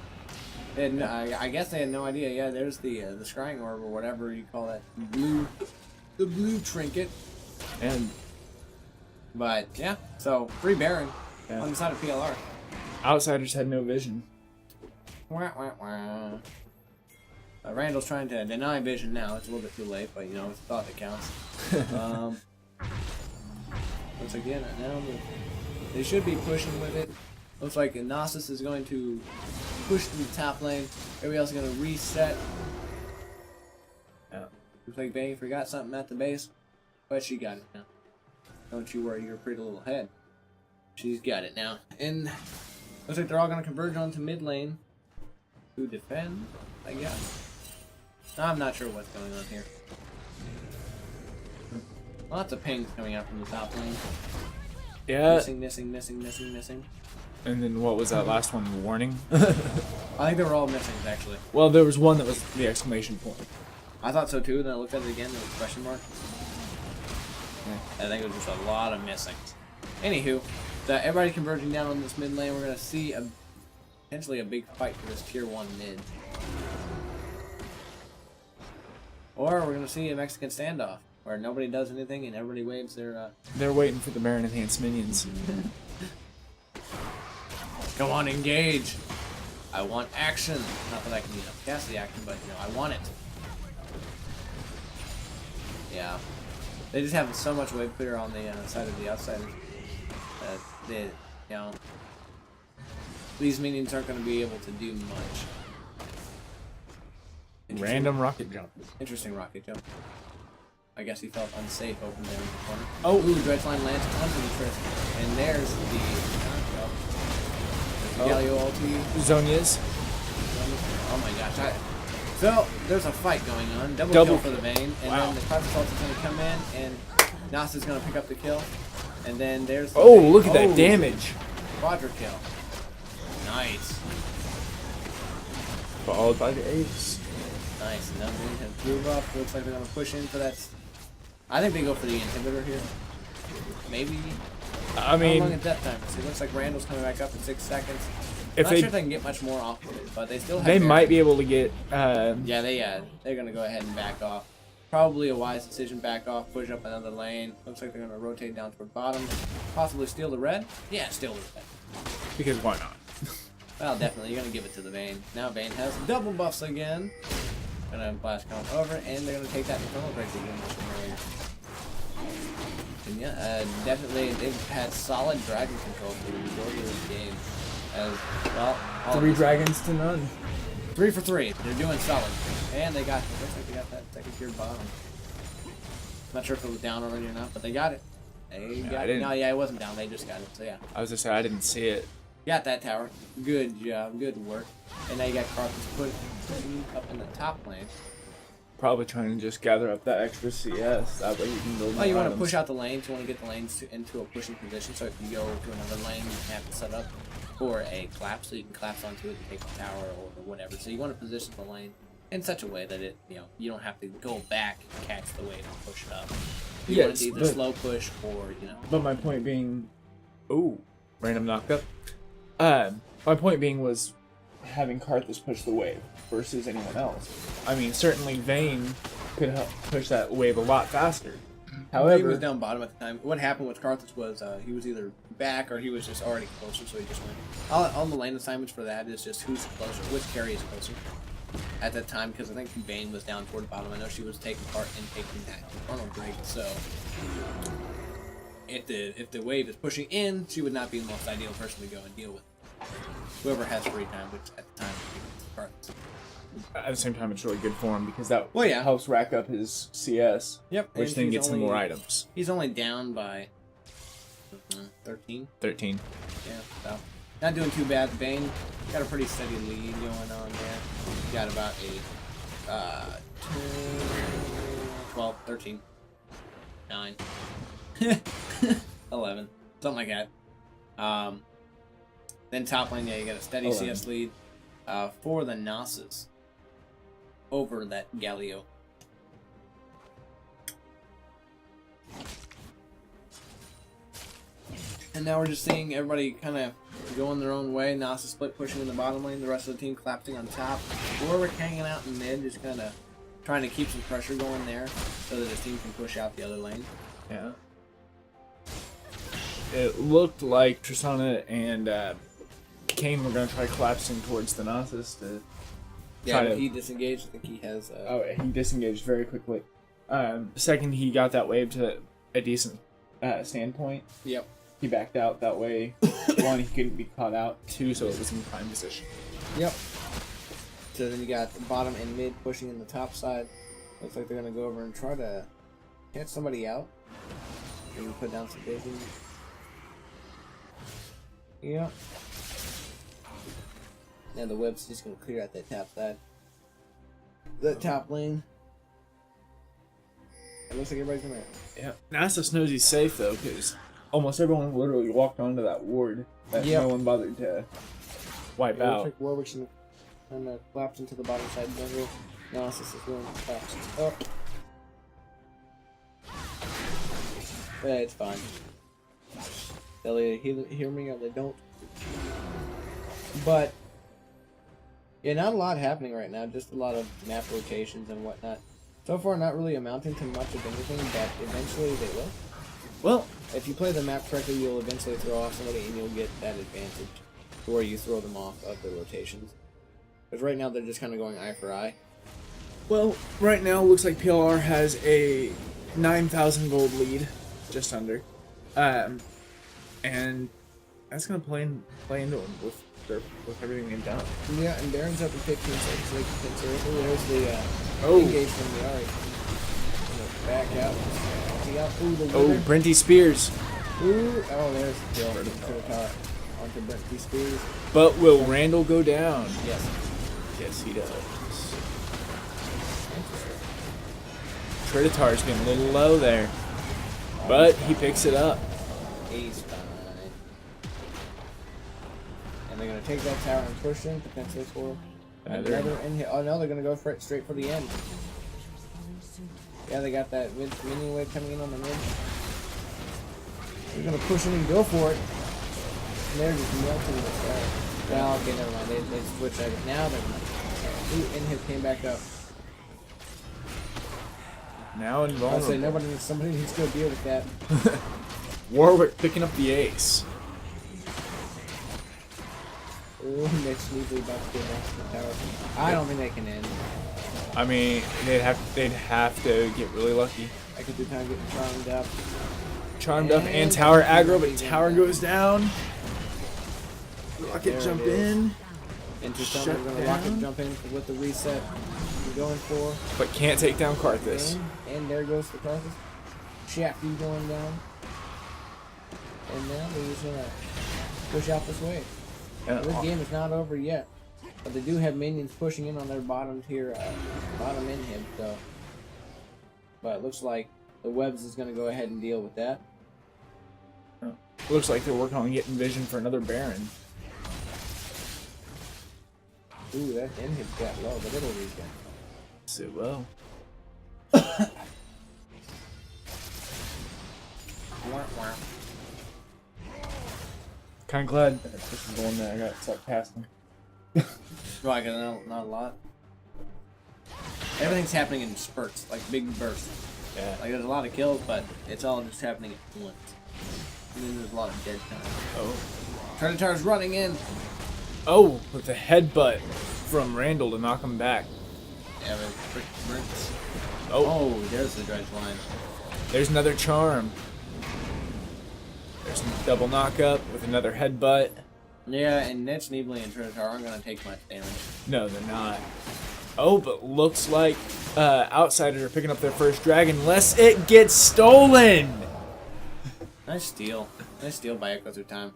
They had no, I guess they had no idea. Yeah, there's the scrying orb or whatever you call that the blue trinket. And But yeah, so free Baron Yeah. on the side of PLR. outsiders had no vision. Wah, wah, wah. Randall's trying to deny vision now. It's a little bit too late, but you know, it's a thought that counts. Once again, now they should be pushing with it. Looks like Gnosis is going to push to the top lane. Everybody else is going to reset. Yeah. Looks like Bane forgot something at the base, but she got it now. Don't you worry your pretty little head. She's got it now. And looks like they're all going to converge onto mid lane to defend, I guess. I'm not sure what's going on here. Lots of pings coming out from the top lane. Yeah. Missing. And then what was that last one? Warning? I think they were all missing, actually. Well, there was one that was the exclamation point. I thought so too, then I looked at it again, there was a question mark. I think it was just a lot of missings. Anywho, so everybody converging down on this mid lane, we're going to see potentially a big fight for this tier 1 mid. Or we're going to see a Mexican standoff, where nobody does anything and everybody waves their... They're waiting for the Baron enhanced minions. Come on, engage! I want action! Not that I can, cast the action, but, I want it. Yeah. They just have so much wave clear on the side of the outsiders that these minions aren't going to be able to do much. Random rocket jump. Interesting rocket jump. I guess he felt unsafe over there in the corner. Oh, Ooh, Dredgeline lands onto the Trist. And there's the Galio ulti. Zonia's. Oh my gosh. So, there's a fight going on. Double kill for the Vayne. And then the Karthus ult is going to come in, and Nas is going to pick up the kill. And then there's the Vayne. Look at that damage. Quadra kill. Nice. Followed by the ace. Nice. And that Vayne has move up. Looks like they're going to push in for that. I think they go for the inhibitor here. Maybe. I mean, how long is that time? So it looks like Randall's coming back up in 6 seconds. if I'm not they sure if they can get much more off of it, but they still have. they Baron. might be able to get. Yeah, they're gonna go ahead and back off. Probably a wise decision. Back off, push up another lane. Looks like they're gonna rotate down toward bottom. Possibly steal the red. Yeah, steal the red. Because why not? Well, definitely, you're gonna give it to the Vayne. Now Vayne has double buffs again. Gonna blast count over, and they're gonna take that Infernal Break again from earlier. And yeah, definitely they've had solid dragon control for the majority of this game. As well, all 3 of this- dragons to none. 3 for 3. They're doing solid. And they got, looks like they got that second tier bottom. Not sure if it was down already or not, but they got it. They got it. No, yeah, it wasn't down. They just got it. So yeah. I was just saying I didn't see it. Got that tower. Good job. Good work. And now you got Carthus put up in the top lane. Probably trying to just gather up that extra CS. That way you can build more Oh, you want to items. push out the lanes. You want to get the lanes into a pushing position. So if you go to another lane, you have to set up for a collapse, so you can collapse onto it and take the tower or whatever. So you want to position the lane in such a way that it, you don't have to go back and catch the wave and push it up. You want it to either slow push or, But my point being, random knocked up. My point being was having Carthus push the wave versus anyone else. I mean, certainly Vayne could help push that wave a lot faster. He However, was down bottom at the time. What happened with Carthus was he was either back or he was just already closer, so he just went. All the lane assignments for that is just who's closer, which carry is closer at that time, because I think Vayne was down toward the bottom. I know she was taking part in taking that Infernal break, so if the wave is pushing in, she would not be the most ideal person to go and deal with. Whoever has free time, which at the time was Carthus. at the same time, it's really good for him because that Well, yeah. helps rack up his CS, Yep. which and then he's gets him only- more items. He's only down by 13. 13. Yeah, so not doing too bad. Vayne got a pretty steady lead going on there. Got about a 12, 13, 9, 11, something like that. Then top lane, yeah, you got a steady 11. CS lead for the Gnosis over that Galio. And now we're just seeing everybody kind of going their own way. Gnosis split pushing in the bottom lane, the rest of the team collapsing on top. Warwick hanging out in mid, just kind of trying to keep some pressure going there so that his team can push out the other lane. Yeah. It looked like Tristana and Kane were going to try collapsing towards the Gnosis to Yeah, try but to... he disengaged. I think he has... he disengaged very quickly. Second, he got that wave to a decent standpoint. Yep. He backed out that way. One, he couldn't be caught out. Two, so it was in prime position. Yep. So then you got the bottom and mid pushing in the top side. Looks like they're going to go over and try to catch somebody out. Maybe put down some vision. Yep. Now the web's just going to clear out that top side. That top lane. It looks like everybody's going to... Yeah. Nasus knows he's safe, though, because almost everyone literally walked onto that ward that no one bothered to wipe out. Looks like Warwick's going to collapse into the bottom side jungle. Gnosis is going to collapse up. Yeah, it's fine. They hear me or they don't. But yeah, not a lot happening right now. Just a lot of map rotations and whatnot. So far, not really amounting to much of anything, but eventually they will. Well, If you play the map correctly, you'll eventually throw off somebody and you'll get that advantage to where you throw them off of the rotations. Because right now they're just kind of going eye for eye. well, right now looks like PLR has a 9,000 gold lead, just under, and that's gonna play into them with everything they've done. Yeah, and Baron's up in 15 seconds. So they can consider. There's the Oh. engage from the Ari. Back out. See out. Ooh, the Oh, wither. Brenty Spears. Ooh, oh, there's the kill. To the tower. Onto Brent T. Spears. But will Randall go down? Yes. Yes, he does. Predator's getting a little low there, but he picks it up. He's fine. And they're going to take that tower and push him, potentially for they're- another in here. Oh no, they're going to go for it straight for the end. Yeah, they got that minion wave coming in on the mid. They're going to push him and go for it. And they're just melting this guy. Well, okay, never mind. They switched out. Now they're going to... Ooh, Inhib came back up. Now I'd say invulnerable. somebody needs to go deal with that. Warwick picking up the ace. Ooh, Mitch Needley about to get back to the tower. I don't think they can end. I mean, they'd have to get really lucky. I could do time getting charmed up. Charmed up and And tower aggro, but even tower down. goes down. Rocket There jump it is. in, Into Shut something. We're gonna rocket down. jump in with the reset we're going for. but can't take down Karthus. And there goes the Karthus. Shafty going down. And now they're just gonna push out this way. This game is not over yet. But they do have minions pushing in on their bottom tier, bottom inhib, so. But it looks like the Webs is gonna go ahead and deal with that. Looks like they're working on getting vision for another Baron. Ooh, that inhib got low, but it'll regen. So well. Kind of glad that this is the one that I got stuck past him. Right, cause not a lot. Everything's happening in spurts, like big bursts. Yeah. Like there's a lot of kills, but it's all just happening at once. And then there's a lot of dead time. Oh. Predator's running in. Oh, with a headbutt from Randall to knock him back. Yeah, but Brits. Oh, Oh, there's the dredge line. there's another charm. There's a double knockup with another headbutt. Yeah, and Nitch, Neebly, and Predator aren't gonna take much damage. No, they're not. Oh, but looks like Outsiders are picking up their first dragon unless it gets stolen. Nice steal. Nice steal by Echo through time.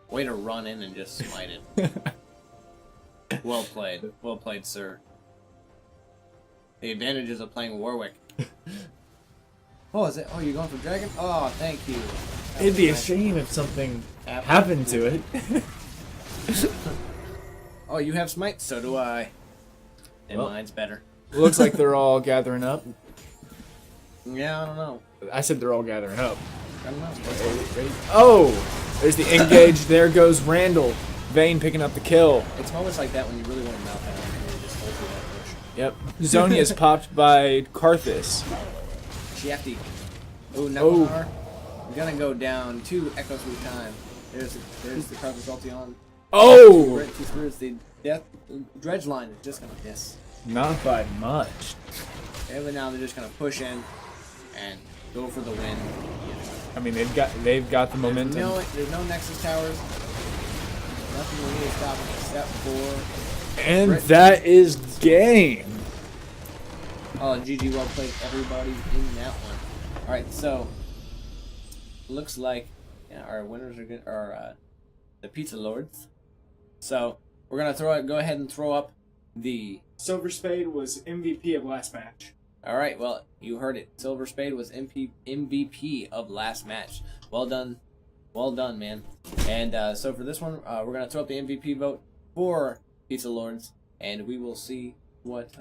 Way to run in and just smite it. Well played. Well played, sir. The advantages of playing Warwick. Oh, is it? Oh, you're going for dragon? Oh, thank you. That It'd be a was nice. shame if something Happened. happened to it. Oh, you have smite? So do I. And Well. mine's better. Looks like they're all gathering up. Yeah, I don't know. I said they're all gathering up. I don't know. Oh, there's the engage. There goes Randall. Vayne picking up the kill. It's moments like that when you really want to mouth out and really just hold through that push. Yep. Zonia's popped by Karthus. Shafty. Ooh, Oh. Nevermore. We're gonna go down 2 Echo through time. There's the Karthus ulti on. Oh! Red 2 spirits. The death dredge line is just gonna miss. Not by much. Every now they're just gonna push in and go for the win. I mean, they've got the momentum. There's no Nexus towers. Nothing we need to stop them except for. And that is game. Oh, GG, well played, everybody in that one. All right, so looks like our winners are good. Are the Pizza Lords. So we're gonna go ahead and throw up the. Silver Spade was MVP of last match. All right, well you heard it. Silver Spade was MVP of last match. Well done, man. And so for this one, we're gonna throw up the MVP vote for Pizza Lords, and we will see what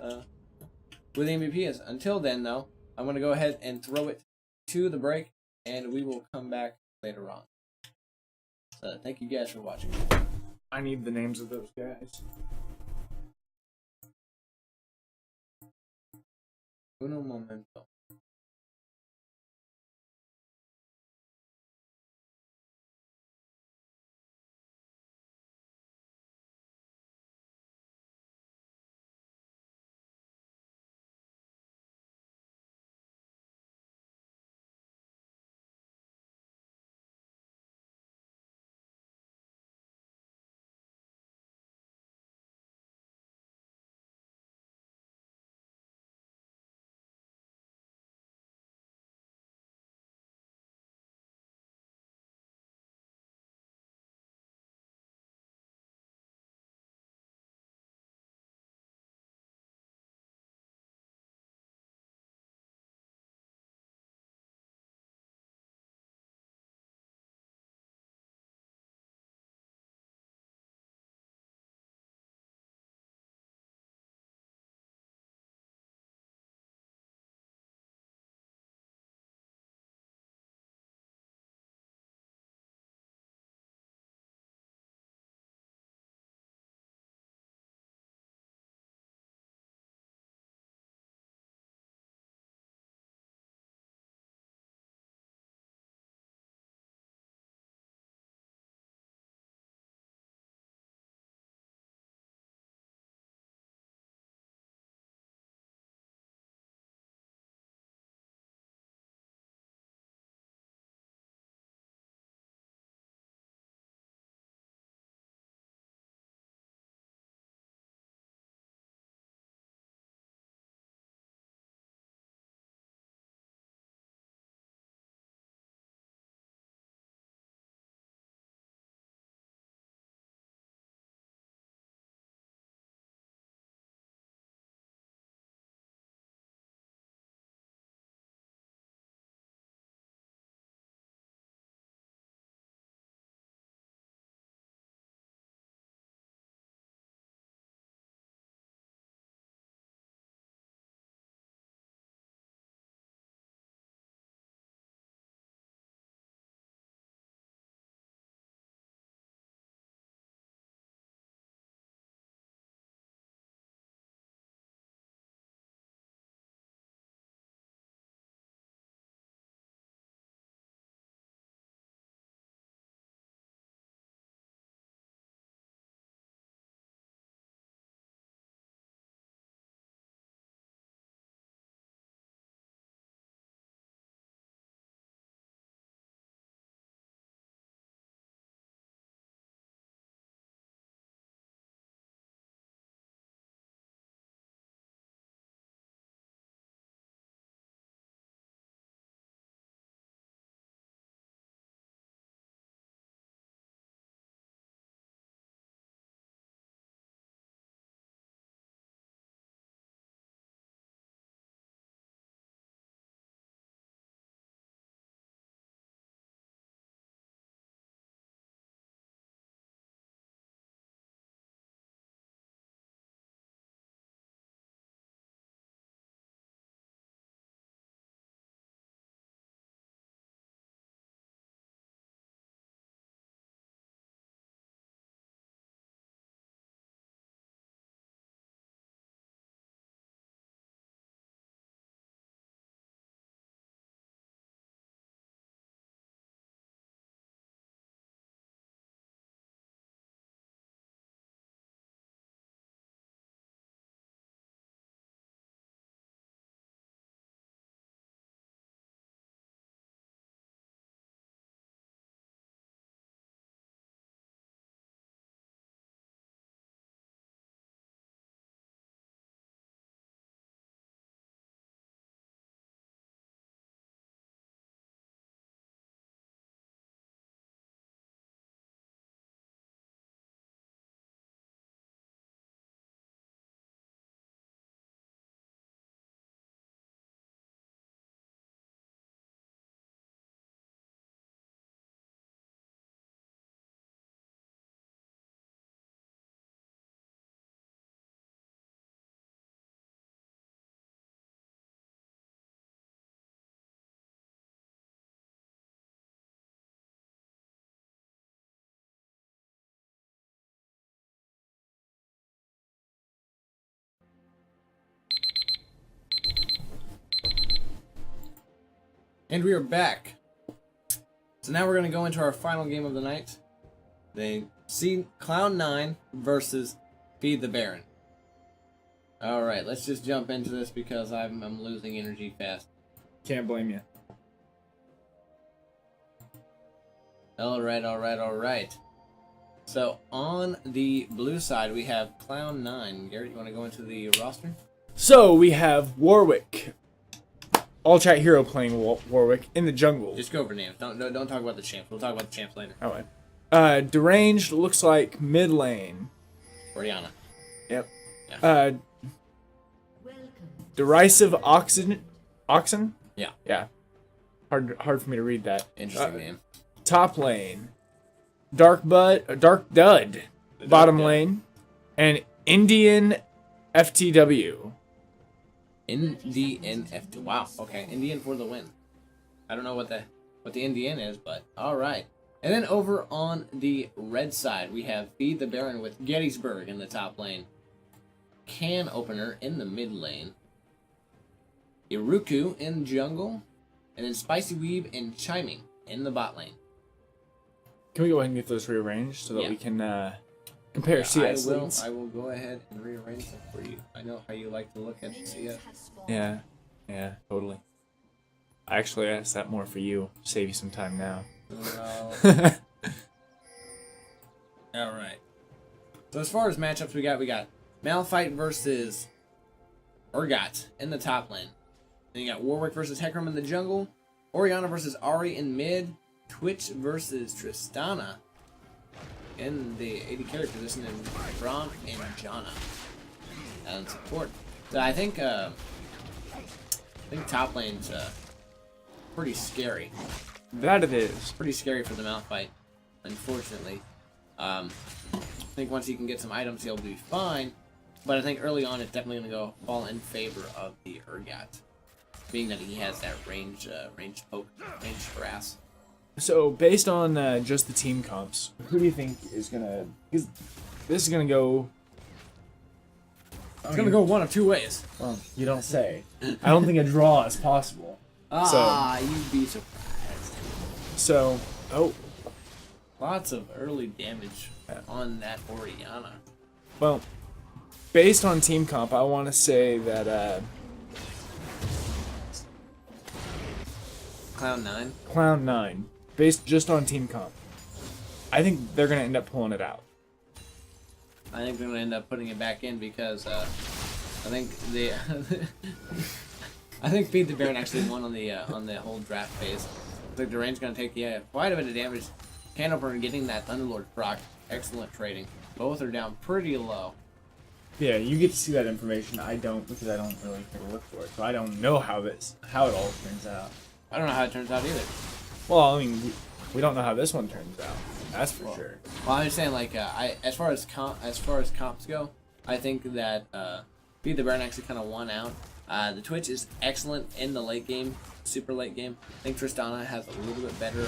who the MVP is. Until then, though, I'm gonna go ahead and throw it to the break, and we will come back later on. So thank you guys for watching. I need the names of those guys. Uno momento. And we are back. So now we're going to go into our final game of the night. They see Cloud9 versus Feed the Baron. Alright, let's just jump into this because I'm losing energy fast. Can't blame you. Alright. So on the blue side, we have Cloud9. Garrett, you want to go into the roster? So we have Warwick. All chat hero playing Warwick in the jungle. Just go over names. Don't talk about the champs. We'll talk about the champs later. Alright. Deranged looks like mid lane. Oriana. Yep. Yeah. Derisive Oxen? Yeah. Yeah. Hard for me to read that. Interesting name. Top lane. Dark Dud. Bottom lane. And Indian FTW. Indian FT. Wow. Okay. Indian for the win. I don't know what the Indian is, but all right. And then over on the red side, we have Feed the Baron with Gettysburg in the top lane. Can Opener in the mid lane. Iruku in jungle. And then Spicy Weeb and Chiming in the bot lane. Can we go ahead and get those rearranged so that we can compare Yeah, CS I leads? will go ahead and rearrange them for you. I know how you like to look at CS. Yeah, totally. I actually asked that more for you. Save you some time now. Well, all right. So as far as matchups, we got Malphite versus Urgot in the top lane. Then you got Warwick versus Hecarim in the jungle. Oriana versus Ahri in mid. Twitch versus Tristana in the AD carry position, and Braum and Janna and support. So I think top lane's pretty scary. That it is. Pretty scary for the Malphite, unfortunately. I think once he can get some items, he'll be fine. But I think early on, it's definitely going to fall in favor of the Urgot, being that he has that ranged poke, ranged harass. So, based on just the team comps, who do you think is gonna? Because this is gonna go. It's gonna go one of two ways. Well, you don't say. I don't think a draw is possible. You'd be surprised. So, Lots of early damage on that Oriana. well, based on team comp, I want to say that Cloud9, based just on team comp, I think they're gonna end up pulling it out. I think they're gonna end up putting it back in because I think I think Feed the Baron actually won on the whole draft phase. I think Durain's gonna take quite a bit of damage. Canoper getting that Thunderlord proc, excellent trading. Both are down pretty low. Yeah, you get to see that information. I don't, because I don't really take a look for it, so I don't know how it all turns out. I don't know how it turns out either. Well, I mean, we don't know how this one turns out. That's for sure. Well, I'm just saying, like, as far as comps go, I think that Feed the Baron actually kind of won out. The Twitch is excellent in the late game, super late game. I think Tristana has a little bit better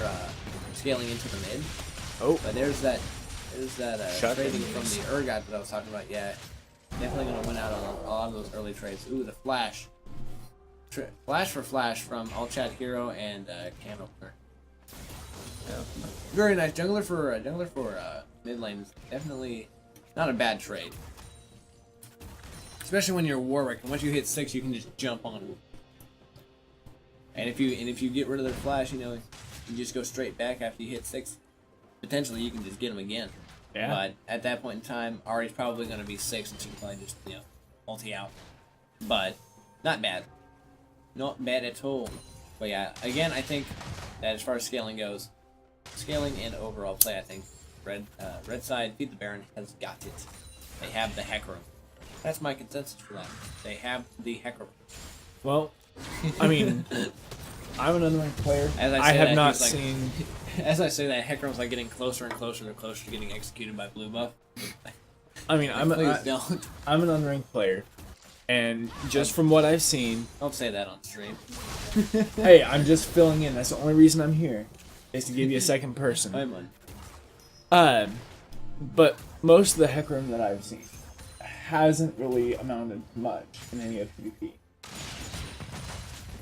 scaling into the mid. Oh, But there's that trading from the Urgot that I was talking about. Yeah, definitely gonna win out on a lot of those early trades. Ooh, the flash. Flash for flash from All Chat Hero and Can Opener. Yeah. Very nice jungler for mid lane is definitely not a bad trade. Especially when you're Warwick, and once you hit 6, you can just jump on. And if you get rid of their flash, you just go straight back after you hit 6. Potentially, you can just get them again. yeah. But at that point in time, Ari's probably going to be 6, and she can probably just multi out. But not bad. Not bad at all. But yeah, again, I think that as far as scaling goes, scaling and overall play, I think red side, Feed the Baron has got it. They have the Hecarim. That's my consensus for that. They have the Hecarim. Well, I mean, I'm an unranked player. As I have that, not he's like- seen. As I say that, Hecarim's like getting closer and closer and closer to getting executed by blue buff. I mean, Please don't. I'm an unranked player, and just from what I've seen, Don't say that on stream. hey, I'm just filling in. That's the only reason I'm here, is to give you a second person. I'm on. But most of the Hecarim that I've seen hasn't really amounted to much in any of PvP.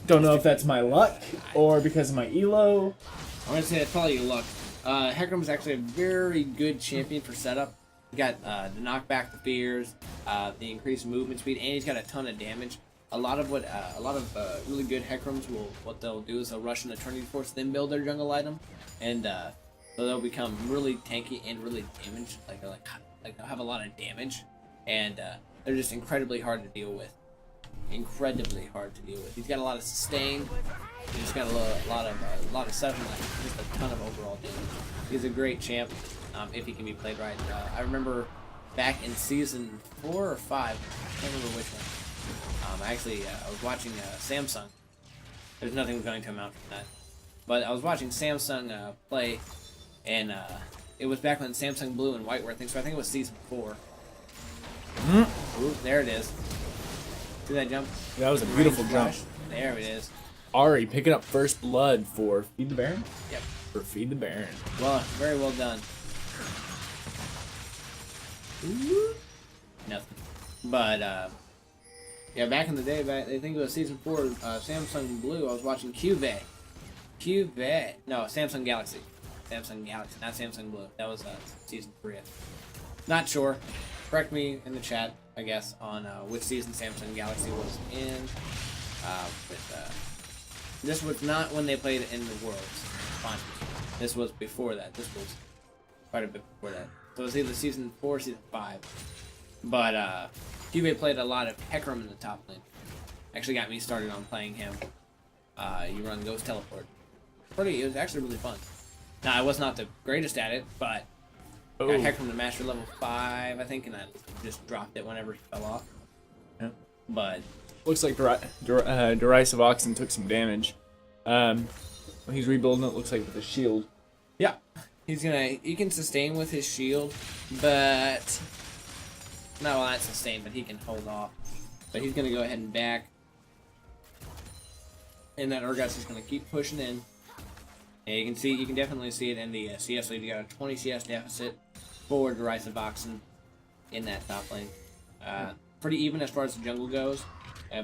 Don't know if that's my luck or because of my elo. I'm going to say that's probably your luck. Hecarim is actually a very good champion for setup. He got the knockback the fears, the increased movement speed, and he's got a ton of damage. A lot of really good Hecarims what they'll do is they'll rush into Eternity Force, then build their jungle item, and so they'll become really tanky and really damaged. Like they'll have a lot of damage, and they're just incredibly hard to deal with. Incredibly hard to deal with. He's got a lot of sustain. He's got a lot of stuff, and just a ton of overall damage. He's a great champ if he can be played right. I remember back in season 4 or 5, I can't remember which one. I was watching Samsung. There's nothing going to amount from that, but I was watching Samsung play, and it was back when Samsung Blue and White were things. So I think it was season 4. Ooh, there it is. See that jump? That was a beautiful jump. There it is. Ari picking up first blood for Feed the Baron? Yep. For Feed the Baron. Well, very well done. Nothing. But, yeah, back in the day, I think it was season 4, Samsung Blue, I was watching Cuvée. No, Samsung Galaxy. Samsung Galaxy, not Samsung Blue. That was season 3. Not sure. Correct me in the chat, I guess, on which season Samsung Galaxy was in. This was not when they played in the Worlds. Fine. This was before that. This was quite a bit before that. So it was either season 4 or season 5. But Cuvée played a lot of Hecarim in the top lane. Actually got me started on playing him. You run Ghost Teleport. It was actually really fun. Now, I was not the greatest at it, but got Hecarim to Master level 5, I think, and I just dropped it whenever he fell off. Yeah. But looks like Derisive Oxen took some damage. He's rebuilding it, looks like, with a shield. yeah, he can sustain with his shield, but not sustain, but he can hold off. But he's gonna go ahead and back, and that Urgot's is gonna keep pushing in. And you can definitely see it in the CS lead. You got a 20 CS deficit for Derisive Oxen in that top lane. Pretty even as far as the jungle goes,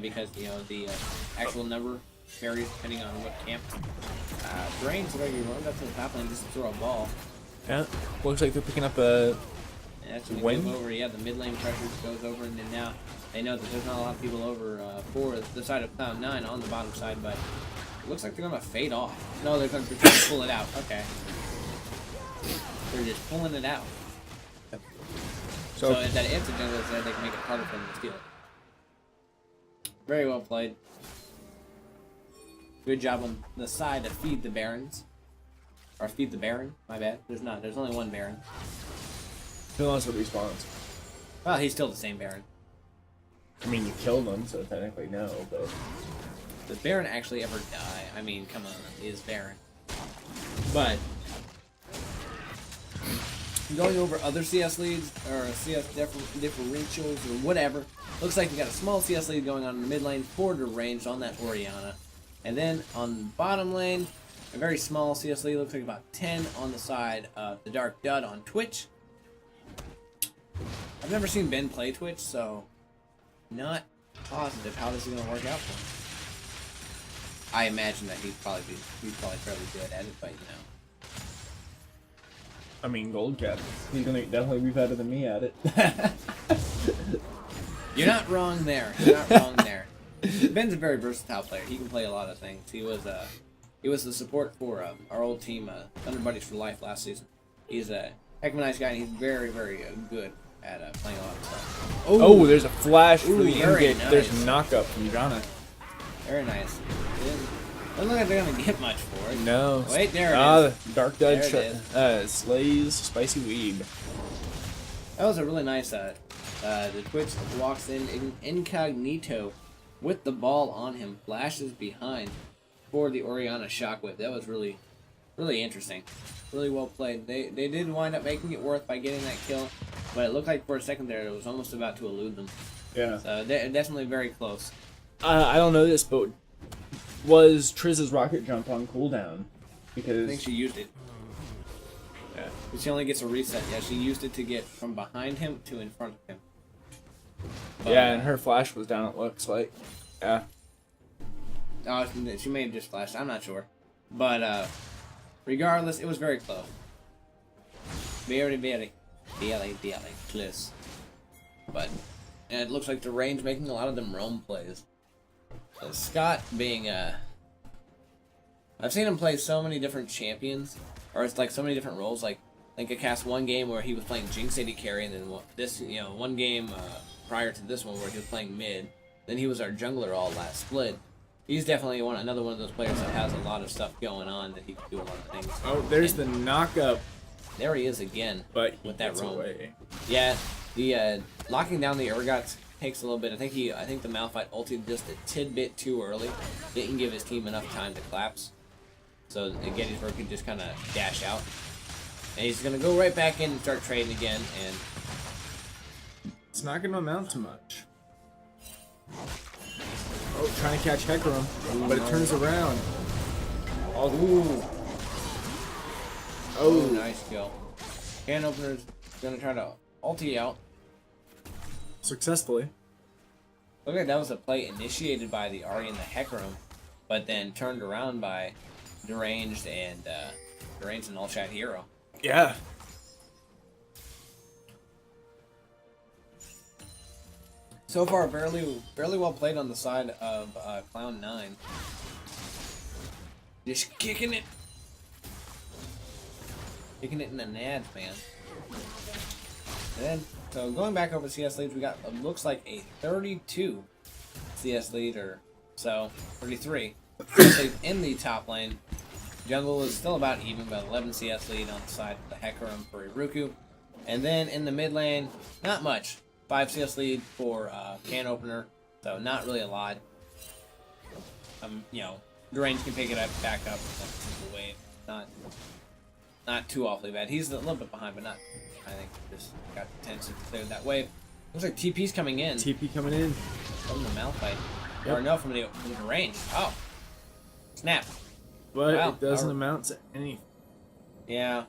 because the actual number varies depending on what camp. Brains are you run up to the top lane just to throw a ball. Yeah, looks like they're picking up a That's when win. they go over. Yeah, the mid lane pressure goes over, and then now they know that there's not a lot of people over for the side of Cloud9 on the bottom side, but it looks like they're gonna fade off. No, they're trying to pull it out. Okay, they're just pulling it out. So if the jungle is there, they can make it harder for them to steal it. Very well played. Good job on the side to feed the Barons. Or feed the Baron, my bad. There's only one Baron. Who knows what response? Well, he's still the same Baron. I mean, you killed him, so technically no, but... Does Baron actually ever die? I mean, come on, he is Baron. But going over other CS leads, or CS differentials, or whatever, looks like we got a small CS lead going on in the mid lane, quarter range on that Orianna. And then on the bottom lane, a very small CS lead, looks like about 10 on the side of the Dark Dud on Twitch. I've never seen Ben play Twitch, so not positive how this is going to work out for him. I imagine that he's probably fairly good at it, but I mean, Gold Cap. He's gonna definitely be better than me at it. You're not wrong there. You're not wrong there. Ben's a very versatile player. He can play a lot of things. He was the support for our old team, Thunder Buddies for Life last season. He's a heck of a nice guy, and he's very, very good at playing a lot of stuff. Oh, there's a flash for the very in-game. nice. There's a knock-up from Jana. Very nice. Doesn't look like they're gonna get much for it. No. Wait, there it is. The Dark Dud There it slays Spicy Weed. That was a really nice. The Twitch walks in incognito with the ball on him, flashes behind for the Orianna Shockwave. That was really, really interesting. Really well played. They did wind up making it worth by getting that kill, but it looked like for a second there it was almost about to elude them. Yeah. So they're definitely very close. I don't know this, but was Triz's rocket jump on cooldown? Because I think she used it. Yeah. She only gets a reset. Yeah, she used it to get from behind him to in front of him. But, yeah, and her flash was down, it looks like. Yeah. Oh, she may have just flashed. I'm not sure. But regardless, it was very close. Very, very close. But and it looks like the range making a lot of them roam plays. Scott being I've seen him play so many different champions, or it's like so many different roles. Like I cast one game where he was playing Jinx AD carry, and then this one game prior to this one where he was playing mid. Then he was our jungler all last split. He's definitely another one of those players that has a lot of stuff going on that he can do a lot of things. Oh, there's the knock-up. There he is again, but with that roam. Away. Yeah, the locking down the Urgots takes a little bit. I think the Malphite ulted just a tidbit too early. Didn't give his team enough time to collapse. So Gettysburg could just kind of dash out. And he's going to go right back in and start trading again. And it's not going to amount to much. Oh, trying to catch Hecarim, but it turns around. Oh, nice kill. Can opener's going to try to ulti out. Successfully. Look like that was a play initiated by the Ahri and the Hecarim, but then turned around by Deranged and an all-chat hero. Yeah. So far, barely well played on the side of Cloud9. Just kicking it in the nads, man. And then, so going back over CS leads, we got looks like a 32 CS lead, or so 33 CS lead in the top lane. Jungle is still about even, about 11 CS lead on the side of the Hecarim for Iruku. And then in the mid lane, not much. 5 CS lead for Can Opener, so not really a lot. Deranged can pick it up, back up, the wave. Not too awfully bad. He's a little bit behind, but not. I think just got the tension to clear that wave. Looks like TP's coming in. TP coming in from the Malphite, or no, from the range. Oh, snap! But wow. It doesn't amount to anything. Yeah,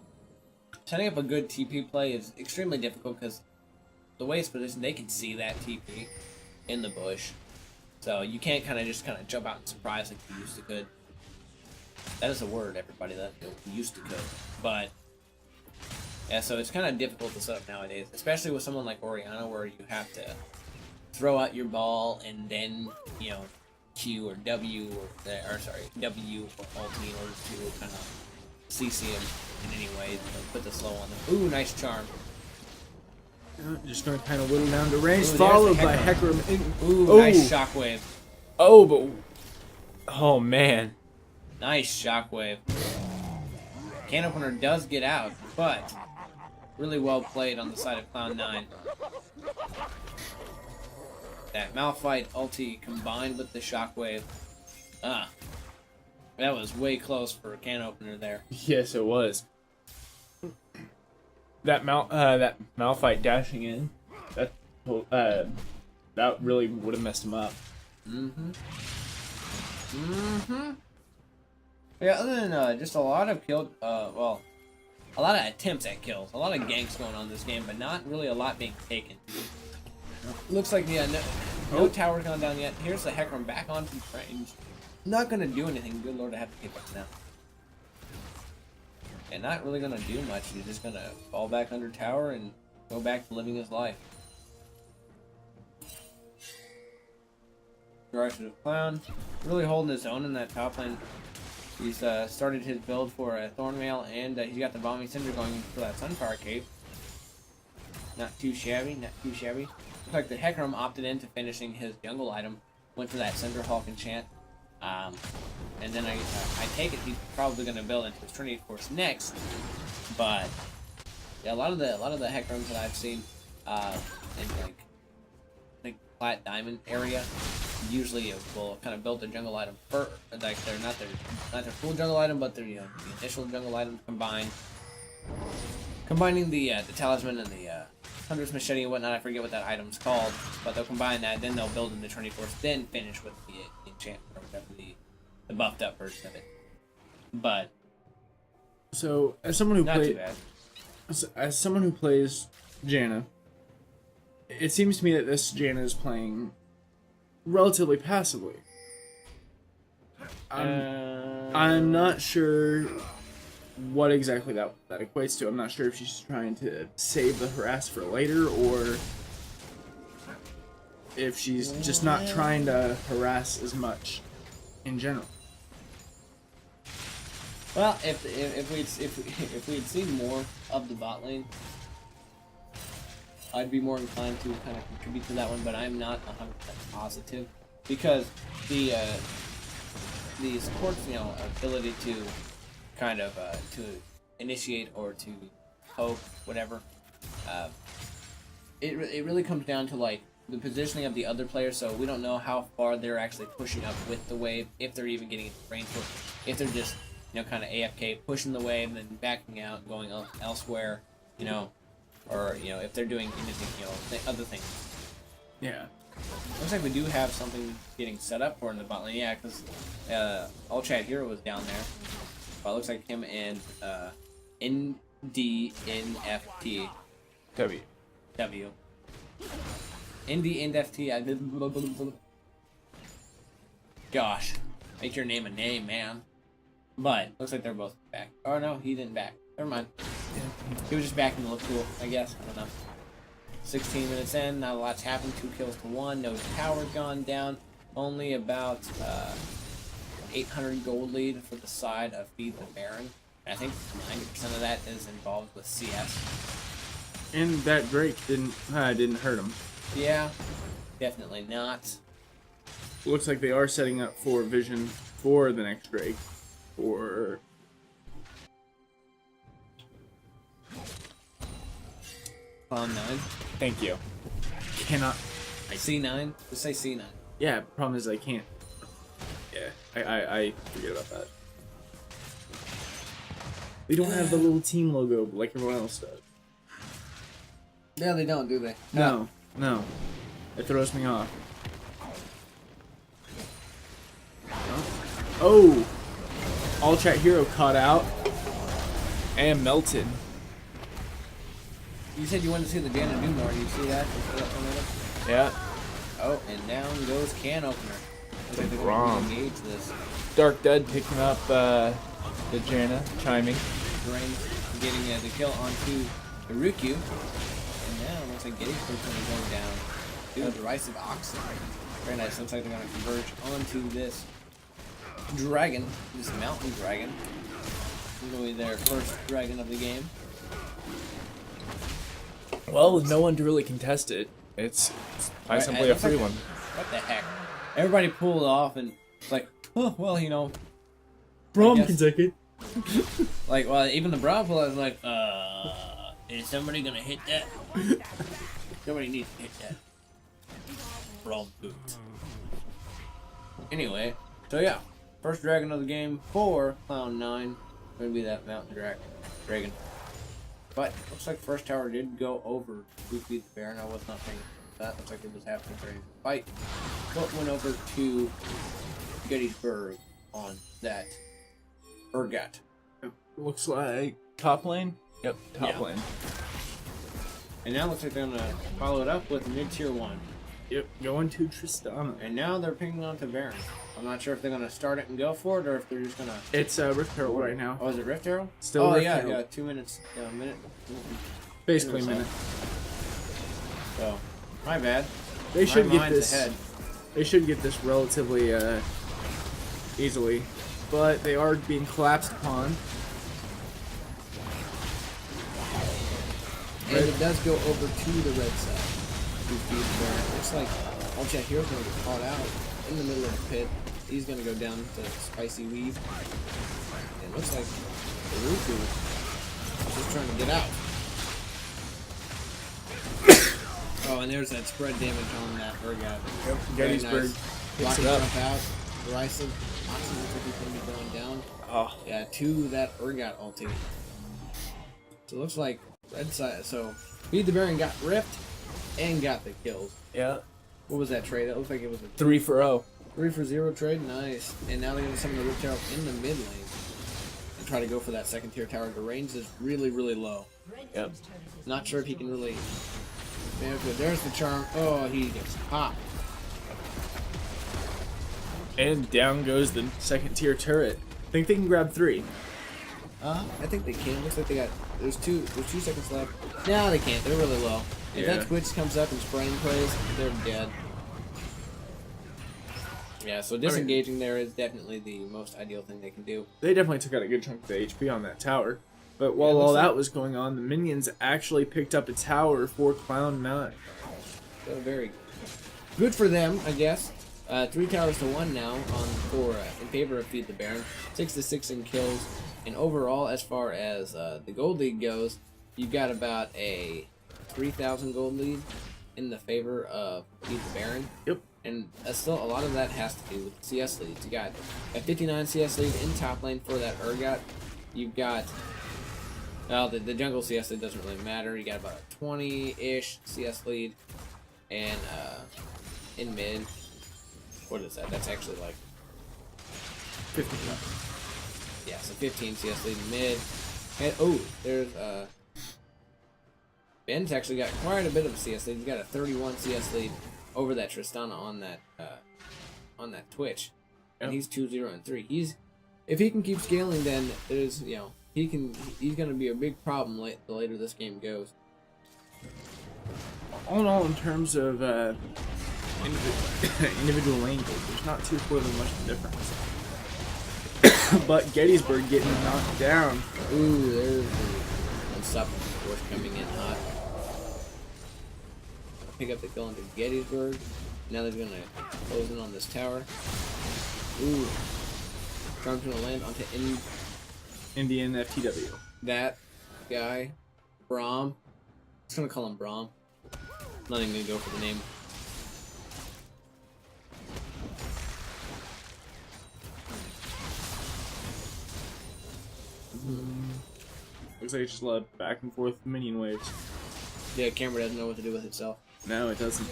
setting up a good TP play is extremely difficult because the way it's positioned, they can see that TP in the bush, so you can't just jump out and surprise like you used to could. That is a word, everybody. That you used to could, but yeah, so it's kind of difficult to set up nowadays, especially with someone like Orianna, where you have to throw out your ball and then Q or W W or ulti in order to kind of CC him in any way, put the slow on them. Ooh, nice charm. Just gonna kind of whittle down to range, followed by Hecarim. Ooh, nice shockwave. Oh man. Nice shockwave. Can Opener does get out, but really well played on the side of Cloud9. That Malphite ulti combined with the shockwave. That was way close for a Can Opener there. Yes, it was. That Malphite dashing in, that really would have messed him up. Yeah, other than just a lot of a lot of attempts at kills, a lot of ganks going on in this game, but not really a lot being taken. Looks like no tower's gone down yet. Here's the Hecarim back onto range. Not gonna do anything. Good lord, I have to keep up now. And not really gonna do much. He's just gonna fall back under tower and go back to living his life. Garage to the Clown, really holding his own in that top lane. He's started his build for a Thornmail, and he's got the Bombing Cinder going for that Sunfire Cape. Not too shabby, not too shabby. Looks like the Hecarim opted into finishing his jungle item, went for that Cinderhawk enchant. And then I take it he's probably going to build into his Trinity Force next. But yeah, a lot of the Hecarims that I've seen in like Plat Diamond area usually will kind of build their jungle item first. Like they're not their full jungle item, but they're the initial jungle item combining the talisman and the Hunter's Machete and whatnot. I forget what that item's called, but they'll combine that, then they'll build in the Trinity Force, then finish with the enchantment or whatever, the buffed up version of it. But so as someone who plays Janna, it seems to me that this Janna is playing relatively passively. I'm not sure what exactly that equates to. I'm not sure if she's trying to save the harass for later, or if she's just not trying to harass as much in general. Well, if we'd seen more of the bot lane, I'd be more inclined to kind of contribute to that one. But I'm not 100% positive because the support's ability to kind of to initiate or to poke whatever. It really comes down to like the positioning of the other players, so we don't know how far they're actually pushing up with the wave, if they're even getting into range, or if they're just kind of AFK pushing the wave and then backing out, going elsewhere, or if they're doing anything, other things. Yeah. Looks like we do have something getting set up for in the bot lane. Yeah, because All Chat Hero was down there. But it looks like him and NDNFT W. NDNFT. Gosh, make your name a name, man. But looks like they're both back. Oh no, he didn't back. Never mind. He was just backing to look cool, I guess. I don't know. 16 minutes in, not a lot's happened. 2 kills to 1. No tower gone down. Only about 800 gold lead for the side of Feed the Baron. I think 90% of that is involved with CS. And that Drake didn't hurt him. Yeah, definitely not. Looks like they are setting up for vision for the next Drake. Or Clown 9. thank you. Cannot. C9. Just say C9. Yeah. Problem is I can't. Yeah. I forget about that. They don't have the little team logo like everyone else does. Yeah, they don't, do they? No. It throws me off. Oh! All Chat Hero caught out and melted. You said you wanted to see the Jana do more. Do you see that? Yeah. Oh, and down goes can opener. Looks like they're going to engage this. Dark Dead picking up the Jana, chiming. Drain getting the kill onto the Ryukyu. And now it looks like Getty's going to go down. Dude, derisive oxen. Very nice. Looks like they're going to converge onto this dragon, this mountain dragon. This will be their first dragon of the game. Well, with no one to really contest it, it's quite simply a free one. What the heck? Everybody pulled off and it's like, oh, well, Brom can take it. Like, well, even the Brawl pull was like, is somebody gonna hit that? Somebody needs to hit that. Brawl boot. Anyway, so yeah. First dragon of the game for Clown 9. Gonna be that mountain dragon. But looks like first tower did go over to Feed the Baron. I was not thinking that. Looks like it was happening during the fight. But went over to Gettysburg on that Urgot. Looks like top lane. Yep, top Yeah. lane. And now looks like they're gonna follow it up with mid-tier 1. Yep, going to Tristana. And now they're pinging on to Baron. I'm not sure if they're gonna start it and go for it, or if they're just gonna. It's Rift Herald right now. Oh, is it Rift Arrow? Still Rift Herald. Yeah, 2 minutes, a minute. Basically a minute. So, my bad. They should My get mind's this. ahead. They should get this relatively easily, but they are being collapsed upon. And it does go over to the red side. Looks like All Chat Hero's gonna get caught out in the middle of the pit. He's gonna go down to Spicy Weave. And it looks like Ryukyu is just trying to get out. Oh, and there's that spread damage on that Urgot. Yep, Very Gettysburg nice. picks Blocking it up. jump out. Derisive. Oxen looks like he's gonna be going down. Oh, Yeah, to that Urgot ulti. So it looks like red side. So Feed the Baron got ripped and got the kills. yeah. What was that trade? It looks like it was a 3 for 0. 3 for 0 trade. Nice. And now they're going to summon the Rift Arrow in the mid lane and try to go for that second tier tower. The range is really, really low. Yep. Not sure if he can really. There's the charm. Oh, he gets popped. And down goes the second tier turret. Think they can grab 3. I think they can. Looks like they got. There's 2 seconds left. No, they can't. They're really low. If Yeah. that Twitch comes up and spraying plays, they're dead. Yeah, so disengaging there is definitely the most ideal thing they can do. They definitely took out a good chunk of the HP on that tower. But while looks all like- that was going on, the minions actually picked up a tower for Clown 9. So very good for them, I guess. 3 towers to 1 now in favor of Feed the Baron. 6 to 6 in kills. And overall, as far as the gold lead goes, you've got about a 3,000 gold lead in the favor of Feed the Baron. Yep. And still, a lot of that has to do with CS leads. You got a 59 CS lead in top lane for that Urgot. You've got, well, the jungle CS lead doesn't really matter. You got about a 20-ish CS lead, and in mid, what is that? That's actually like 50. yeah, so 15 CS lead in mid. And oh, there's Ben's actually got quite a bit of a CS lead. He's got a 31 CS lead over that Tristana on that Twitch, and Yep. he's 2-0-3. If he can keep scaling, then there's he's gonna be a big problem the later this game goes. All in all, in terms of individual lane goals, there's not too far much difference. But Gettysburg getting knocked down. Ooh, there's the unstoppable force coming in hot. Pick up the kill into Gettysburg. Now they're gonna close in on this tower. Ooh, Charm's gonna land onto Indian FTW. that guy, Braum. I'm just gonna call him Braum. Not even gonna go for the name. Looks like it's just a lot of back and forth minion waves. Yeah, camera doesn't know what to do with itself. No, it doesn't.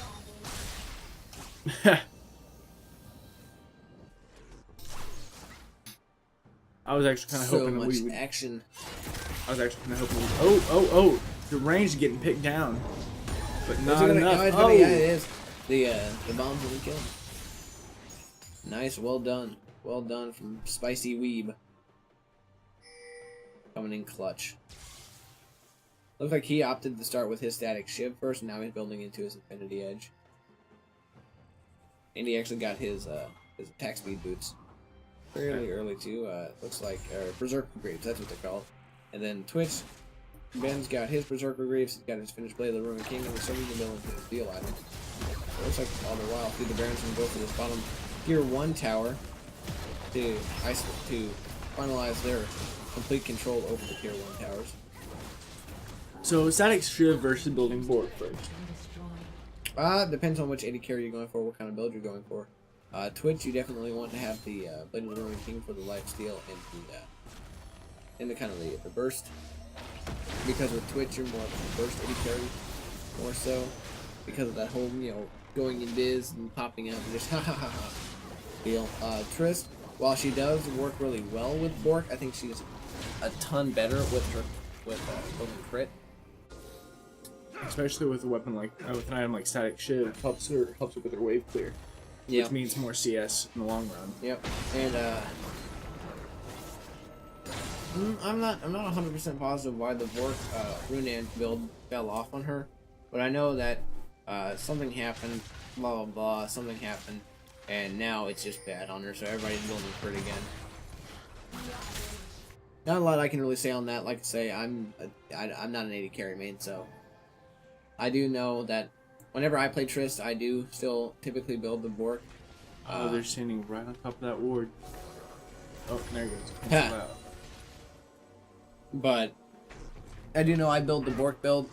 I was actually kind of So hoping that much we would. action. I was actually kind of hoping. Oh! The range is getting picked down, but not enough. Yeah, it is. The bomb's gonna kill him. Nice, well done. Well done from Spicy Weeb. Coming in clutch. Looks like he opted to start with his static shiv first, and now he's building into his Infinity Edge. And he actually got his attack speed boots fairly early too. Looks like Berserker Greaves, that's what they're called. And then Twitch, Ben's got his Berserker Greaves, he's got his finished Blade of the Ruined King, and he's starting to build into his deal item. So it looks like all the while, the Baron's gonna go for this bottom tier 1 tower to finalize their complete control over the tier 1 towers. So static shiv versus building board first. Depends on which AD carry you're going for, what kind of build you're going for. Twitch, you definitely want to have the Blade of the Ruined King for the lifesteal and the kind of the burst. Because with Twitch, you're more of a burst AD carry, more so. Because of that whole, going in biz and popping out and just ha ha ha ha deal. Triss, while she does work really well with Bork, I think she's a ton better with building crit. Especially with a weapon like with an item like static shiv, helps her with her wave clear, which means more CS in the long run. Yep. And I'm not 100% positive why the Vork Runan build fell off on her, but I know that something happened, blah blah blah, something happened, and now it's just bad on her. So everybody's building crit again. Not a lot I can really say on that. Like I say, I'm not an AD carry main, so I do know that whenever I play Trist, I do still typically build the Bork. Oh, they're standing right on top of that ward. Oh, there it goes. Ha. Cancel out. But I do know I build the Bork build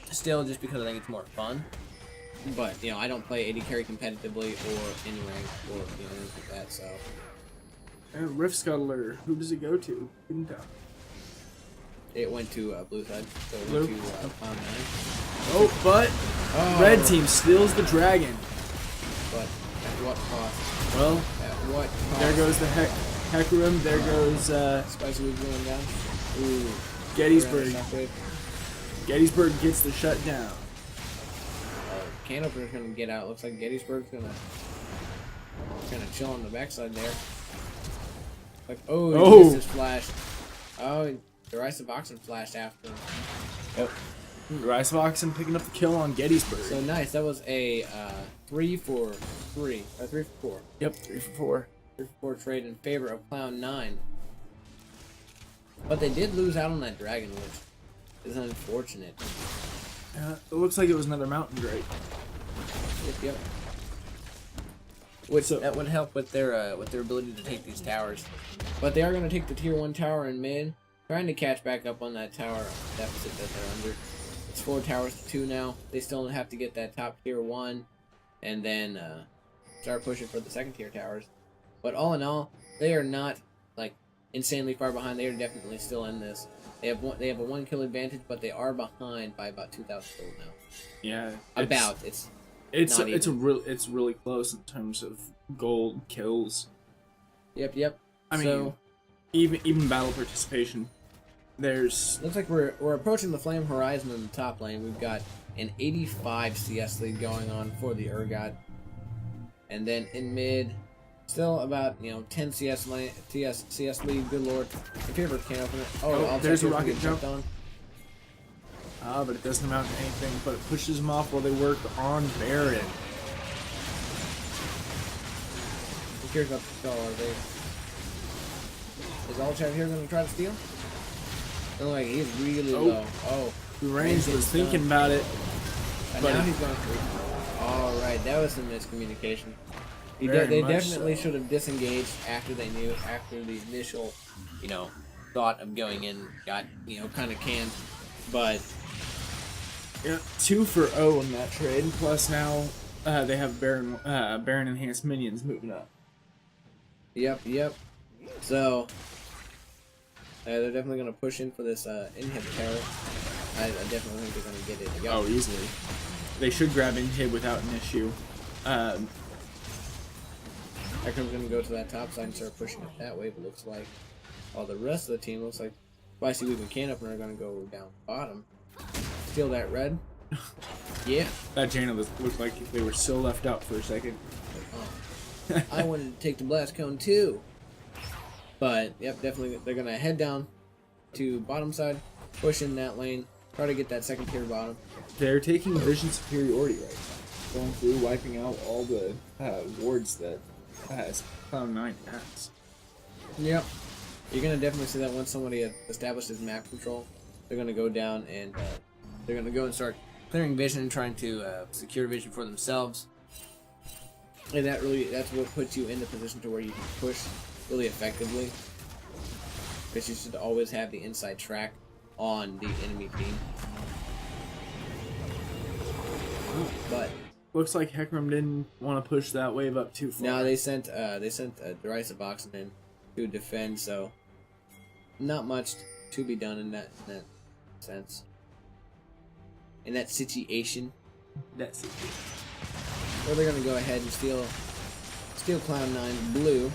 still just because I think it's more fun. But I don't play AD carry competitively or in rank or anything like that. So And Rift Scuttler, who does it go to? Couldn't tell. it went to blue side. So it Blue? went to Clown 9. Oh, but red team steals the dragon. But at what cost? Well, At what cost? there goes the Hecarim. There goes Spicy was going down. Ooh. Gettysburg. Shockwave. Gettysburg gets the shutdown. Canoper's gonna get out. Looks like Gettysburg's gonna Kind of chill on the backside there. Like, oh, he missed his flash. Oh, the Rise of Oxen flashed after him. Yep. Rise of Oxen picking up the kill on Gettysburg. So nice. That was a 3 for 3. Or 3 for 4. Yep, 3 for 4. 3 for 4 trade in favor of Cloud9. But they did lose out on that dragon, which is unfortunate. It looks like it was another mountain drake. Yep. Which that would help with their ability to take these towers. But they are going to take the tier 1 tower in mid, trying to catch back up on that tower deficit that they're under. It's 4 towers to 2 now. They still have to get that top tier 1, and then start pushing for the second tier towers. But all in all, they are not like insanely far behind. They are definitely still in this. They have a 1 kill advantage, but they are behind by about 2,000 gold now. Yeah, it's really close in terms of gold kills. Yep. I mean, even battle participation. There's looks like we're approaching the Flame Horizon in the top lane. We've got an 85 CS lead going on for the Urgot, and then in mid, still about 10 CS lead. Good lord, if you ever can't open it. Oh, there's a rocket jump on. But it doesn't amount to anything. But it pushes them off while they work on Baron. I'm curious about the spell. Is All-Chat here going to try to steal? Look like he's really low. Oh, Range was thinking about it. And now he's going through. Alright, that was some miscommunication. They definitely should have disengaged after the initial, thought of going in got, kind of canned. But yeah, 2 for 0 in that trade. Plus now they have Baron enhanced minions moving up. Yep. So they're definitely going to push in for this inhib tower. I definitely think they're going to get it. Oh, easily. They should grab inhib without an issue. Ekrum's going to go to that top side and start pushing it that way, but looks like all the rest of the team looks like Spicy Weave and Can Opener are going to go down bottom. Steal that red. Yeah. That Jaina looked like they were so left out for a second. I wanted to take the blast cone too. But, yep, definitely they're going to head down to bottom side, push in that lane, try to get that second tier bottom. They're taking vision superiority right now. Going through, wiping out all the wards that Cloud9 has. Yep. You're going to definitely see that once somebody establishes map control, they're going to go down and they're going to go and start clearing vision and trying to secure vision for themselves. And that's what puts you in the position to where you can push really effectively. Because you should always have the inside track on the enemy team. But looks like Hecarim didn't want to push that wave up too far. No, they sent Derisive Oxen in to defend, so not much to be done in that sense. In that situation. Or they're gonna go ahead and steal Cloud9 blue.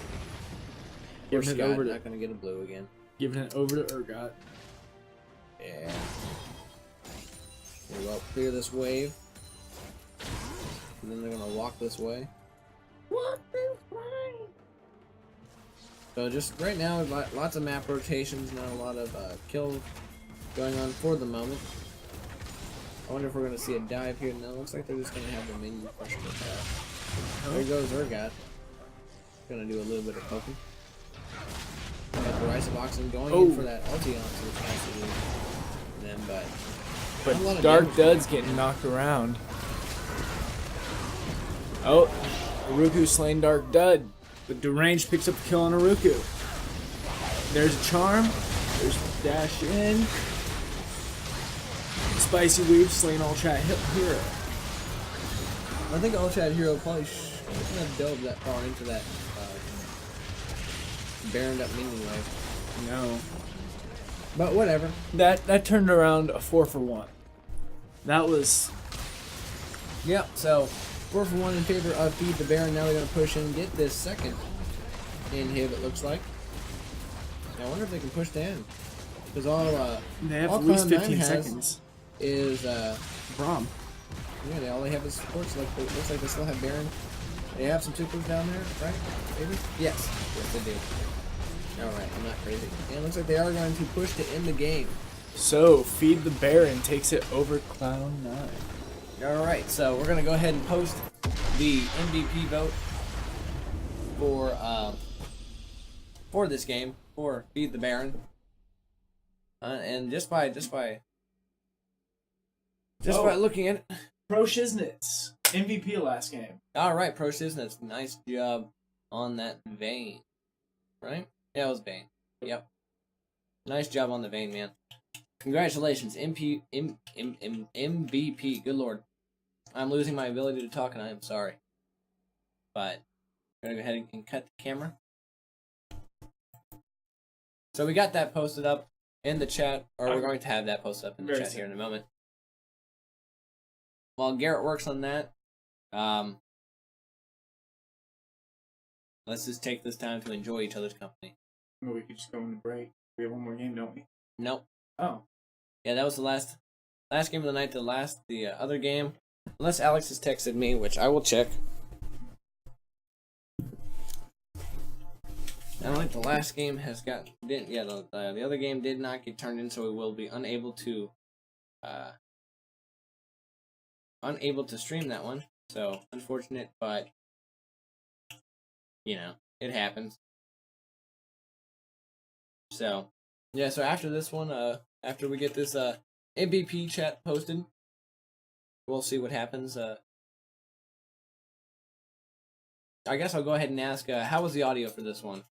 Or Scott, not gonna get a blue again. Giving it over to Urgot. Yeah. Well, clear this wave. And then they're gonna walk this way. So just right now, lots of map rotations, not a lot of kills going on for the moment. I wonder if we're gonna see a dive here. No, it looks like they're just gonna have the minion push the path. There goes Urgot. Gonna do a little bit of poking. Got the Rise of Oxen going in for that ulti onto capacity. Then, but Dark Dud's getting knocked around. Oh, Uruku slain Dark Dud. The Deranged picks up the kill on Uruku. There's a charm. There's dash in. Spicy Weave slain All-Chat Hero. I think All-Chat Hero probably shouldn't have dove that far into that baroned up minion wave. No. But whatever. That turned around a 4 for 1. That was. Yep, so 4 for 1 in favor of Feed the Baron. Now they're going to push in and get this second inhib, it looks like. Now, I wonder if they can push the end. Because they have at least 15 seconds. Is Braum. Yeah, all they have is supports. Like, it looks like they still have Baron They have some supers down there, right? Maybe? Yes. Yes, they do. Alright, I'm not crazy. And it looks like they are going to push to end the game. So, Feed the Baron takes it over Cloud9. Alright, so we're going to go ahead and post the MVP vote for this game, for Feed the Baron. And just by looking at it. Pro Shiznitz, MVP last game. Alright, Pro Shiznitz, nice job on that vein. Right? Yeah, it was vein. Yep. Nice job on the vein, man. Congratulations, MVP. Good lord. I'm losing my ability to talk and I am sorry. But I'm going to go ahead and cut the camera. So we got that posted up in the chat, or we're going to have that posted up in the chat here in a moment. While Garrett works on that, let's just take this time to enjoy each other's company. Well, we could just go in the break. We have one more game, don't we? Nope. Oh. Yeah, that was the last game of the night. The other game, unless Alex has texted me, which I will check. I don't think the last game has got. The other game did not get turned in, so we will be unable to stream that one. So unfortunate, but you know it happens. So yeah, so after this one, after we get this MVP chat posted, we'll see what happens. I guess I'll go ahead and ask, how was the audio for this one?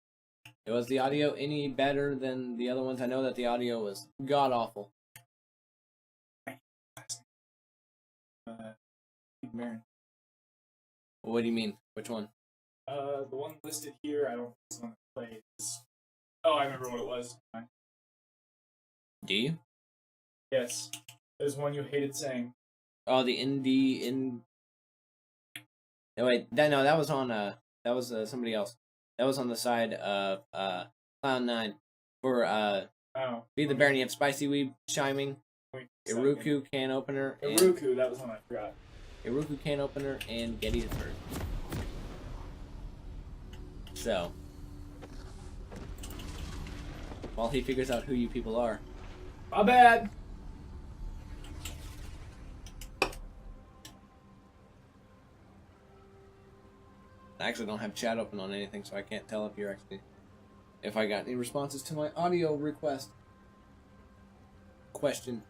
Was the audio any better than the other ones? I know that the audio was god-awful. Baron. What do you mean? Which one? The one listed here, I don't think it's on the play. Oh, I remember what it was. Do you? Yes. There's one you hated saying. Oh, the No, wait, that was on, that was somebody else. That was on the side of, Cloud9. For, Feed the Baron, you have Spicy Weeb chiming, Iruku can opener. Iruku, that was one I forgot. Iruku can opener, and Gettysburg. So, while he figures out who you people are. My bad! I actually don't have chat open on anything, so I can't tell if I got any responses to my audio request question.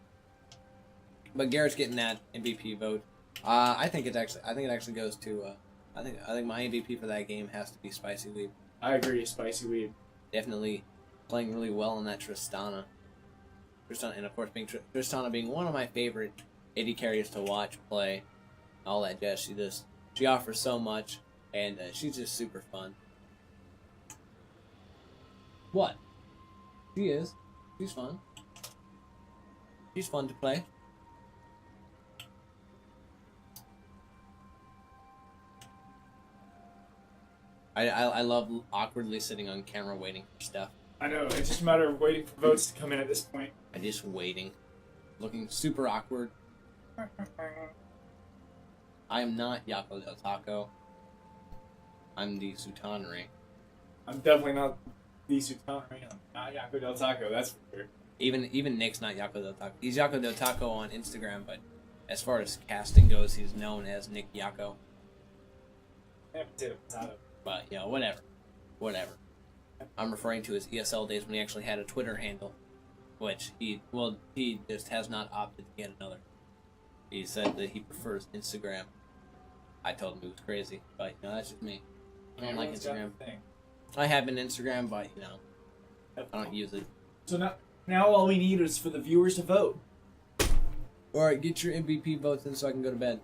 But Garrett's getting that MVP vote. I think it actually goes to. I think my MVP for that game has to be Spicy Weeb. I agree, Spicy Weeb. Definitely playing really well on that Tristana, and of course Tristana being one of my favorite AD carriers to watch play. All that jazz. She offers so much. And she's just super fun. What? She is. She's fun. She's fun to play. I love awkwardly sitting on camera waiting for stuff. I know, it's just a matter of waiting for votes to come in at this point. I'm just waiting. Looking super awkward. I am not Yako Del Taco. I'm the Sutanri. I'm definitely not the Sutanri. I'm not Yako Del Taco, that's for sure. Even Nick's not Yako Del Taco. He's Yako Del Taco on Instagram, but as far as casting goes, he's known as Nick Yako. But, you know, whatever. I'm referring to his ESL days when he actually had a Twitter handle, which he just has not opted to get another. He said that he prefers Instagram. I told him he was crazy, but, you know, that's just me. I don't like Instagram. I have an Instagram, but, you know, I don't use it. So now all we need is for the viewers to vote. Alright, get your MVP votes in so I can go to bed.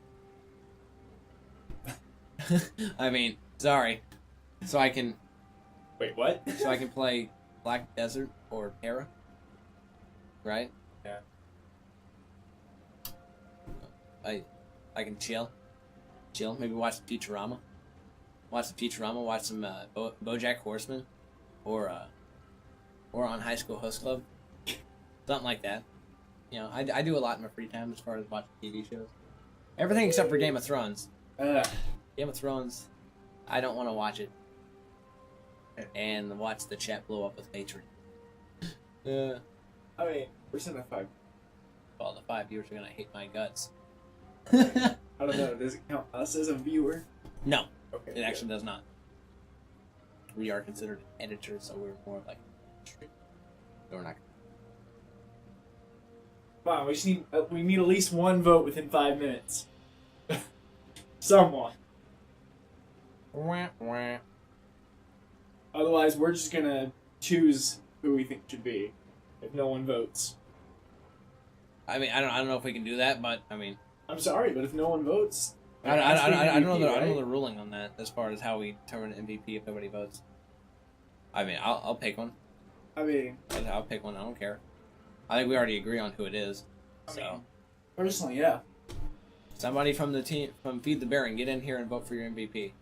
I mean, sorry. So I can... Wait, what? So I can play Black Desert or Terra. Right? Yeah. I can chill. Maybe watch Futurama. Watch some BoJack Horseman. Or on High School Host Club. Something like that. You know, I do a lot in my free time as far as watching TV shows. Everything except for Game of Thrones. Game of Thrones, I don't want to watch it and watch the chat blow up with hatred. I mean, we're sitting at 5. Well, the 5 viewers are gonna hate my guts. I don't know. Does it count us as a viewer? No, Okay. it actually does not. We are considered editors, so we're more like. We're not. Come on, we need at least one vote within 5 minutes. Someone. Wah, wah. Otherwise, we're just gonna choose who we think should be if no one votes. I mean, I don't know if we can do that, but I mean, I'm sorry, but if no one votes, I that's the don't know MVP, I don't know right? the ruling on that as far as how we determine MVP if nobody votes. I mean, I'll pick one. I mean, I'll pick one. I don't care. I think we already agree on who it is. So personally, yeah. somebody from the team from Feed the Baron, get in here and vote for your MVP.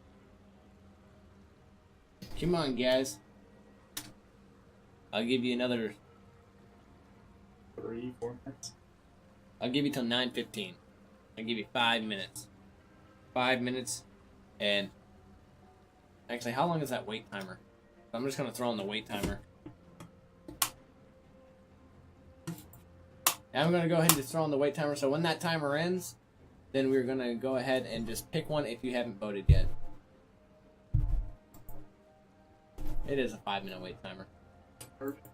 Come on, guys. I'll give you another. 3, 4 minutes. I'll give you till 9:15. I'll give you 5 minutes. 5 minutes, and actually, how long is that wait timer? I'm just gonna throw in the wait timer. Now I'm gonna go ahead and just throw in the wait timer. So when that timer ends, then we're gonna go ahead and just pick one if you haven't voted yet. It is a 5-minute wait timer. Perfect.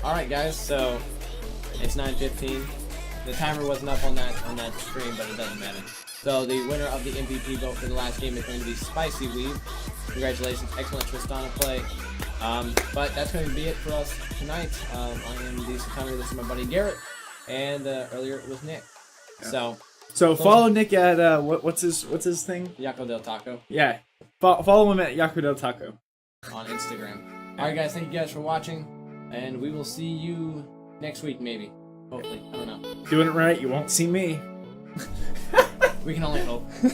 Alright guys, so it's 9:15. The timer wasn't up on that stream, but it doesn't matter. So the winner of the MVP vote for the last game is going to be Spicy Weave. Congratulations, excellent Tristana play. But that's going to be it for us tonight. I am the Satani, this is my buddy Garrett, and earlier it was Nick. Yeah. So follow Nick at what's his thing? Yaco Del Taco. Yeah, follow him at Yaku Del Taco on Instagram. Alright guys, thank you guys for watching, and we will see you next week maybe. Hopefully, I don't know. Doing it right, you won't see me. We can only hope.